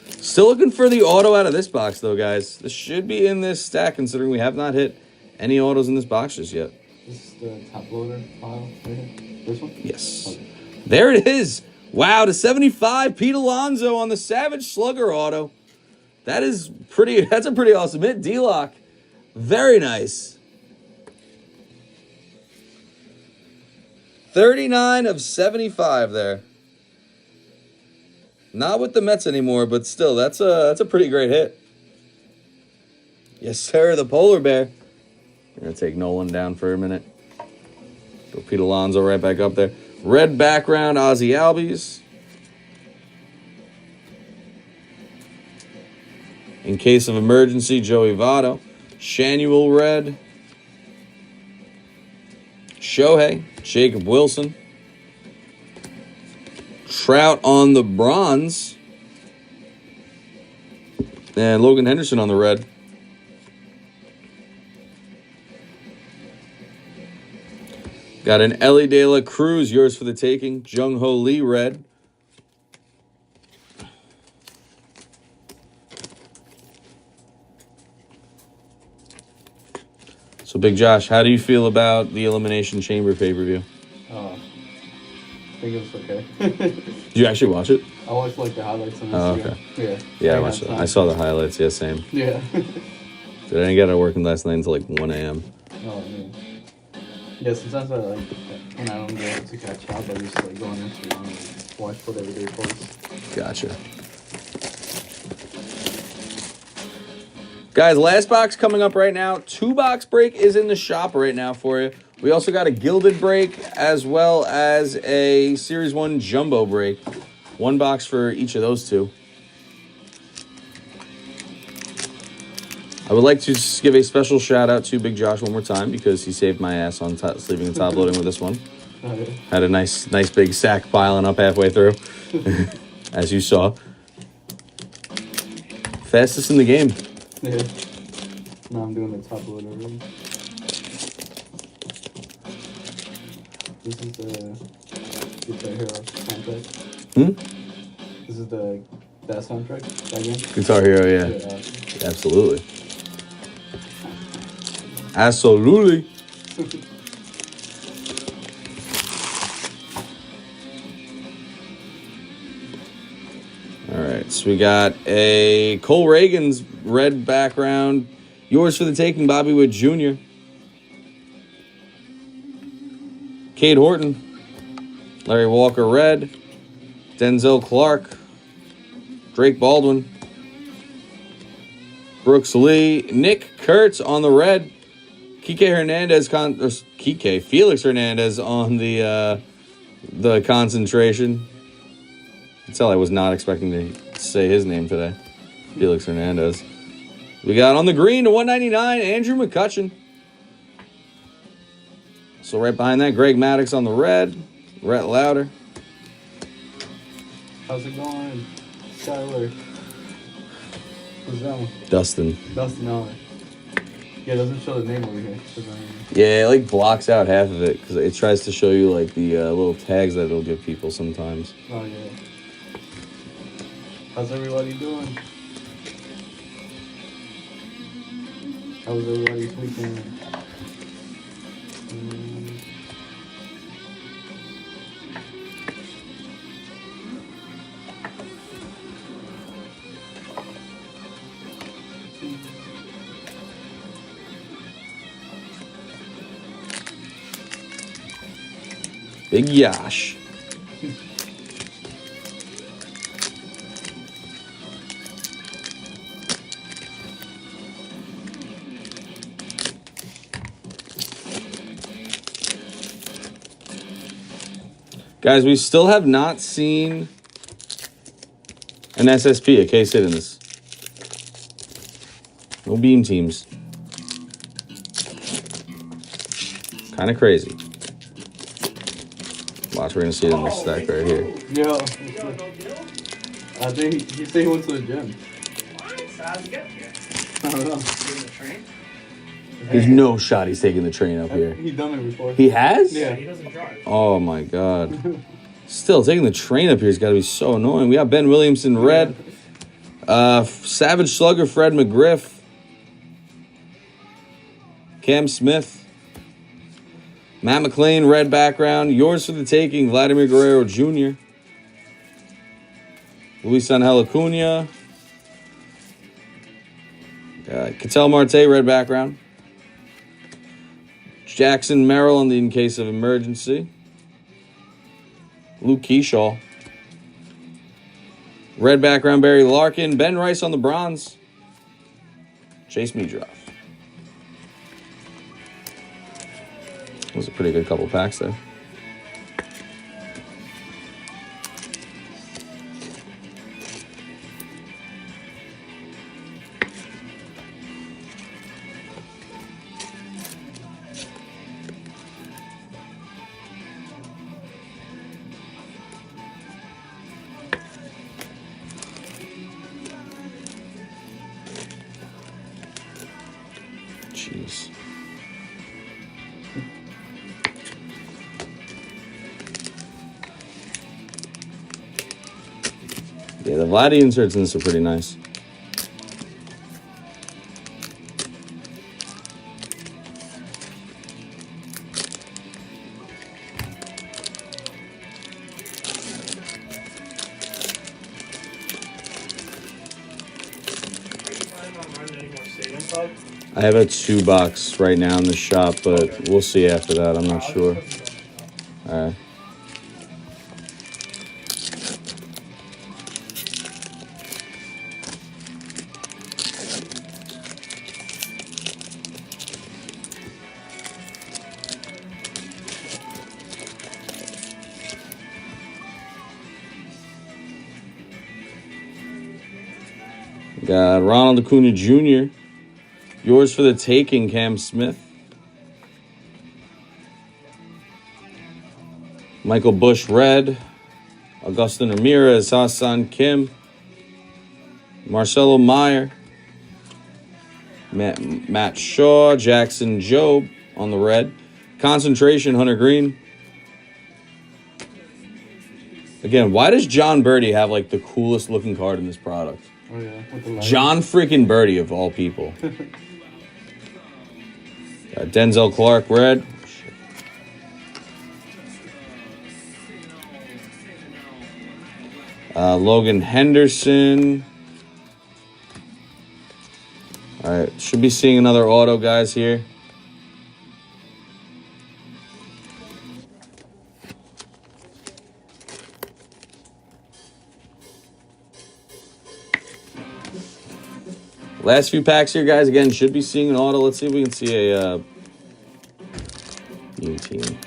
Still looking for the auto out of this box though, guys. This should be in this stack considering we have not hit any autos in this box just yet. This is the top loader file right here? This one? Yes. Okay. There it is. Wow, to 75, Pete Alonso on the Savage Slugger auto. That's a pretty awesome hit. D-Lock. Very nice. 39 of 75 there. Not with the Mets anymore, but still, that's a pretty great hit. Yes, sir, the polar bear. We're going to take Nolan down for a minute. Go Pete Alonso right back up there. Red background, Ozzy Albies. In case of emergency, Joey Votto. Shanuel red. Shohei. Jacob Wilson. Trout on the bronze. And Logan Henderson on the red. Got an Ellie De La Cruz, yours for the taking. Jung Ho Lee red. So, Big Josh, how do you feel about the Elimination Chamber pay-per-view? I think it was okay. Did you actually watch it? I watched like the highlights on Oh, Instagram. okay. Yeah. Yeah, I watched it. I saw the highlights. Yeah, same. Yeah. I didn't get out of working last night until like 1 a.m. Oh, man. Yeah, sometimes I like, when I don't get able to catch up, I just like go on Instagram and watch whatever they post. Gotcha. Guys, last box coming up right now. 2-box break is in the shop right now for you. We also got a gilded break as well as a Series 1 jumbo break. 1 box for each of those two. I would like to just give a special shout out to Big Josh one more time because he saved my ass on sleeving and top loading with this one. Oh, yeah. Had a nice big sack piling up halfway through, as you saw. Fastest in the game. Yeah. Now I'm doing the top loader already. This is the Guitar Hero soundtrack. This is that soundtrack, that game? Guitar Hero, yeah. Absolutely. Absolutely. All right, so we got a Cole Reagan's red background. Yours for the taking, Bobby Wood Jr. Cade Horton. Larry Walker red. Denzel Clark. Drake Baldwin. Brooks Lee. Nick Kurtz on the red. Felix Hernandez on the concentration. You can tell I was not expecting to say his name today. Felix Hernandez. We got on the green to 199, Andrew McCutchen. So right behind that, Greg Maddux on the red. Rhett Lauder. How's it going, Skyler? Who's that one? Dustin. Dustin Allen. Yeah, it doesn't show the name over here. Yeah, it like blocks out half of it because it tries to show you like the little tags that it'll give people sometimes. Oh, yeah. How's everybody doing? How was everybody's weekend? Big Yash. Guys, we still have not seen an SSP, a case hit in this. No beam teams. Kind of crazy. Watch, we're going to see it in this stack right here. Yo. I think he said he went to the gym. How'd you get here? I don't know. In the train? There's no shot he's taking the train up here. He done it before. He has? Yeah. He doesn't drive. Oh my God. Still, taking the train up here has got to be so annoying. We got Ben Williamson red. Savage Slugger, Fred McGriff. Cam Smith. Matt McLean, red background. Yours for the taking, Vladimir Guerrero Jr. Luis Angel Acuna. Ketel Marte, red background. Jackson Merrill in case of emergency. Luke Keyshaw. Red background, Barry Larkin. Ben Rice on the bronze. Chase Meadroff. Was a pretty good couple packs there. Jeez. Yeah, the Vladdy inserts in this are pretty nice. I have a 2-box right now in the shop, but we'll see after that. I'm not sure. All right. Got Ronald Acuna Jr. Yours for the taking, Cam Smith. Michael Bush, red. Augustin Ramirez, Hassan Kim. Marcelo Meyer. Matt Shaw, Jackson Jobe on the red. Concentration, Hunter Green. Again, why does John Birdie have like the coolest looking card in this product? Oh yeah, with the light. John freaking Birdie of all people. Denzel Clark, red. Logan Henderson. All right, should be seeing another auto, guys, here. Last few packs here, guys. Again, should be seeing an auto. Let's see if we can see a new team.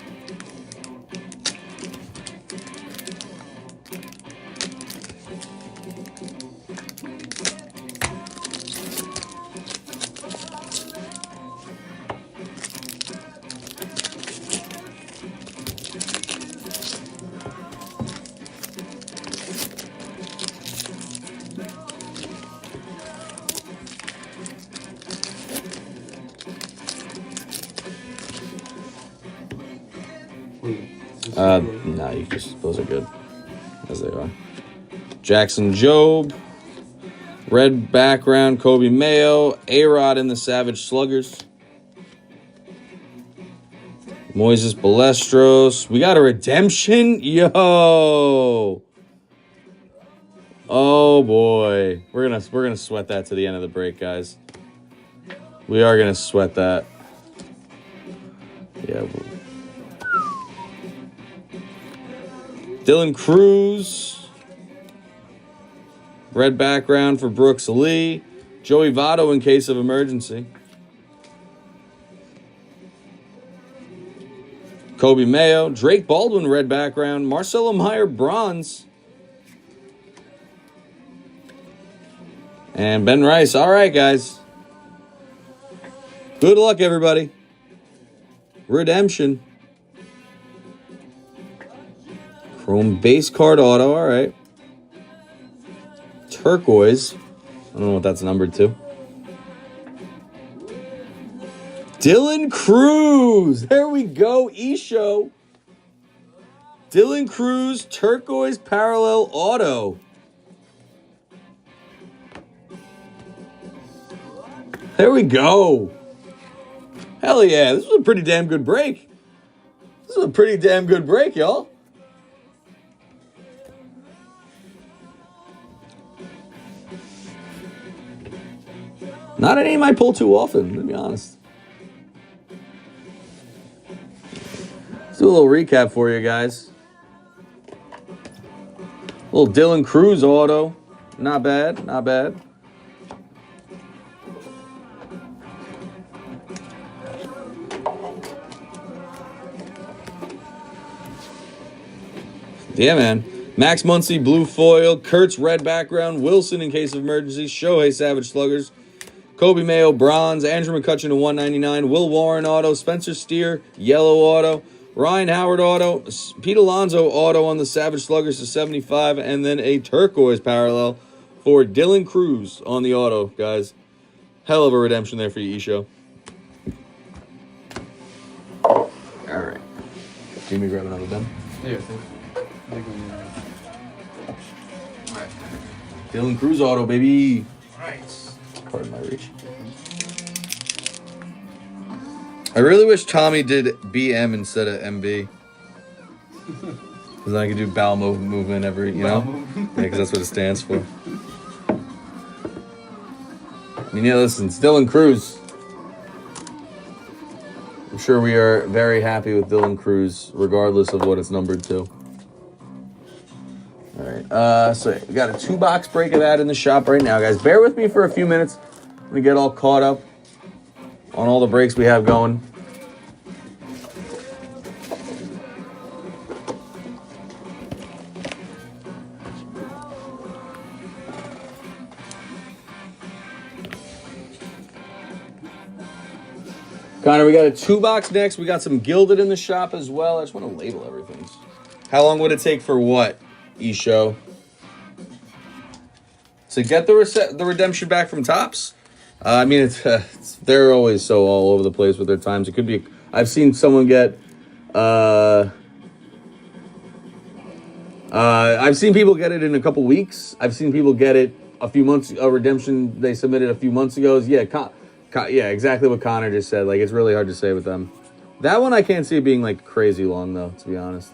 No, you just those are good as they are. Jackson Jobe, red background, Kobe Mayo, A-Rod in the Savage Sluggers. Moises Balestros. We got a redemption? Yo. Oh boy. We're gonna sweat that to the end of the break, guys. We are gonna sweat that. Yeah. Dylan Cruz. Red background for Brooks Lee. Joey Votto in case of emergency. Kobe Mayo. Drake Baldwin, red background. Marcelo Meyer, bronze. And Ben Rice. All right, guys. Good luck, everybody. Redemption. Chrome base card auto. All right. Turquoise. I don't know what that's numbered to. Dylan Cruz. There we go. E-show. Dylan Cruz, turquoise parallel auto. There we go. Hell yeah. This was a pretty damn good break. This is a pretty damn good break, y'all. Not a name I pull too often, to be honest. Let's do a little recap for you guys. A little Dylan Cruz auto. Not bad, not bad. Yeah, man. Max Muncy, blue foil. Kurtz, red background. Wilson, in case of emergency. Shohei, Savage Sluggers. Kobe Mayo, bronze. Andrew McCutcheon to 199. Will Warren auto. Spencer Steer, yellow auto. Ryan Howard auto. Pete Alonso auto on the Savage Sluggers to 75. And then a turquoise parallel for Dylan Cruz on the auto, guys. Hell of a redemption there for you, E-Show. All right. Jimmy, grab another pen. Yeah. Alright. Dylan Cruz auto, baby. Nice. Pardon my reach. I really wish Tommy did BM instead of MB. Because then I could do bowel movement every, you know? Yeah, because that's what it stands for. I mean, yeah, listen, it's Dylan Cruz. I'm sure we are very happy with Dylan Cruz, regardless of what it's numbered to. All right, so we got a 2-box break of that in the shop right now, guys. Bear with me for a few minutes. I'm gonna get all caught up on all the breaks we have going. Connor, we got a 2-box next. We got some gilded in the shop as well. I just want to label everything. How long would it take for what, E-Show? To get the redemption back from Topps? I mean, they're always so all over the place with their times. It could be. I've seen someone get. I've seen people get it in a couple weeks. I've seen people get it a few months. A redemption they submitted a few months ago. Yeah, yeah, exactly what Connor just said. Like, it's really hard to say with them. That one I can't see it being like crazy long though, to be honest.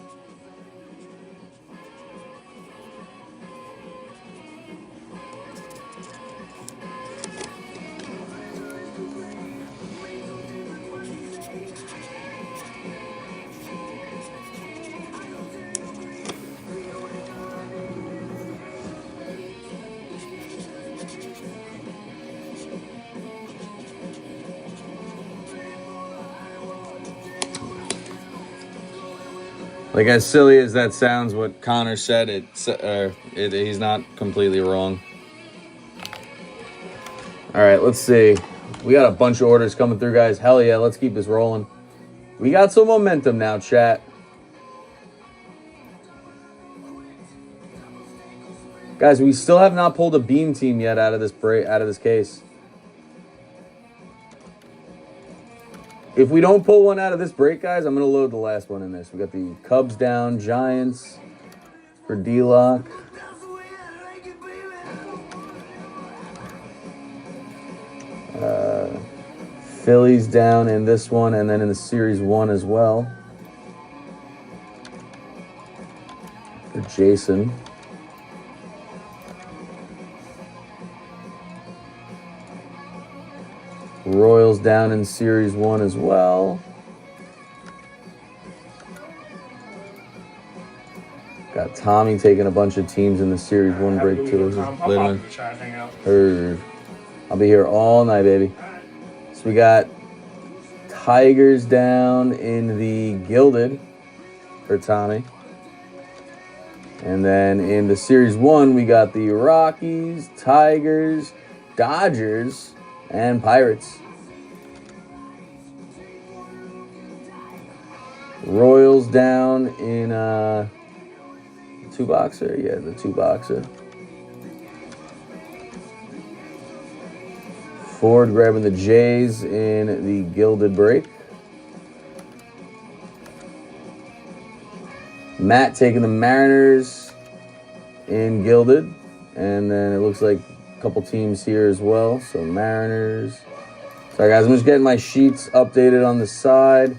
Like, as silly as that sounds, what Connor said, he's not completely wrong. All right, let's see. We got a bunch of orders coming through, guys. Hell yeah, let's keep this rolling. We got some momentum now, chat. Guys, we still have not pulled a beam team yet out of this case. If we don't pull one out of this break, guys, I'm going to load the last one in this. We got the Cubs down, Giants for D-Lock. Phillies down in this one, and then in the Series 1 as well. For Jason. Royals down in Series 1 as well. Got Tommy taking a bunch of teams in the Series 1 break too. I'll pop in the chat, hang out. Heard. I'll be here all night, baby. So we got Tigers down in the Gilded for Tommy. And then in the Series 1, we got the Rockies, Tigers, Dodgers, and Pirates. Royals down in two-boxer. Yeah, the two-boxer. Ford grabbing the Jays in the Gilded break. Matt taking the Mariners in Gilded. And then it looks like a couple teams here as well. So Mariners. Sorry, guys. I'm just getting my sheets updated on the side.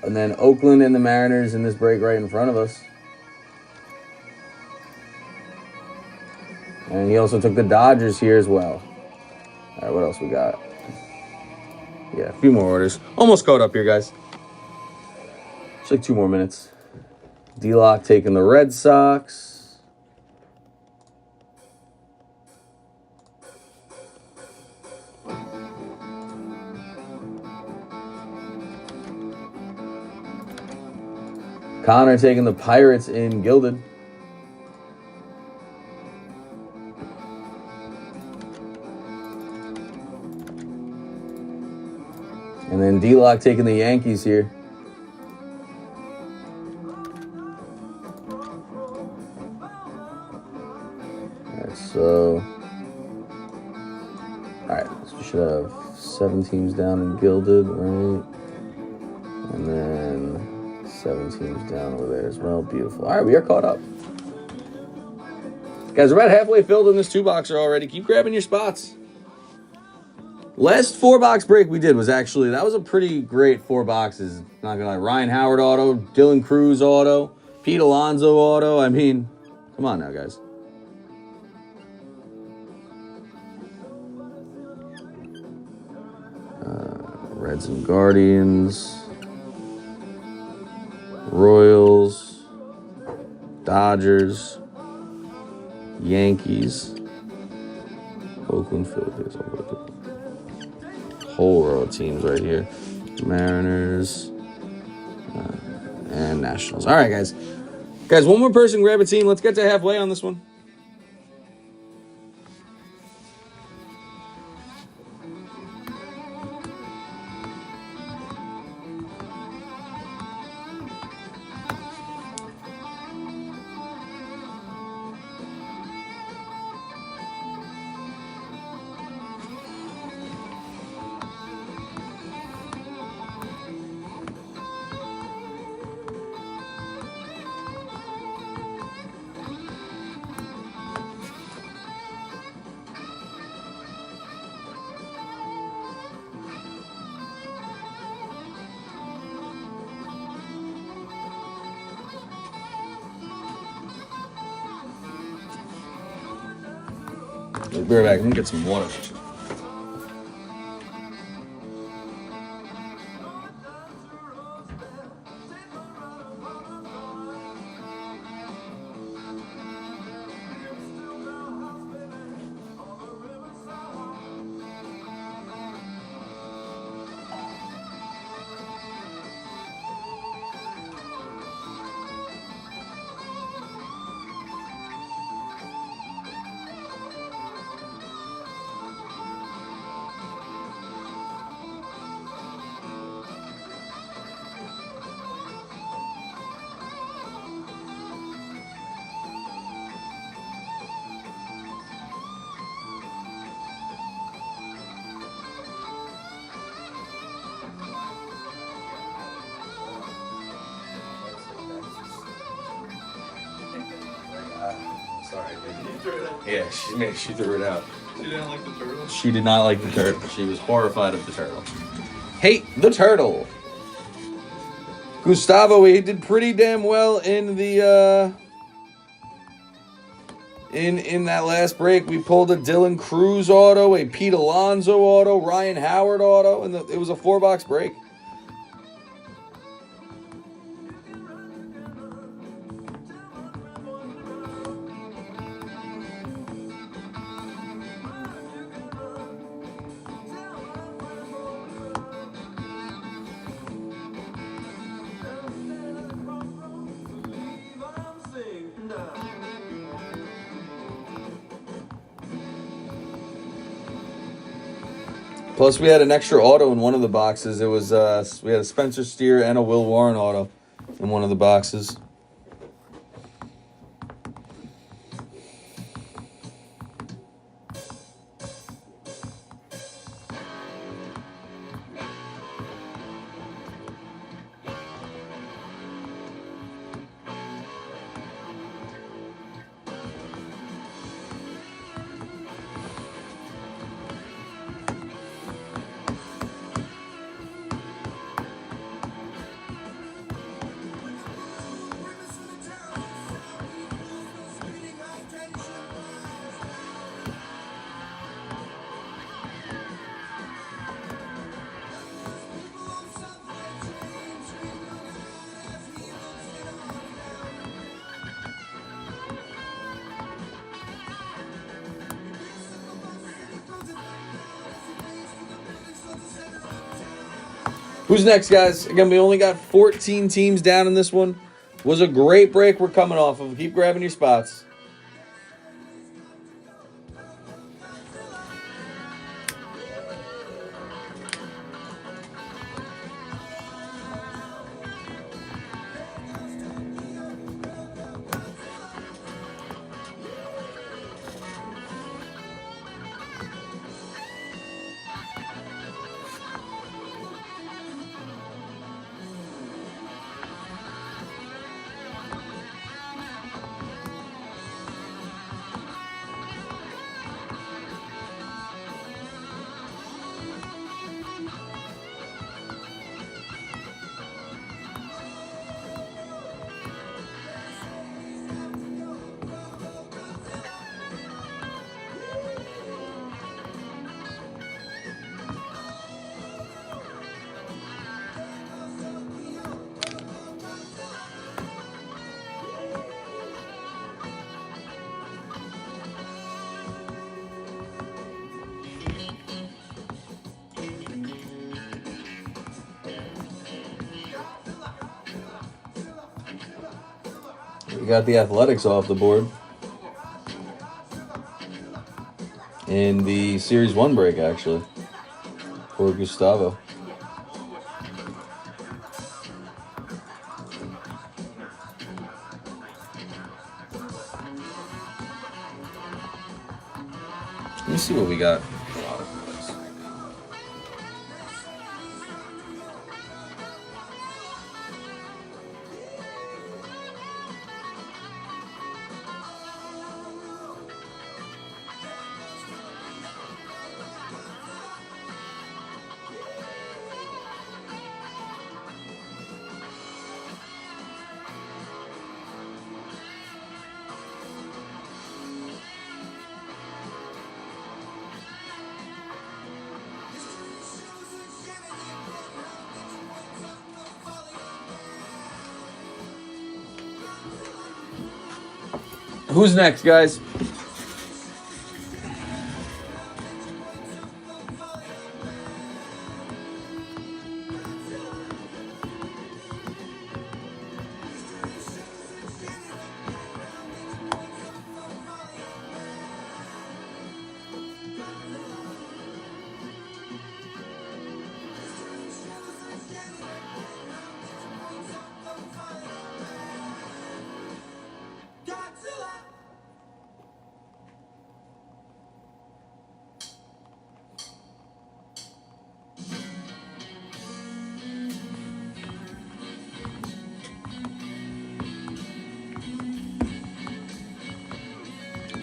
And then Oakland and the Mariners in this break right in front of us. And he also took the Dodgers here as well. All right, what else we got? Yeah, a few more orders. Almost caught up here, guys. Just like 2 more minutes. D-Lock taking the Red Sox. Connor taking the Pirates in Gilded. And then D-Lock taking the Yankees here. Alright, so... Alright, so we should have 7 teams down in Gilded, right? And then 7 teams down over there as well. Beautiful. Alright, we are caught up. Guys, we're about halfway filled in this 2-boxer already. Keep grabbing your spots. Last 4-box break we did was actually, that was a pretty great 4 boxes. Not gonna lie. Ryan Howard auto, Dylan Cruz auto, Pete Alonso auto. I mean, come on now, guys. Reds and Guardians, Royals, Dodgers, Yankees, Oakland, Phillies. Whole row of teams right here. Mariners and Nationals. All right, guys. Guys, one more person grab a team. Let's get to halfway on this one. Be right back. I'm gonna get some water. Yeah, she threw it out. She didn't like the turtle? She did not like the turtle. She was horrified of the turtle. Hate the turtle. Gustavo, he did pretty damn well in the in that last break. We pulled a Dylan Cruz auto, a Pete Alonso auto, Ryan Howard auto, and it was a 4-box break. Plus, we had an extra auto in one of the boxes. It was we had a Spencer Steer and a Will Warren auto in one of the boxes. Who's next, guys? Again, we only got 14 teams down in this one. Was a great break we're coming off of. Keep grabbing your spots. We got the Athletics off the board in the Series 1 break, actually, for Gustavo. Let me see what we got. Who's next, guys?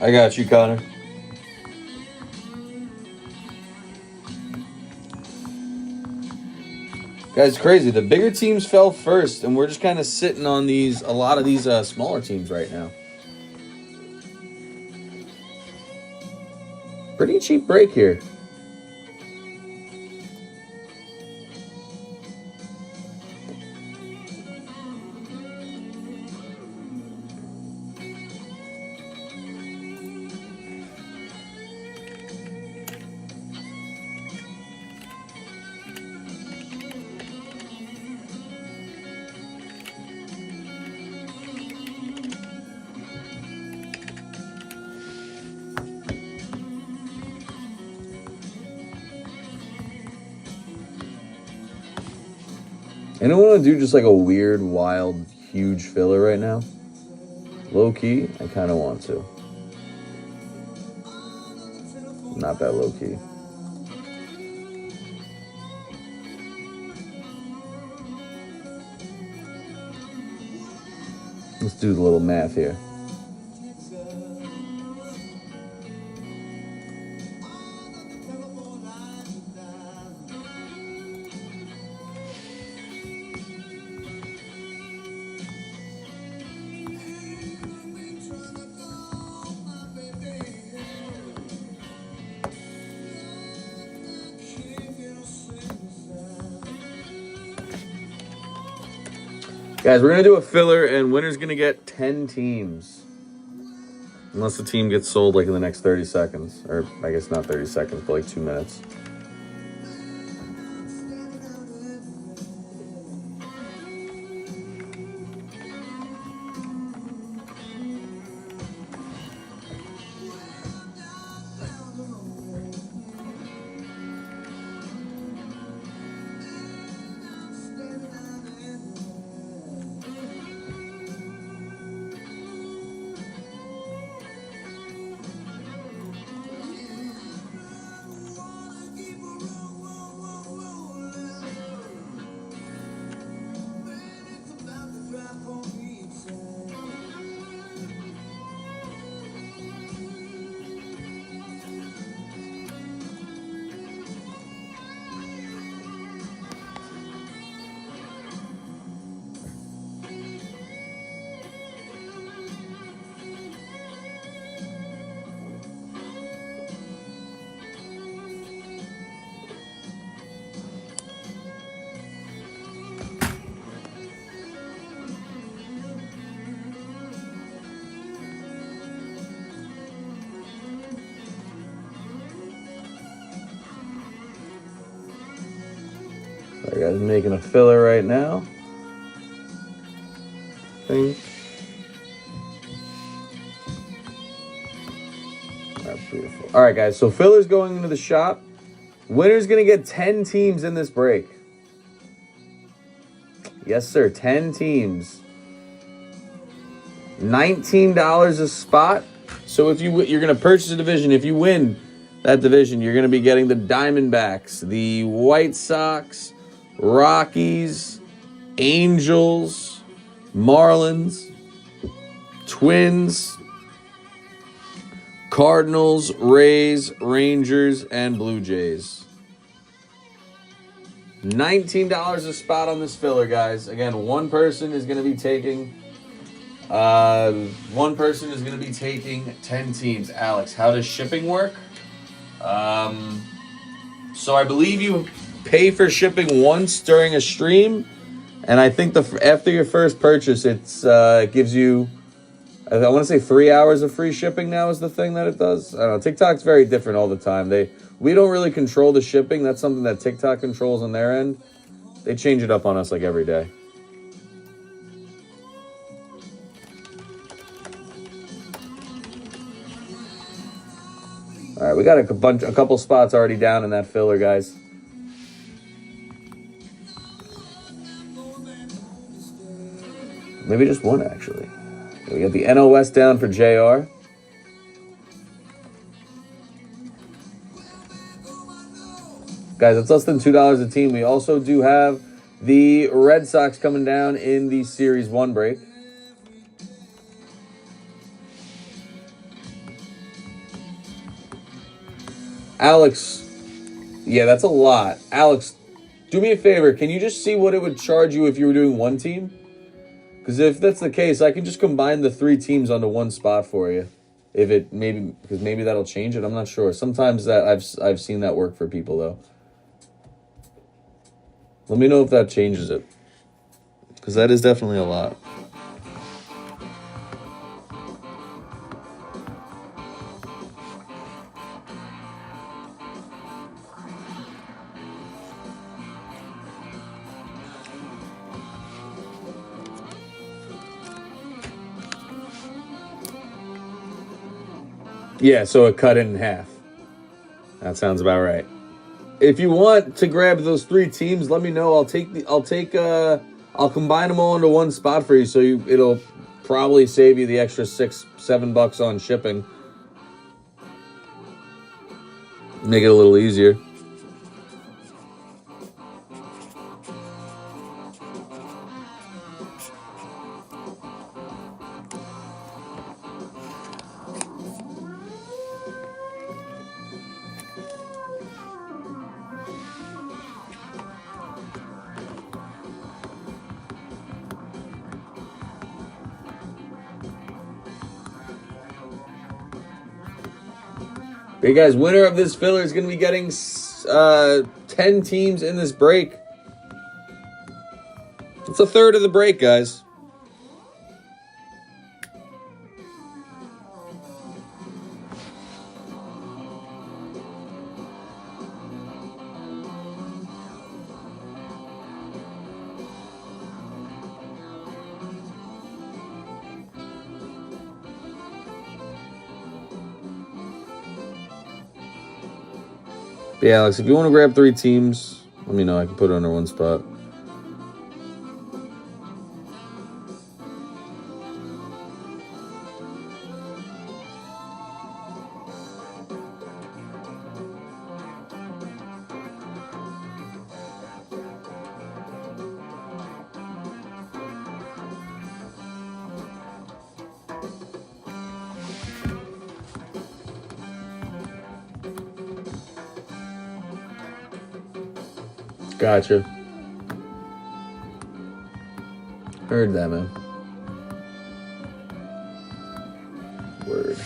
I got you, Connor. Guys, crazy. The bigger teams fell first, and we're just kind of sitting on a lot of these smaller teams right now. Pretty cheap break here. Anyone want to do just like a weird, wild, huge filler right now? Low key, I kind of want to. Not that low key. Let's do the little math here. Guys, we're going to do a filler, and winner's going to get 10 teams. Unless the team gets sold, like, in the next 30 seconds. Or, I guess not 30 seconds, but, like, 2 minutes. Sorry, guys, I'm making a filler right now. Thing. That's beautiful. All right, guys, so filler's going into the shop. Winner's going to get 10 teams in this break. Yes, sir, 10 teams. $19 a spot. So if you're going to purchase a division, if you win that division, you're going to be getting the Diamondbacks, the White Sox, Rockies, Angels, Marlins, Twins, Cardinals, Rays, Rangers, and Blue Jays. $19 a spot on this filler, guys. Again, one person is going to be taking 10 teams. Alex, how does shipping work? So I believe you pay for shipping once during a stream, and I think after your first purchase, it gives you, I want to say 3 hours of free shipping now is the thing that it does. I don't know. TikTok's very different all the time. We don't really control the shipping. That's something that TikTok controls on their end. They change it up on us like every day. All right, we got a couple spots already down in that filler, guys. Maybe just one, actually. We got the NOS down for JR. Guys, it's less than $2 a team. We also do have the Red Sox coming down in the Series 1 break. Alex, yeah, that's a lot. Alex, do me a favor. Can you just see what it would charge you if you were doing one team? Because if that's the case, I can just combine the 3 teams onto one spot for you. Because maybe that'll change it. I'm not sure. Sometimes that I've seen that work for people though. Let me know if that changes it. Because that is definitely a lot. Yeah, so it cut it in half. That sounds about right. If you want to grab those 3 teams, let me know. I'll combine them all into one spot for you, so it'll probably save you the extra $6-7 on shipping. Make it a little easier. Hey guys, winner of this filler is going to be getting 10 teams in this break. It's a third of the break, guys. Yeah, Alex, if you want to grab 3 teams, let me know. I can put it under one spot. Gotcha. Heard that, man. Word.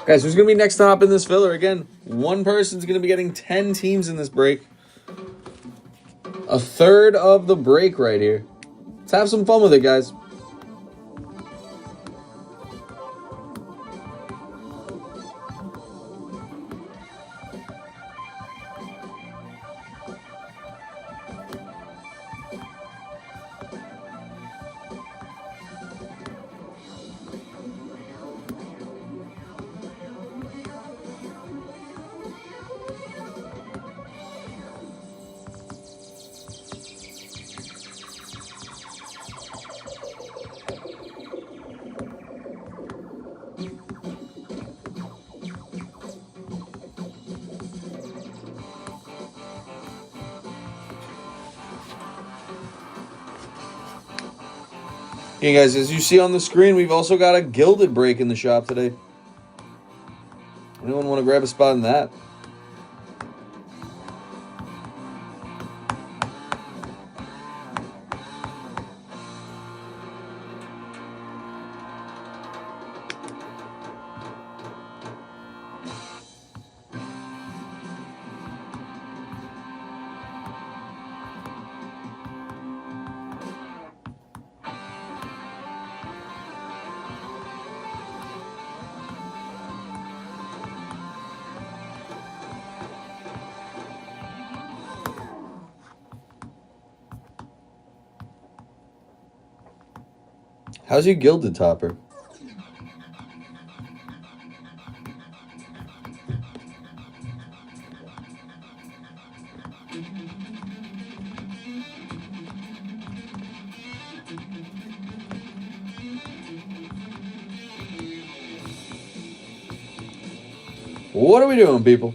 Guys, who's going to be next to hop in this filler? Again, one person's going to be getting 10 teams in this break. A third of the break right here. Let's have some fun with it, guys. Okay, guys, as you see on the screen, we've also got a gilded break in the shop today. Anyone want to grab a spot in that? How's your gilded topper? What are we doing, people?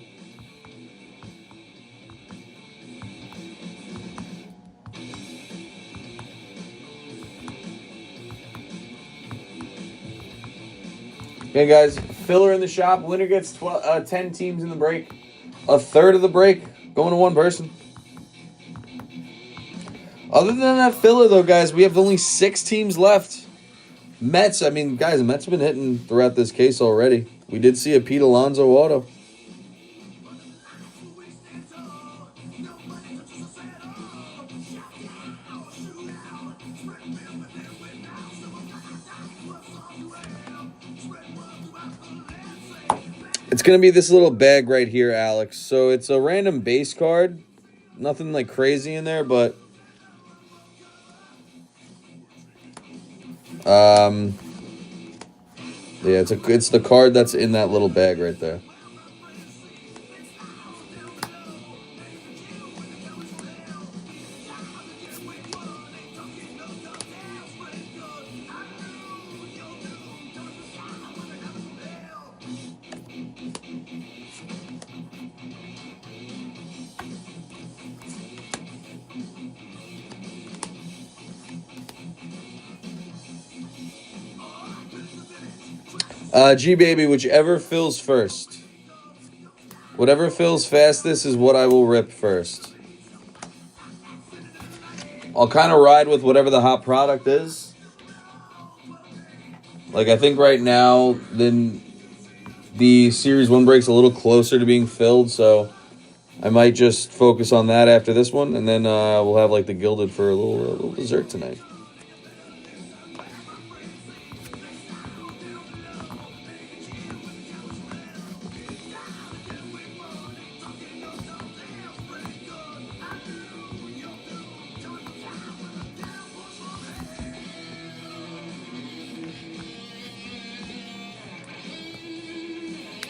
Okay, guys, filler in the shop. Winner gets 10 teams in the break. A third of the break going to one person. Other than that filler, though, guys, we have only 6 teams left. Mets, I mean, guys, Mets have been hitting throughout this case already. We did see a Pete Alonso auto. It's going to be this little bag right here, Alex. So it's a random base card. Nothing like crazy in there, but Yeah, it's the card that's in that little bag right there. G baby, whichever fills first. Whatever fills fastest is what I will rip first. I'll kind of ride with whatever the hot product is. Like, I think right now, then the Series 1 break's a little closer to being filled, so I might just focus on that after this one, and then we'll have, like, the Gilded for a little dessert tonight.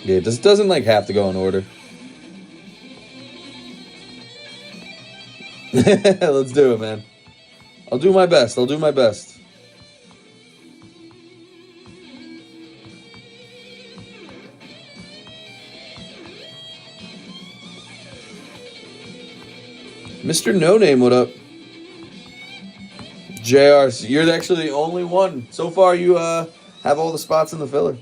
Yeah, this doesn't, like, have to go in order. Let's do it, man. I'll do my best. I'll do my best. Mr. No Name, what up? JR, you're actually the only one. So far, you have all the spots in the filler.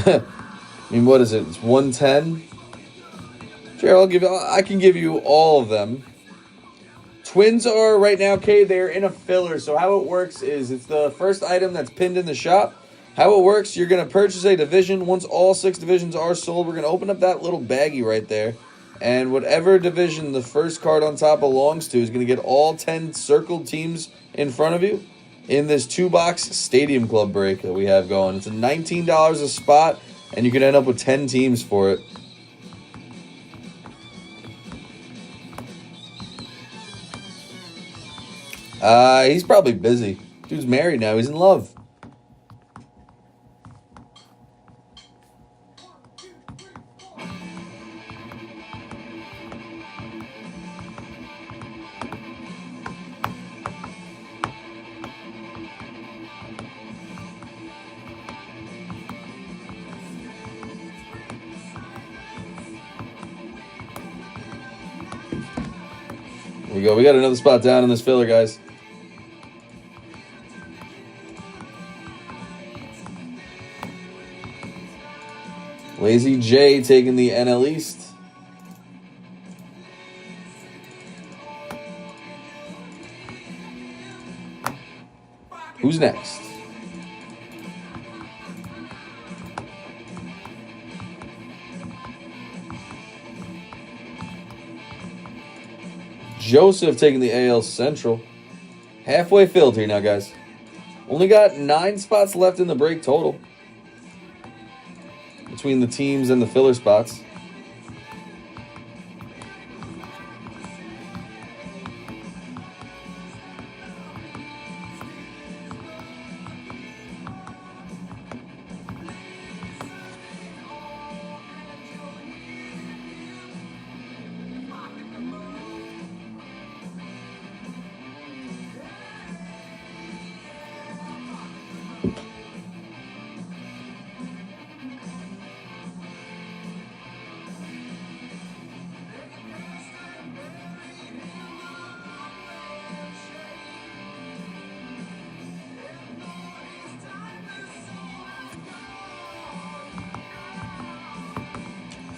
I mean, what is it? It's 110. Sure, I can give you all of them. Twins are right now, Kay, they're in a filler. So how it works is it's the first item that's pinned in the shop. How it works, you're going to purchase a division. Once all 6 divisions are sold, we're going to open up that little baggie right there. And whatever division the first card on top belongs to is going to get all 10 circled teams in front of you in this 2-box Stadium Club break that we have going. It's $19 a spot, and you can end up with 10 teams for it. He's probably busy. Dude's married now. He's in love. There we go. We got another spot down in this filler, guys. Lazy J taking the NL East. Who's next? Joseph taking the AL Central. Halfway filled here now, guys. Only got 9 spots left in the break total between the teams and the filler spots.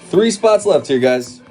Three spots left here, guys.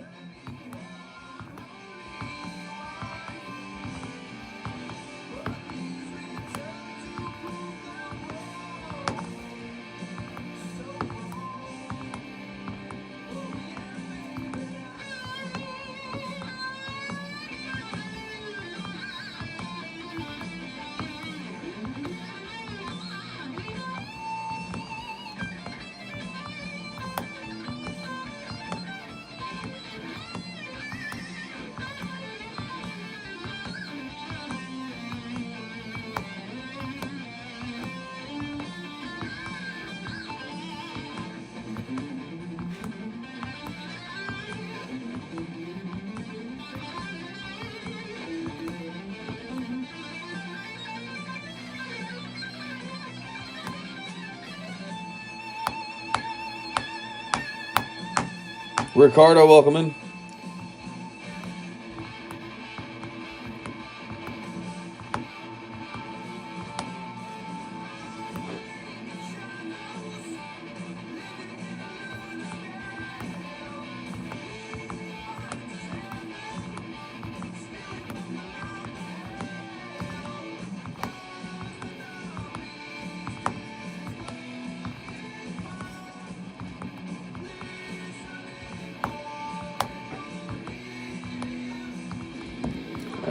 Ricardo, welcome in.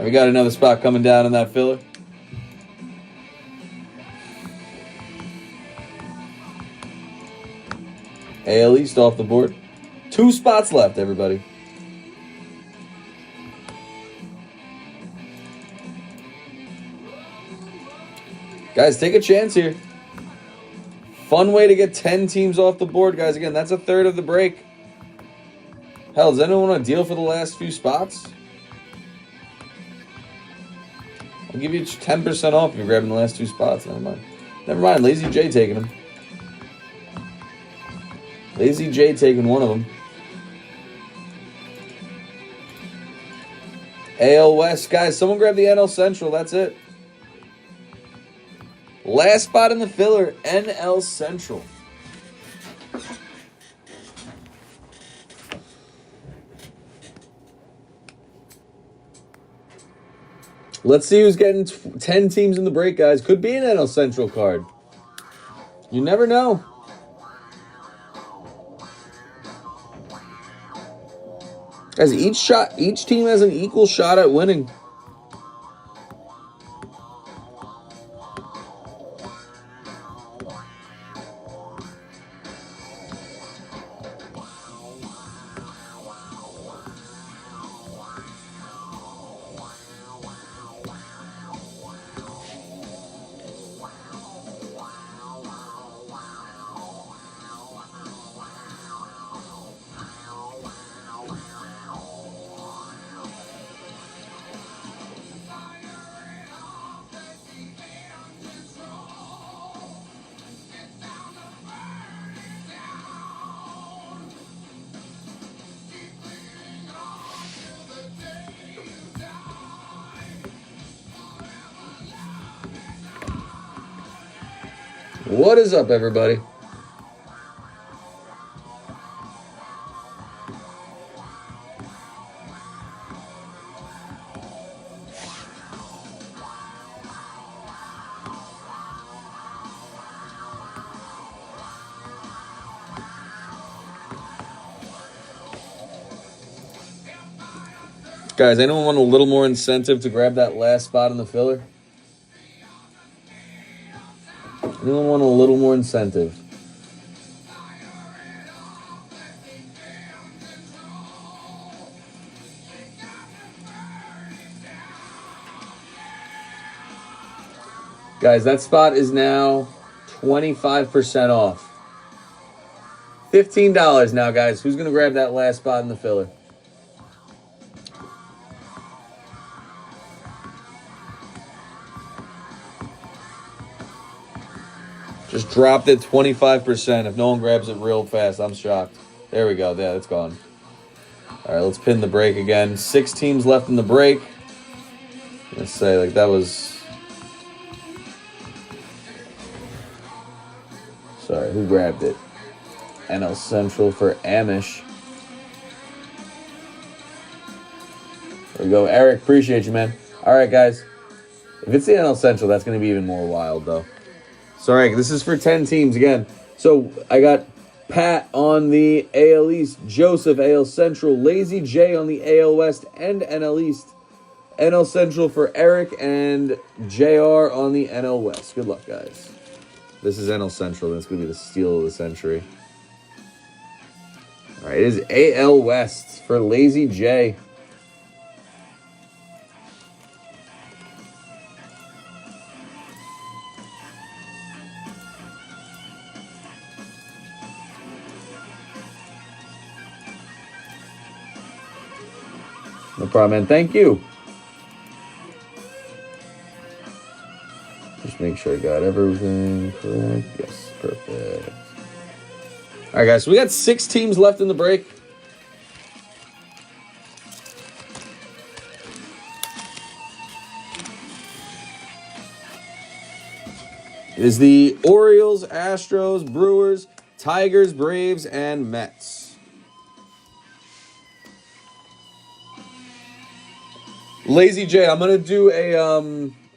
We got another spot coming down in that filler. AL East off the board. 2 spots left, everybody. Guys, take a chance here. Fun way to get 10 teams off the board, guys. Again, that's a third of the break. Hell, does anyone want to deal for the last few spots? I'll give you 10% off if you're grabbing the last 2 spots. Never mind. Never mind. Lazy J taking them. Lazy J taking one of them. AL West. Guys, someone grab the NL Central. That's it. Last spot in the filler, NL Central. Let's see who's getting 10 teams in the break, guys. Could be an NL Central card. You never know. Guys, each team has an equal shot at winning. What is up, everybody? Guys, anyone want a little more incentive to grab that last spot in the filler? Anyone want a little more incentive? Guys, that spot is now 25% off. $15 now, guys. Who's going to grab that last spot in the filler? Just dropped it 25%. If no one grabs it real fast, I'm shocked. There we go. Yeah, it's gone. All right, let's pin the break again. 6 teams left in the break. Let's say, like, that was... Sorry, who grabbed it? NL Central for Amish. There we go. Eric, appreciate you, man. All right, guys. If it's the NL Central, that's going to be even more wild, though. Sorry, this is for 10 teams again. So I got Pat on the AL East, Joseph AL Central, Lazy J on the AL West and NL East, NL Central for Eric, and JR on the NL West. Good luck, guys. This is NL Central. That's going to be the steal of the century. All right, it is AL West for Lazy J. No problem, man. Thank you. Just make sure I got everything correct. Yes, perfect. All right, guys. So we got 6 teams left in the break. is the Orioles, Astros, Brewers, Tigers, Braves, and Mets. Lazy J, I'm gonna do a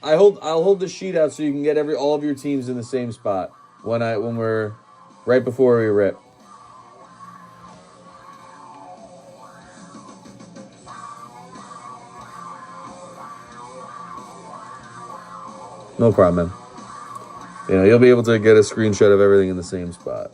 I'll hold the sheet out so you can get all of your teams in the same spot when we're right before we rip. No problem, man. You know, you'll be able to get a screenshot of everything in the same spot.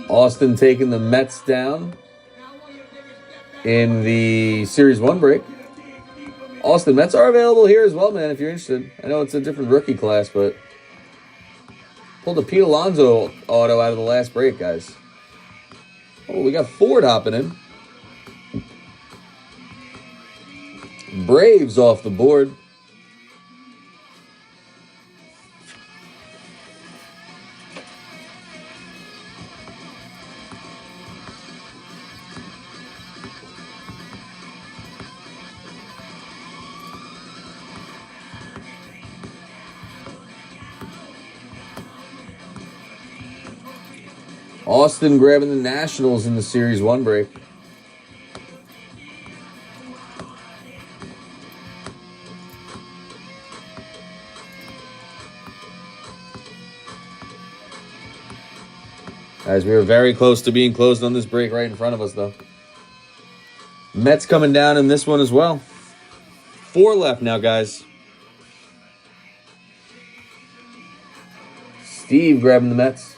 Austin taking the Mets down in the Series 1 break. Austin, Mets are available here as well, man, if you're interested. I know it's a different rookie class, but pulled a Pete Alonso auto out of the last break, guys. Oh, we got Ford hopping in. Braves off the board. Austin grabbing the Nationals in the Series 1 break. Guys, we are very close to being closed on this break right in front of us, though. Mets coming down in this one as well. 4 left now, guys. Steve grabbing the Mets.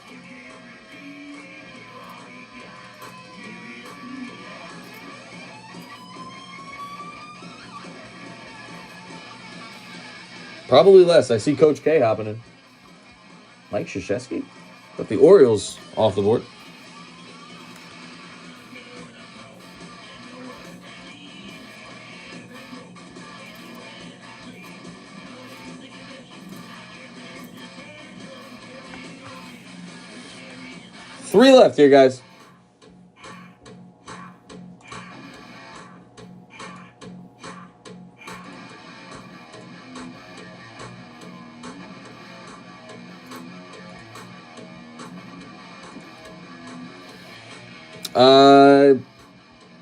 Probably less. I see Coach K hopping in. Mike Krzyzewski. Got the Orioles off the board. Three left here, guys.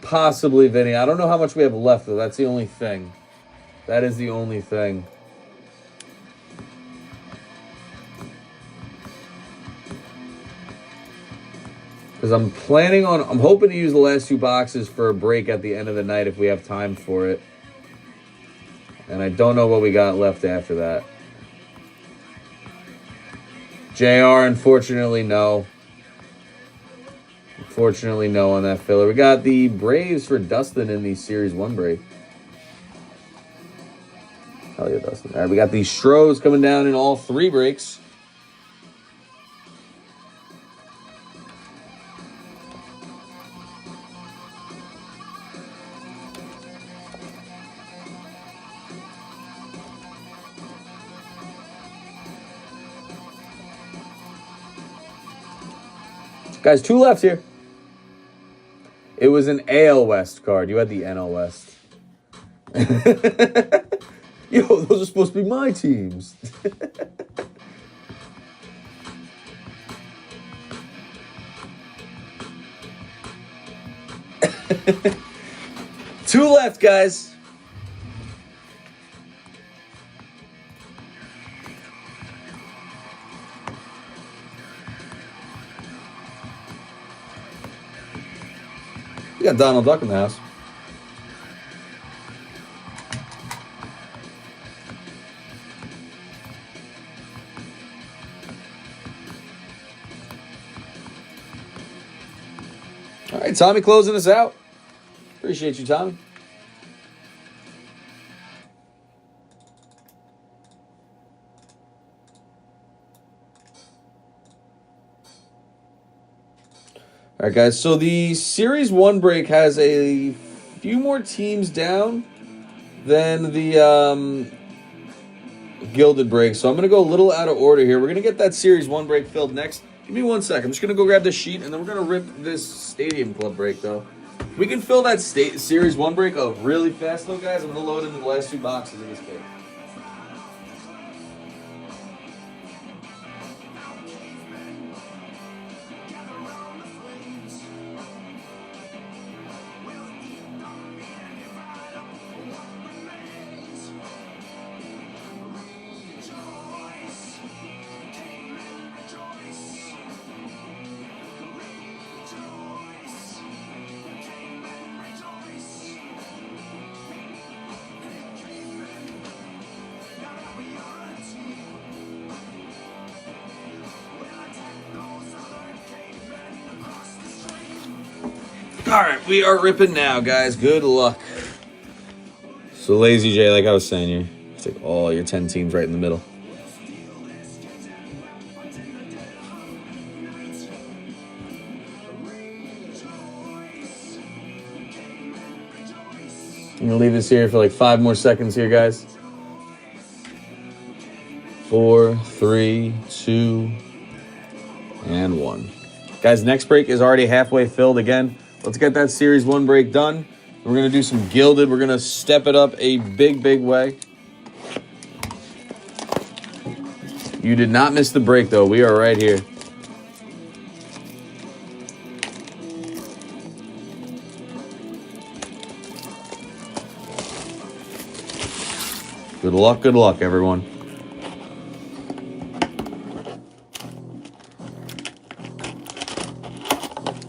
Possibly, Vinny. I don't know how much we have left, though. That's the only thing. That is the only thing. Because I'm hoping to use the last 2 boxes for a break at the end of the night if we have time for it. And I don't know what we got left after that. JR, unfortunately, no. Unfortunately, no on that filler. We got the Braves for Dustin in the Series 1 break. Hell yeah, Dustin. All right, we got the Stros coming down in all 3 breaks. Guys, 2 left here. It was an AL West card. You had the NL West. Yo, those are supposed to be my teams. Two left, guys. We got Donald Duck in the house. All right, Tommy closing us out. Appreciate you, Tommy. All All right, guys. So the Series 1 break has a few more teams down than the Gilded break. So I'm going to go a little out of order here. We're going to get that Series 1 break filled next. Give me 1 second. I'm just going to go grab this sheet, and then we're going to rip this Stadium Club break, though. We can fill that Series 1 break up really fast, though, guys. I'm going to load into the last 2 boxes of this case. All right, we are ripping now, guys. Good luck. So, Lazy J, like I was saying, you take all your 10 teams right in the middle. I'm gonna leave this here for like 5 more seconds here, guys. 4, 3, 2, and 1. Guys, next break is already halfway filled again. Let's get that Series 1 break done. We're going to do some Gilded. We're going to step it up a big, big way. You did not miss the break, though. We are right here. Good luck, everyone.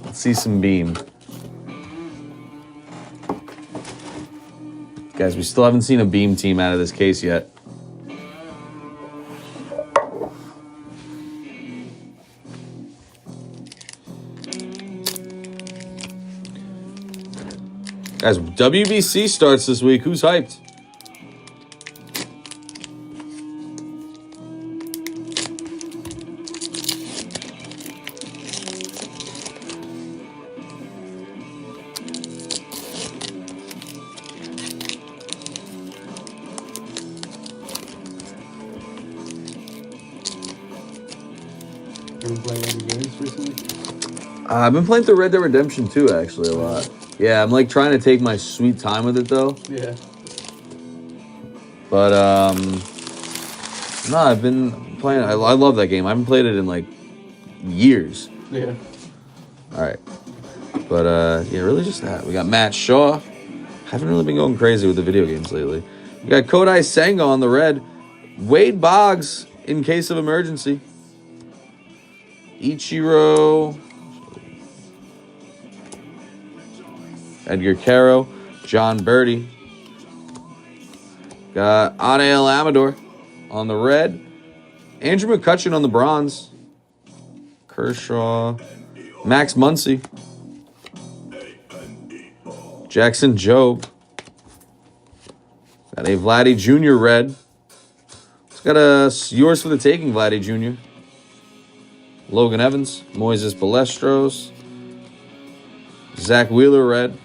Let's see some beam. Guys, we still haven't seen a beam team out of this case yet. Guys, WBC starts this week. Who's hyped? Been playing any games recently? I've been playing through Red Dead Redemption 2, actually, a lot. Yeah, I'm like trying to take my sweet time with it, though. Yeah. But, no, I've been playing. I love that game. I haven't played it in like years. Yeah. All right. But, yeah, really just that. We got Matt Shaw. Haven't really been going crazy with the video games lately. We got Kodai Senga on the red. Wade Boggs in case of emergency. Ichiro. Edgar Caro. John Birdie. Got Adael Amador on the red. Andrew McCutcheon on the bronze. Kershaw. Max Muncy. Jackson Jobe. Got a Vladdy Jr. red. It's got a yours for the taking, Vladdy Jr. Logan Evans. Moises Balestros. Zach Wheeler red.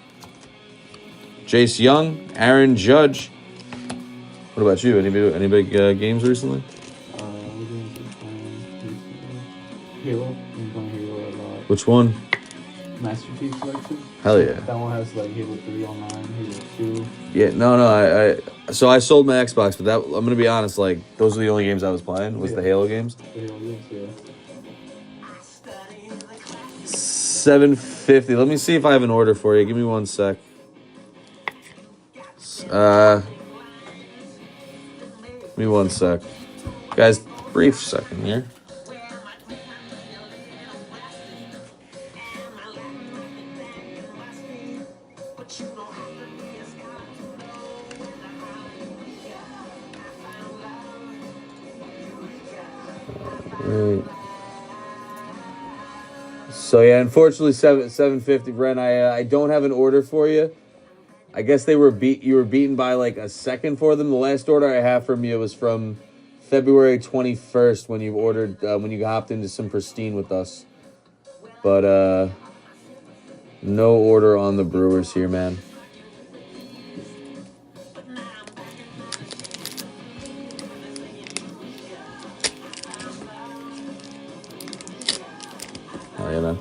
Jace Young. Aaron Judge. What about you? Any big games recently? We're doing some Halo. I'm playing Halo a lot. Which one? Master Chief Collection. Hell yeah. That one has like Halo 3 online, Halo 2. Yeah, no. So I sold my Xbox, but that I'm gonna be honest. Like those are the only games I was playing. Was the Halo games? The Halo games, yeah. 750. Let me see if I have an order for you. Give me 1 sec. Give me 1 sec, guys. Brief second here. Right. So yeah, unfortunately, 750, Brent. I don't have an order for you. I guess you were beaten by like a second for them. The last order I have from you was from February 21st when you ordered when you hopped into some Pristine with us. But No order on the Brewers here, man. Oh yeah, man.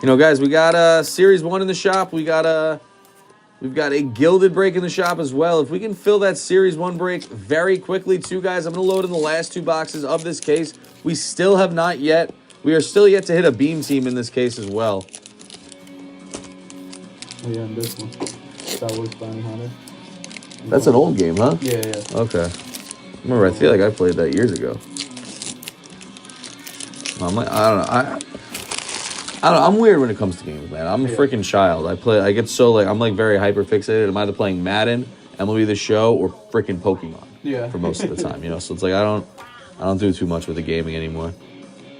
You know, guys, we got Series 1 in the shop. We've got a Gilded break in the shop as well. If we can fill that Series 1 break very quickly, too, guys, I'm going to load in the last 2 boxes of this case. We are still yet to hit a Beam Team in this case as well. Oh yeah, and this one. Star Wars Bounty Hunter. That's an old game, huh? Yeah, yeah. Okay. Remember, I feel like I played that years ago. I don't know. I'm weird when it comes to games, man. I'm a freaking child. I get so like I'm like very hyper fixated. I'm either playing Madden, MLB The Show, or freaking Pokemon. Yeah. For most of the time, you know. So it's like I don't do too much with the gaming anymore.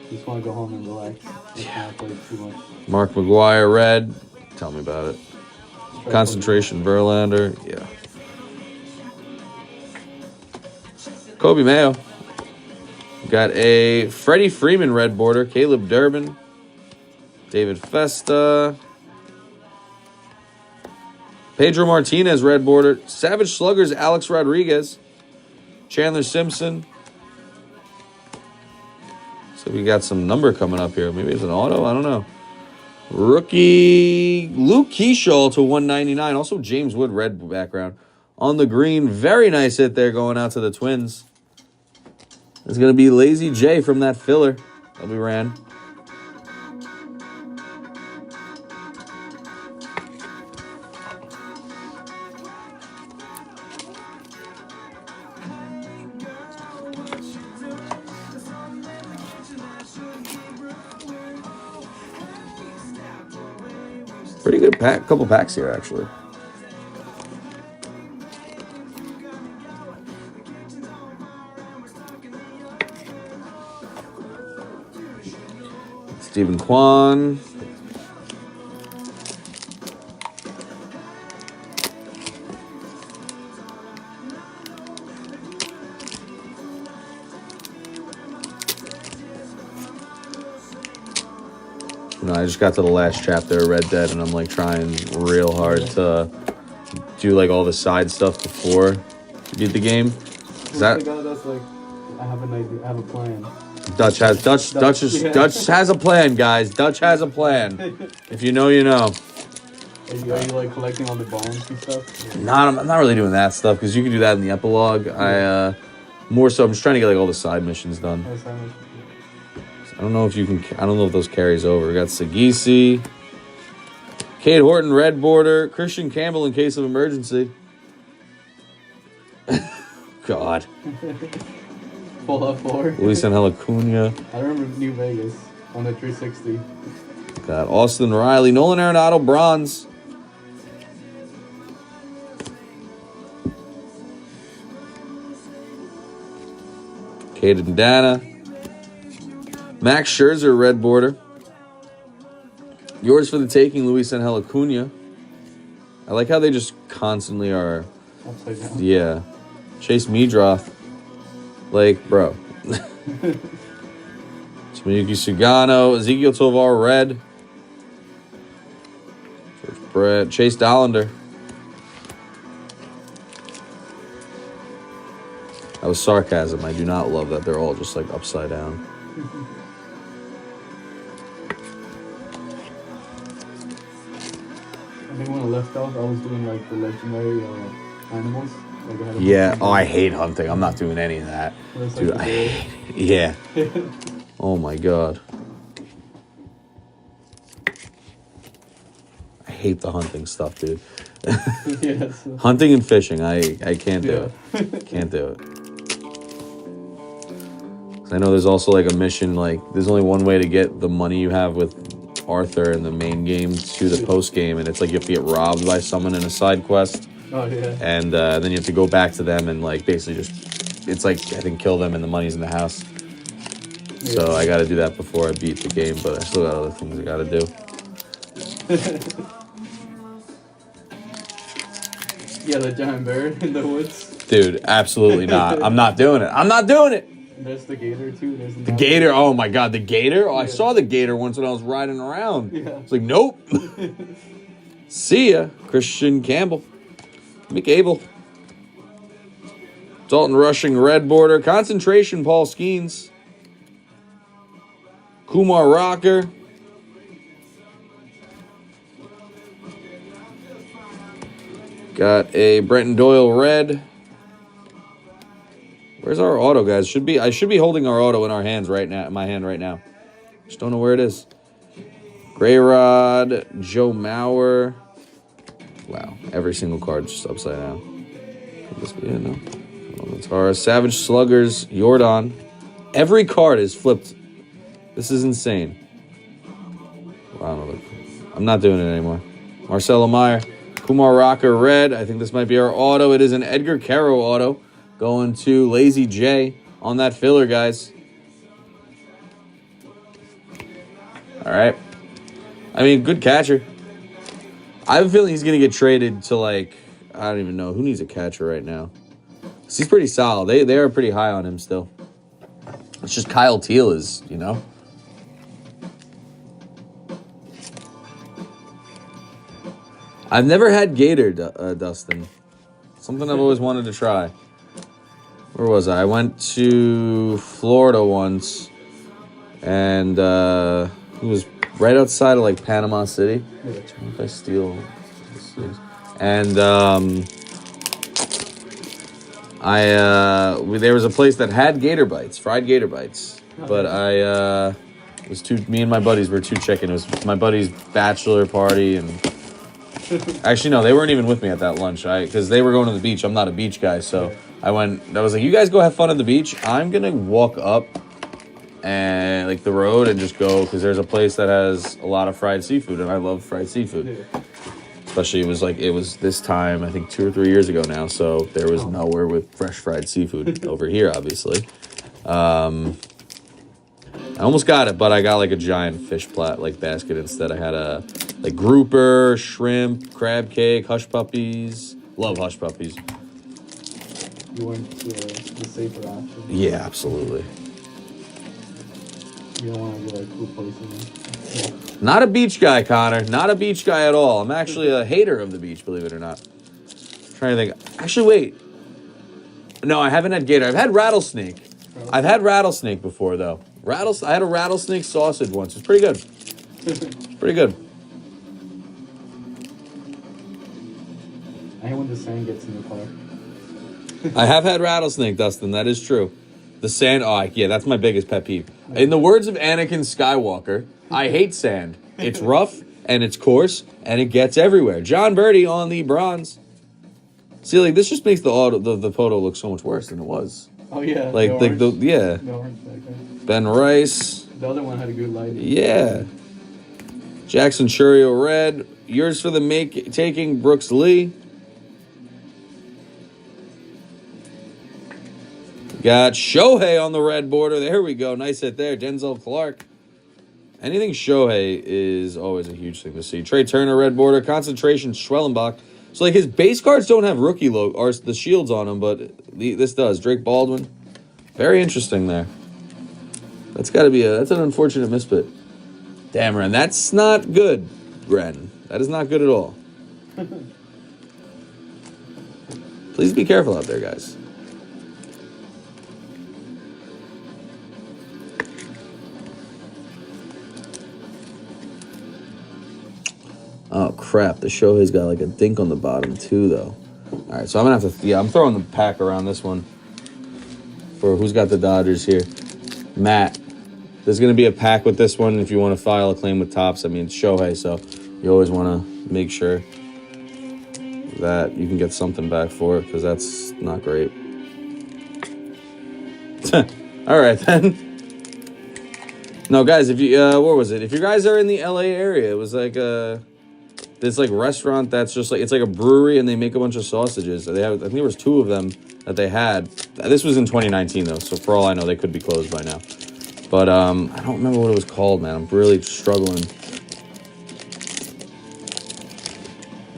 Just want to go home and relax. Yeah. Play too much. Mark McGuire, red. Tell me about it. Concentration, Verlander. Yeah. Kobe Mayo. Got a Freddie Freeman red border. Caleb Durbin. David Festa. Pedro Martinez red border. Savage Sluggers Alex Rodriguez. Chandler Simpson. So we got some number coming up here. Maybe it's an auto. I don't know. Rookie Luke Keyshaw to 199. Also James Wood red background. On the green. Very nice hit there going out to the Twins. It's going to be Lazy J from that filler that we ran. Pretty good couple packs here, actually. Stephen Kwan. You know, I just got to the last chapter of Red Dead, and I'm like trying real hard to do like all the side stuff before you beat the game. Is that? That's like, I have an idea. I have a plan. Dutch has a plan, guys. Dutch has a plan. If you know, you know. Are you like collecting all the bones and stuff? I'm not really doing that stuff because you can do that in the epilogue. More so, I'm just trying to get like all the side missions done. I don't know if you can. I don't know if those carries over. We got Sagisi, Cade Horton, red border, Christian Campbell in case of emergency. God. Fallout 4. Luis Angel Acuna. I remember New Vegas on the 360. Got Austin Riley, Nolan Arenado, bronze. Caden Dana. Max Scherzer, red border. Yours for the taking, Luis Angel Acuna. I like how they just constantly are. Upside down. Yeah. Chase Meadroth. Like, bro. Miyuki Sugano, Ezekiel Tovar, red. George Brett, Chase Dollander. That was sarcasm. I do not love that they're all just like upside down. I think when I left off, I was doing like the legendary animals. Like I had Yeah. Oh, I hate hunting. I'm not doing any of that. Dude, like I hate it. Yeah. Oh my God. I hate the hunting stuff, dude. Yes. Hunting and fishing, I can't do it. Can't do it. 'Cause I know there's also like a mission, like there's only one way to get the money you have with Arthur in the main game to the post game, and it's like you have to get robbed by someone in a side quest. Oh yeah. And then you have to go back to them and like basically just, it's like I think kill them and the money's in the house. Yeah. So I got to do that before I beat the game, but I still got other things I got to do. Yeah, the giant bear in the woods. Dude, absolutely not. I'm not doing it. I'm not doing it. There's the gator too. There's The gator. Oh my god, the gator. Oh, I saw the gator once when I was riding around. Yeah. It's like, nope. See ya, Christian Campbell, McAble, Dalton Rushing, red border, concentration, Paul Skeens, Kumar Rocker, got a Brenton Doyle red. Where's our auto, guys? I should be holding our auto in our hands right now, in my hand right now. Just don't know where it is. Gray Rod, Joe Mauer. Wow, every single card's just upside down. Could this be it? No. Tara, Savage Sluggers, Jordan. Every card is flipped. This is insane. Wow, I'm not doing it anymore. Marcelo Meyer, Kumar Rocker, red. I think this might be our auto. It is an Edgar Caro auto. Going to Lazy J on that filler, guys. All right. I mean, good catcher. I have a feeling he's going to get traded to, like, I don't even know. Who needs a catcher right now? He's pretty solid. They are pretty high on him still. It's just Kyle Teal is, you know. I've never had Gator, Dustin. Something I've always wanted to try. Where was I? I went to Florida once. And it was right outside of, like, Panama City. If I steal... And there was a place that had gator bites, fried gator bites, but me and my buddies were too chicken. It was my buddy's bachelor party, and actually no, they weren't even with me at that lunch, because they were going to the beach. I'm not a beach guy, so I was like, you guys go have fun at the beach. I'm gonna walk up and like the road and just go, because there's a place that has a lot of fried seafood, and I love fried seafood. Especially it was this time, I think 2 or 3 years ago now, so there was nowhere with fresh fried seafood over here, obviously. I almost got it, but I got like a giant fish basket instead. I had a like grouper, shrimp, crab cake, hush puppies. Love hush puppies. You went to the safer option. Yeah, absolutely. You don't want to go like cool places. Not a beach guy, Connor. Not a beach guy at all. I'm actually a hater of the beach, believe it or not. I'm trying to think. Actually, wait. No, I haven't had gator. I've had rattlesnake. I've had rattlesnake before, though. I had a rattlesnake sausage once. It's pretty good. It's pretty good. I hate when the sand gets in the car. I have had rattlesnake, Dustin. That is true. The sand, yeah, that's my biggest pet peeve. In the words of Anakin Skywalker, I hate sand. It's rough, and it's coarse, and it gets everywhere. John Birdie on the bronze. See, like, this just makes the photo look so much worse than it was. Oh, yeah. Yeah. Ben Rice. The other one had a good lighting. Yeah. Jackson Churio red. Yours for the taking, Brooks Lee. Got Shohei on the red border. There we go. Nice hit there. Denzel Clark. Anything Shohei is always a huge thing to see. Trey Turner, red border. Concentration, Schwellenbach. So, like, his base cards don't have rookie logo or the shields on them, but this does. Drake Baldwin. Very interesting there. That's got to be that's an unfortunate misfit. Damn, Ren. That's not good, Ren. That is not good at all. Please be careful out there, guys. Oh, crap. The Shohei's got like a dink on the bottom, too, though. All right, so I'm going to have to... Yeah, I'm throwing the pack around this one. For who's got the Dodgers here? Matt. There's going to be a pack with this one if you want to file a claim with Topps. I mean, it's Shohei, so you always want to make sure that you can get something back for it, because that's not great. All right, then. No, guys, if you... where was it? If you guys are in the LA area, it was like this like restaurant that's just like, it's like a brewery and they make a bunch of sausages. I think there was 2 of them that they had. This was in 2019 though, so for all I know, they could be closed by now. But I don't remember what it was called, man. I'm really struggling.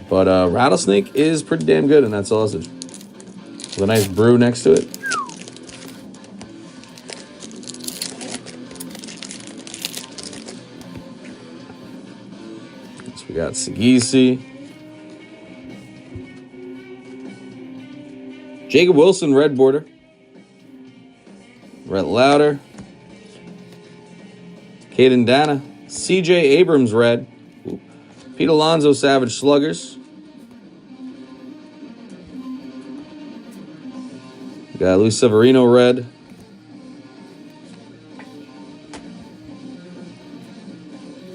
But rattlesnake is pretty damn good in that sausage. With a nice brew next to it. So we got Sagisi. Jacob Wilson, red border. Rhett Lauder. Caden Dana. CJ Abrams, red. Ooh. Pete Alonso, Savage Sluggers. We got Luis Severino, red.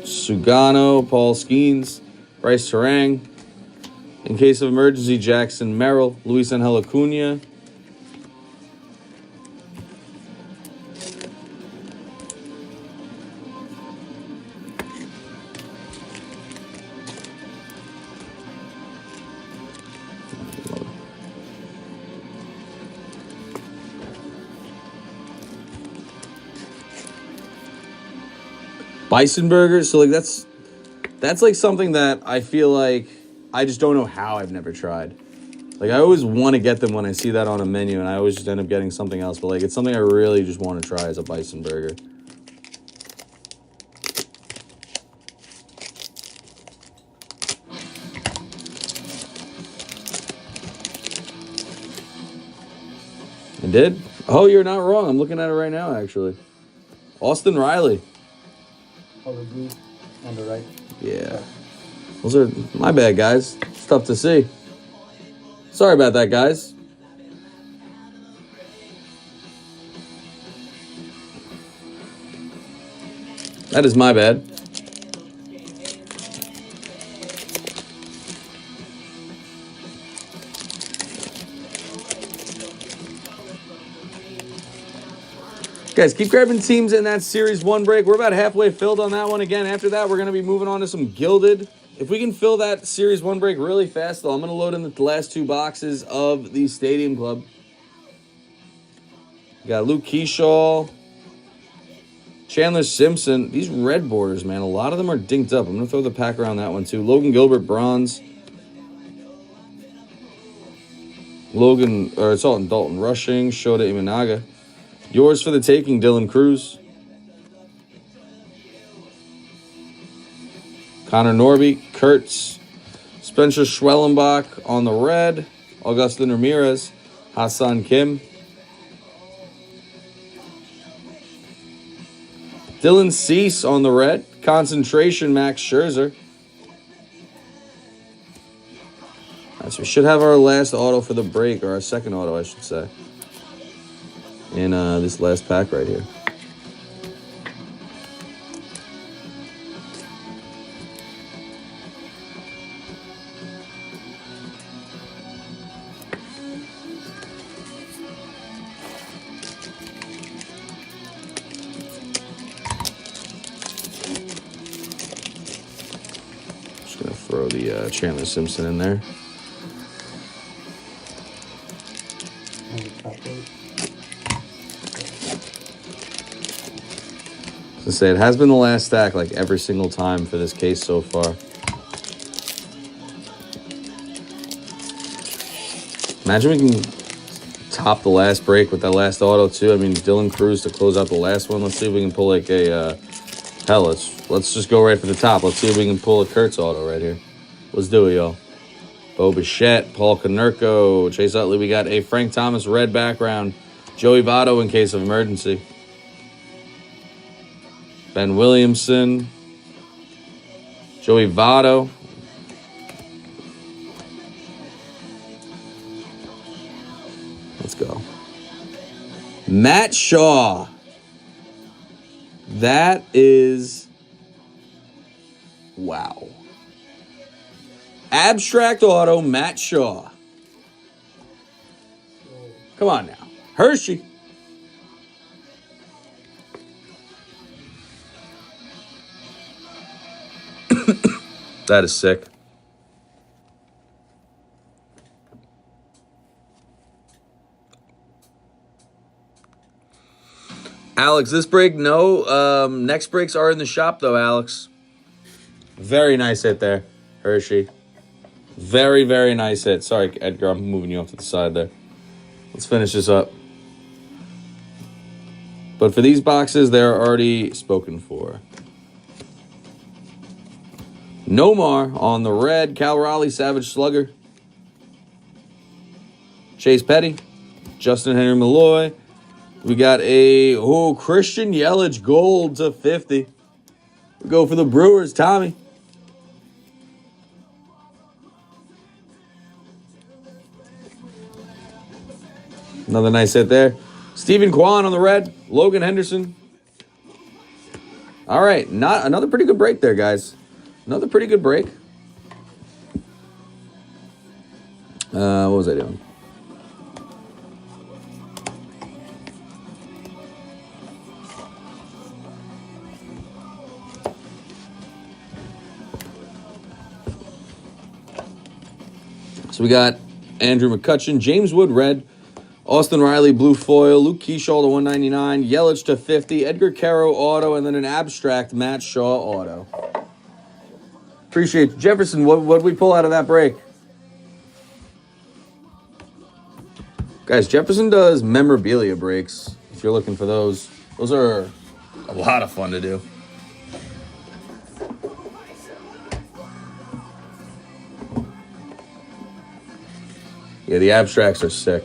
Sugano, Paul Skeens. Bryce Terang. In case of emergency, Jackson Merrill. Luis Angel Acuna. Bisonburger. So like that's like something that I feel like I just don't know how I've never tried. Like I always want to get them when I see that on a menu, and I always just end up getting something else. But like it's something I really just want to try as a bison burger. I did? Oh, you're not wrong. I'm looking at it right now, actually. Austin Riley. Oh, the blue on the right. Yeah. Those are my bad, guys. It's tough to see. Sorry about that, guys. That is my bad. Guys, keep grabbing teams in that Series 1 break. We're about halfway filled on that one. Again, after that, we're going to be moving on to some Gilded. If we can fill that Series 1 break really fast, though, I'm going to load in the last two boxes of the Stadium Club. We got Luke Keyshaw, Chandler Simpson. These red borders, man, a lot of them are dinked up. I'm going to throw the pack around that one, too. Logan Gilbert, bronze. It's all in Dalton Rushing, Shota Imanaga. Yours for the taking, Dylan Cruz. Connor Norby, Kurtz. Spencer Schwellenbach on the red. Augustin Ramirez. Hassan Kim. Dylan Cease on the red. Concentration, Max Scherzer. All right, so we should have our last auto for the break, or our second auto, I should say, in this last pack right here. Just going to throw the Chandler Simpson in there. To say it has been the last stack like every single time for this case so far. Imagine we can top the last break with that last auto too. I mean, Dylan Cruz to close out the last one. Let's see if we can pull like a hell. Let's just go right for the top. Let's see if we can pull a Kurtz auto right here. Let's do it, y'all. Bo Bichette, Paul Konerko, Chase Utley. We got a Frank Thomas red background. Joey Votto in case of emergency. Ben Williamson. Joey Votto. Let's go. Matt Shaw. That is... wow. Abstract auto, Matt Shaw. Come on now. Hershey. That is sick. Alex, this break, no. Next breaks are in the shop, though, Alex. Very nice hit there, Hershey. Very, very nice hit. Sorry, Edgar, I'm moving you off to the side there. Let's finish this up. But for these boxes, they're already spoken for. Nomar on the red. Cal Raleigh, Savage Slugger. Chase Petty. Justin Henry Malloy. We got a Christian Yelich gold to 50. We go for the Brewers, Tommy. Another nice hit there. Stephen Kwan on the red. Logan Henderson. All right, another pretty good break there, guys. Another pretty good break. What was I doing? So we got Andrew McCutcheon, James Wood red, Austin Riley blue foil, Luke Keyshaw to 199, Yelich to 50, Edgar Caro auto, and then an abstract Matt Shaw auto. Appreciate you. Jefferson, what did we pull out of that break? Guys, Jefferson does memorabilia breaks. If you're looking for those are a lot of fun to do. Yeah, the abstracts are sick.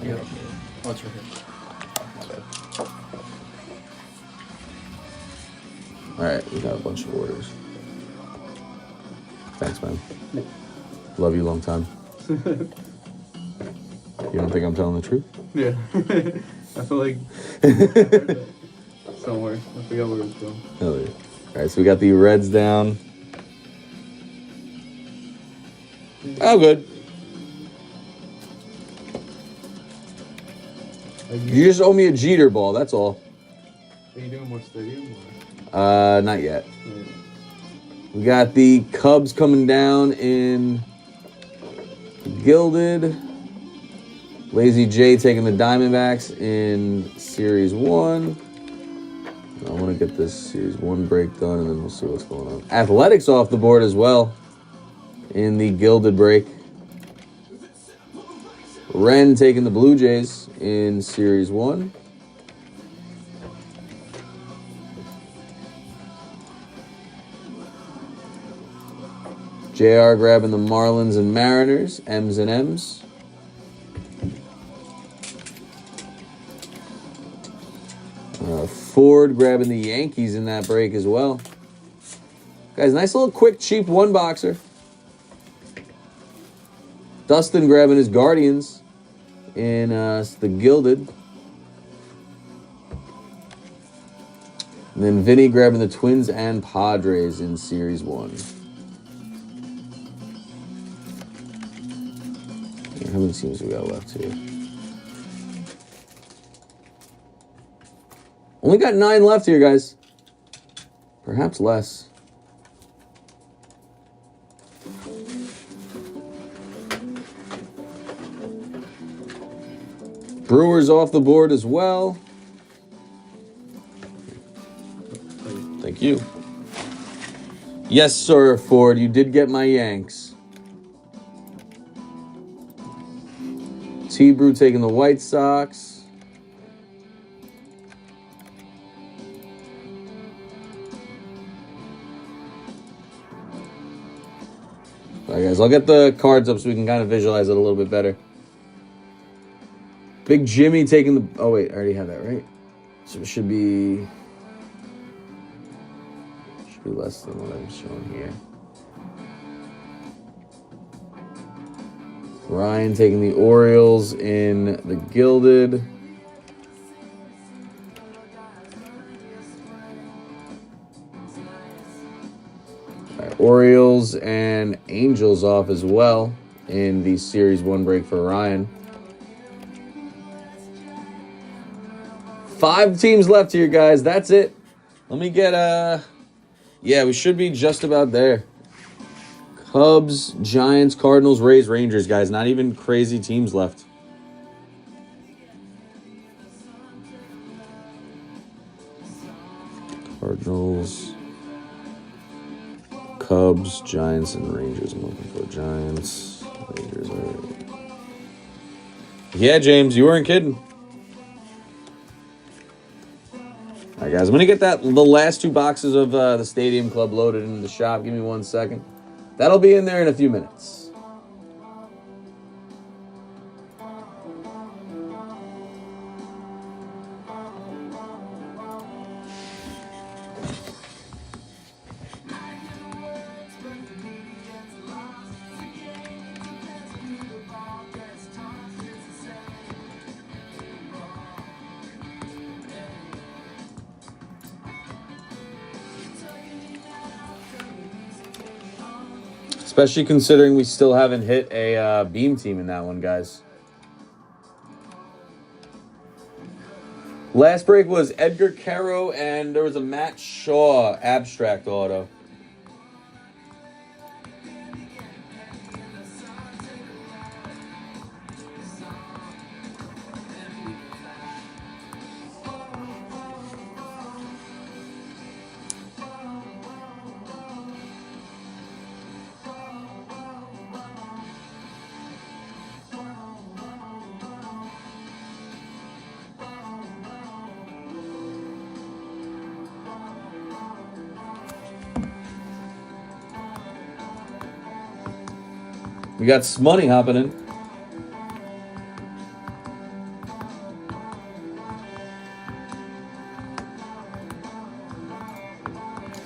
Yeah. Oh, it's right here. All right, we got a bunch of orders. Thanks, man. Love you long time. You don't think I'm telling the truth? Yeah. I feel like I heard that somewhere. I forgot where it was from. Hell yeah. All right, so we got the Reds down. Oh, good. You just owe me a Jeter ball, that's all. Are you doing more stadium? Or? Not yet. Yeah. We got the Cubs coming down in Gilded. Lazy J taking the Diamondbacks in Series 1. I want to get this Series 1 break done, and then we'll see what's going on. Athletics off the board as well in the Gilded break. Ren taking the Blue Jays in Series 1. JR grabbing the Marlins and Mariners, M's and M's. Ford grabbing the Yankees in that break as well. Guys, nice little quick, cheap one boxer. Dustin grabbing his Guardians in the Gilded. And then Vinny grabbing the Twins and Padres in Series 1. How many teams we got left here? Only got 9 left here, guys. Perhaps less. Brewers off the board as well. Thank you. Yes, sir, Ford. You did get my Yanks. T-Brew taking the White Sox. All right, guys, I'll get the cards up so we can kind of visualize it a little bit better. Big Jimmy taking the... Oh, wait, I already have that, right? So it should be less than what I'm showing here. Ryan taking the Orioles in the Gilded. All right, Orioles and Angels off as well in the Series 1 break for Ryan. 5 teams left here, guys. That's it. Let me get yeah, we should be just about there. Cubs, Giants, Cardinals, Rays, Rangers, guys. Not even crazy teams left. Cardinals, Cubs, Giants, and Rangers. I'm looking for Giants, Rangers. All right. Yeah, James, you weren't kidding. All right, guys, I'm going to get the last 2 boxes of the Stadium Club loaded into the shop. Give me 1 second. That'll be in there in a few minutes. Especially considering we still haven't hit a beam team in that one, guys. Last break was Edgar Caro, and there was a Matt Shaw abstract auto. We got Smoney hopping in.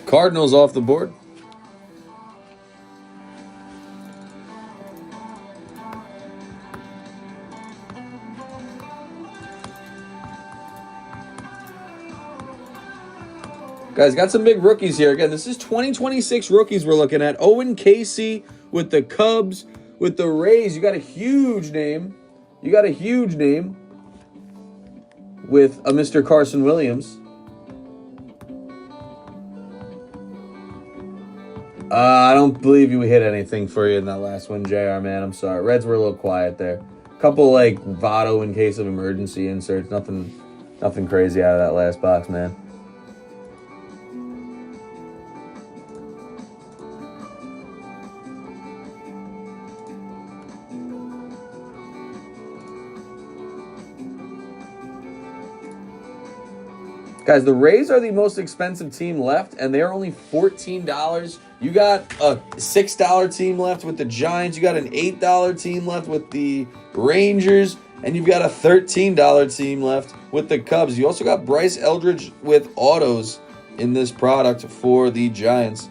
Cardinals off the board. Guys, got some big rookies here. Again, this is 2026 rookies we're looking at. Owen Casey with the Cubs. With the Rays, you got a huge name. You got a huge name with a Mr. Carson Williams. I don't believe you hit anything for you in that last one, JR, man. I'm sorry. Reds were a little quiet there. Couple like Votto in case of emergency inserts. Nothing crazy out of that last box, man. Guys, the Rays are the most expensive team left, and they're only $14. You got a $6 team left with the Giants. You got an $8 team left with the Rangers, and you've got a $13 team left with the Cubs. You also got Bryce Eldridge with autos in this product for the Giants.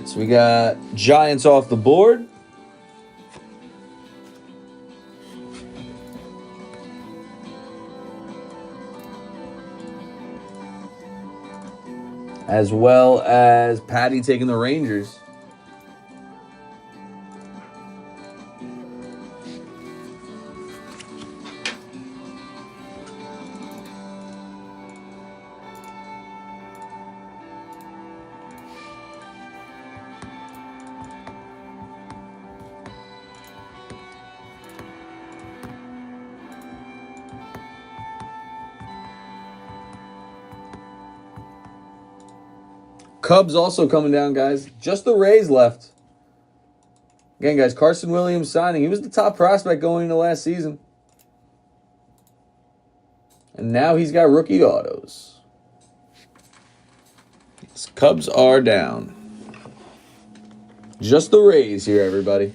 So we got Giants off the board. As well as Patty taking the Rangers. Cubs also coming down, guys. Just the Rays left. Again, guys, Carson Williams signing. He was the top prospect going into last season. And now he's got rookie autos. Cubs are down. Just the Rays here, everybody.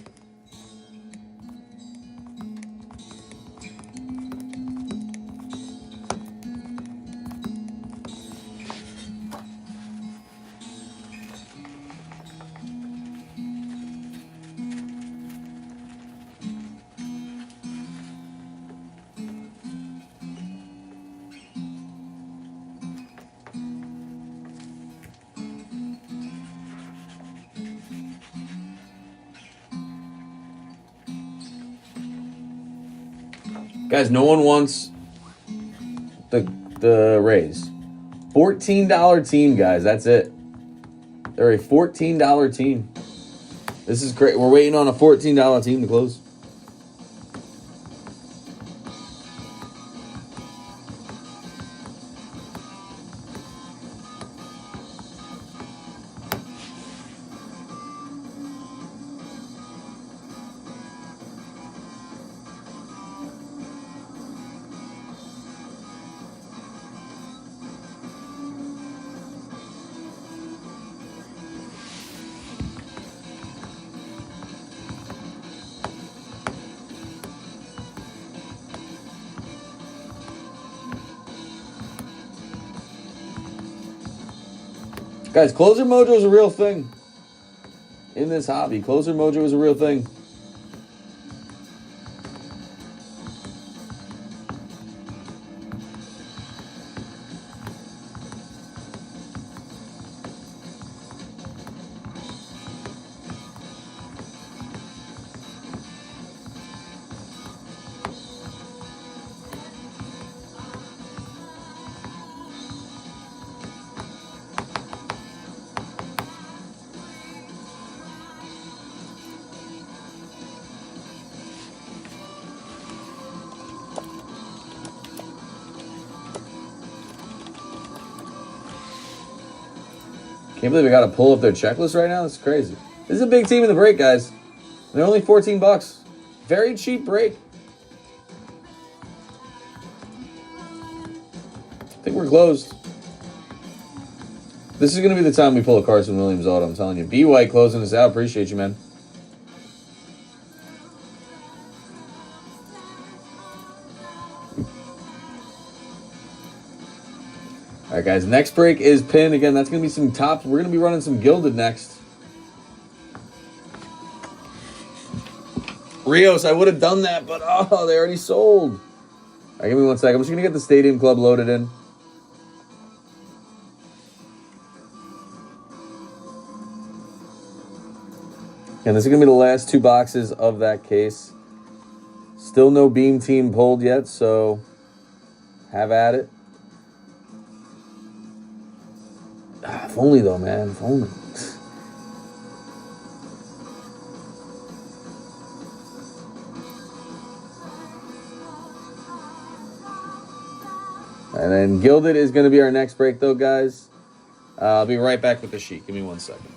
Guys, no one wants the Rays. $14 team, guys. That's it. They're a $14 team. This is great. We're waiting on a $14 team to close. Guys, closer mojo is a real thing in this hobby. Closer mojo is a real thing. Can't believe I got to pull up their checklist right now. That's crazy. This is a big team in the break, guys. They're only $14. Very cheap break. I think we're closed. This is going to be the time we pull a Carson Williams auto, I'm telling you. B. White closing us out. Appreciate you, man. All right, guys. Next break is pin. Again, that's going to be some top. We're going to be running some Gilded next. Rios, I would have done that, but oh, they already sold. All right, give me 1 second. I'm just going to get the Stadium Club loaded in. And this is going to be the last 2 boxes of that case. Still no Beam Team pulled yet, so have at it. If only, though, man. If only. And then Gilded is going to be our next break, though, guys. I'll be right back with the sheet. Give me 1 second.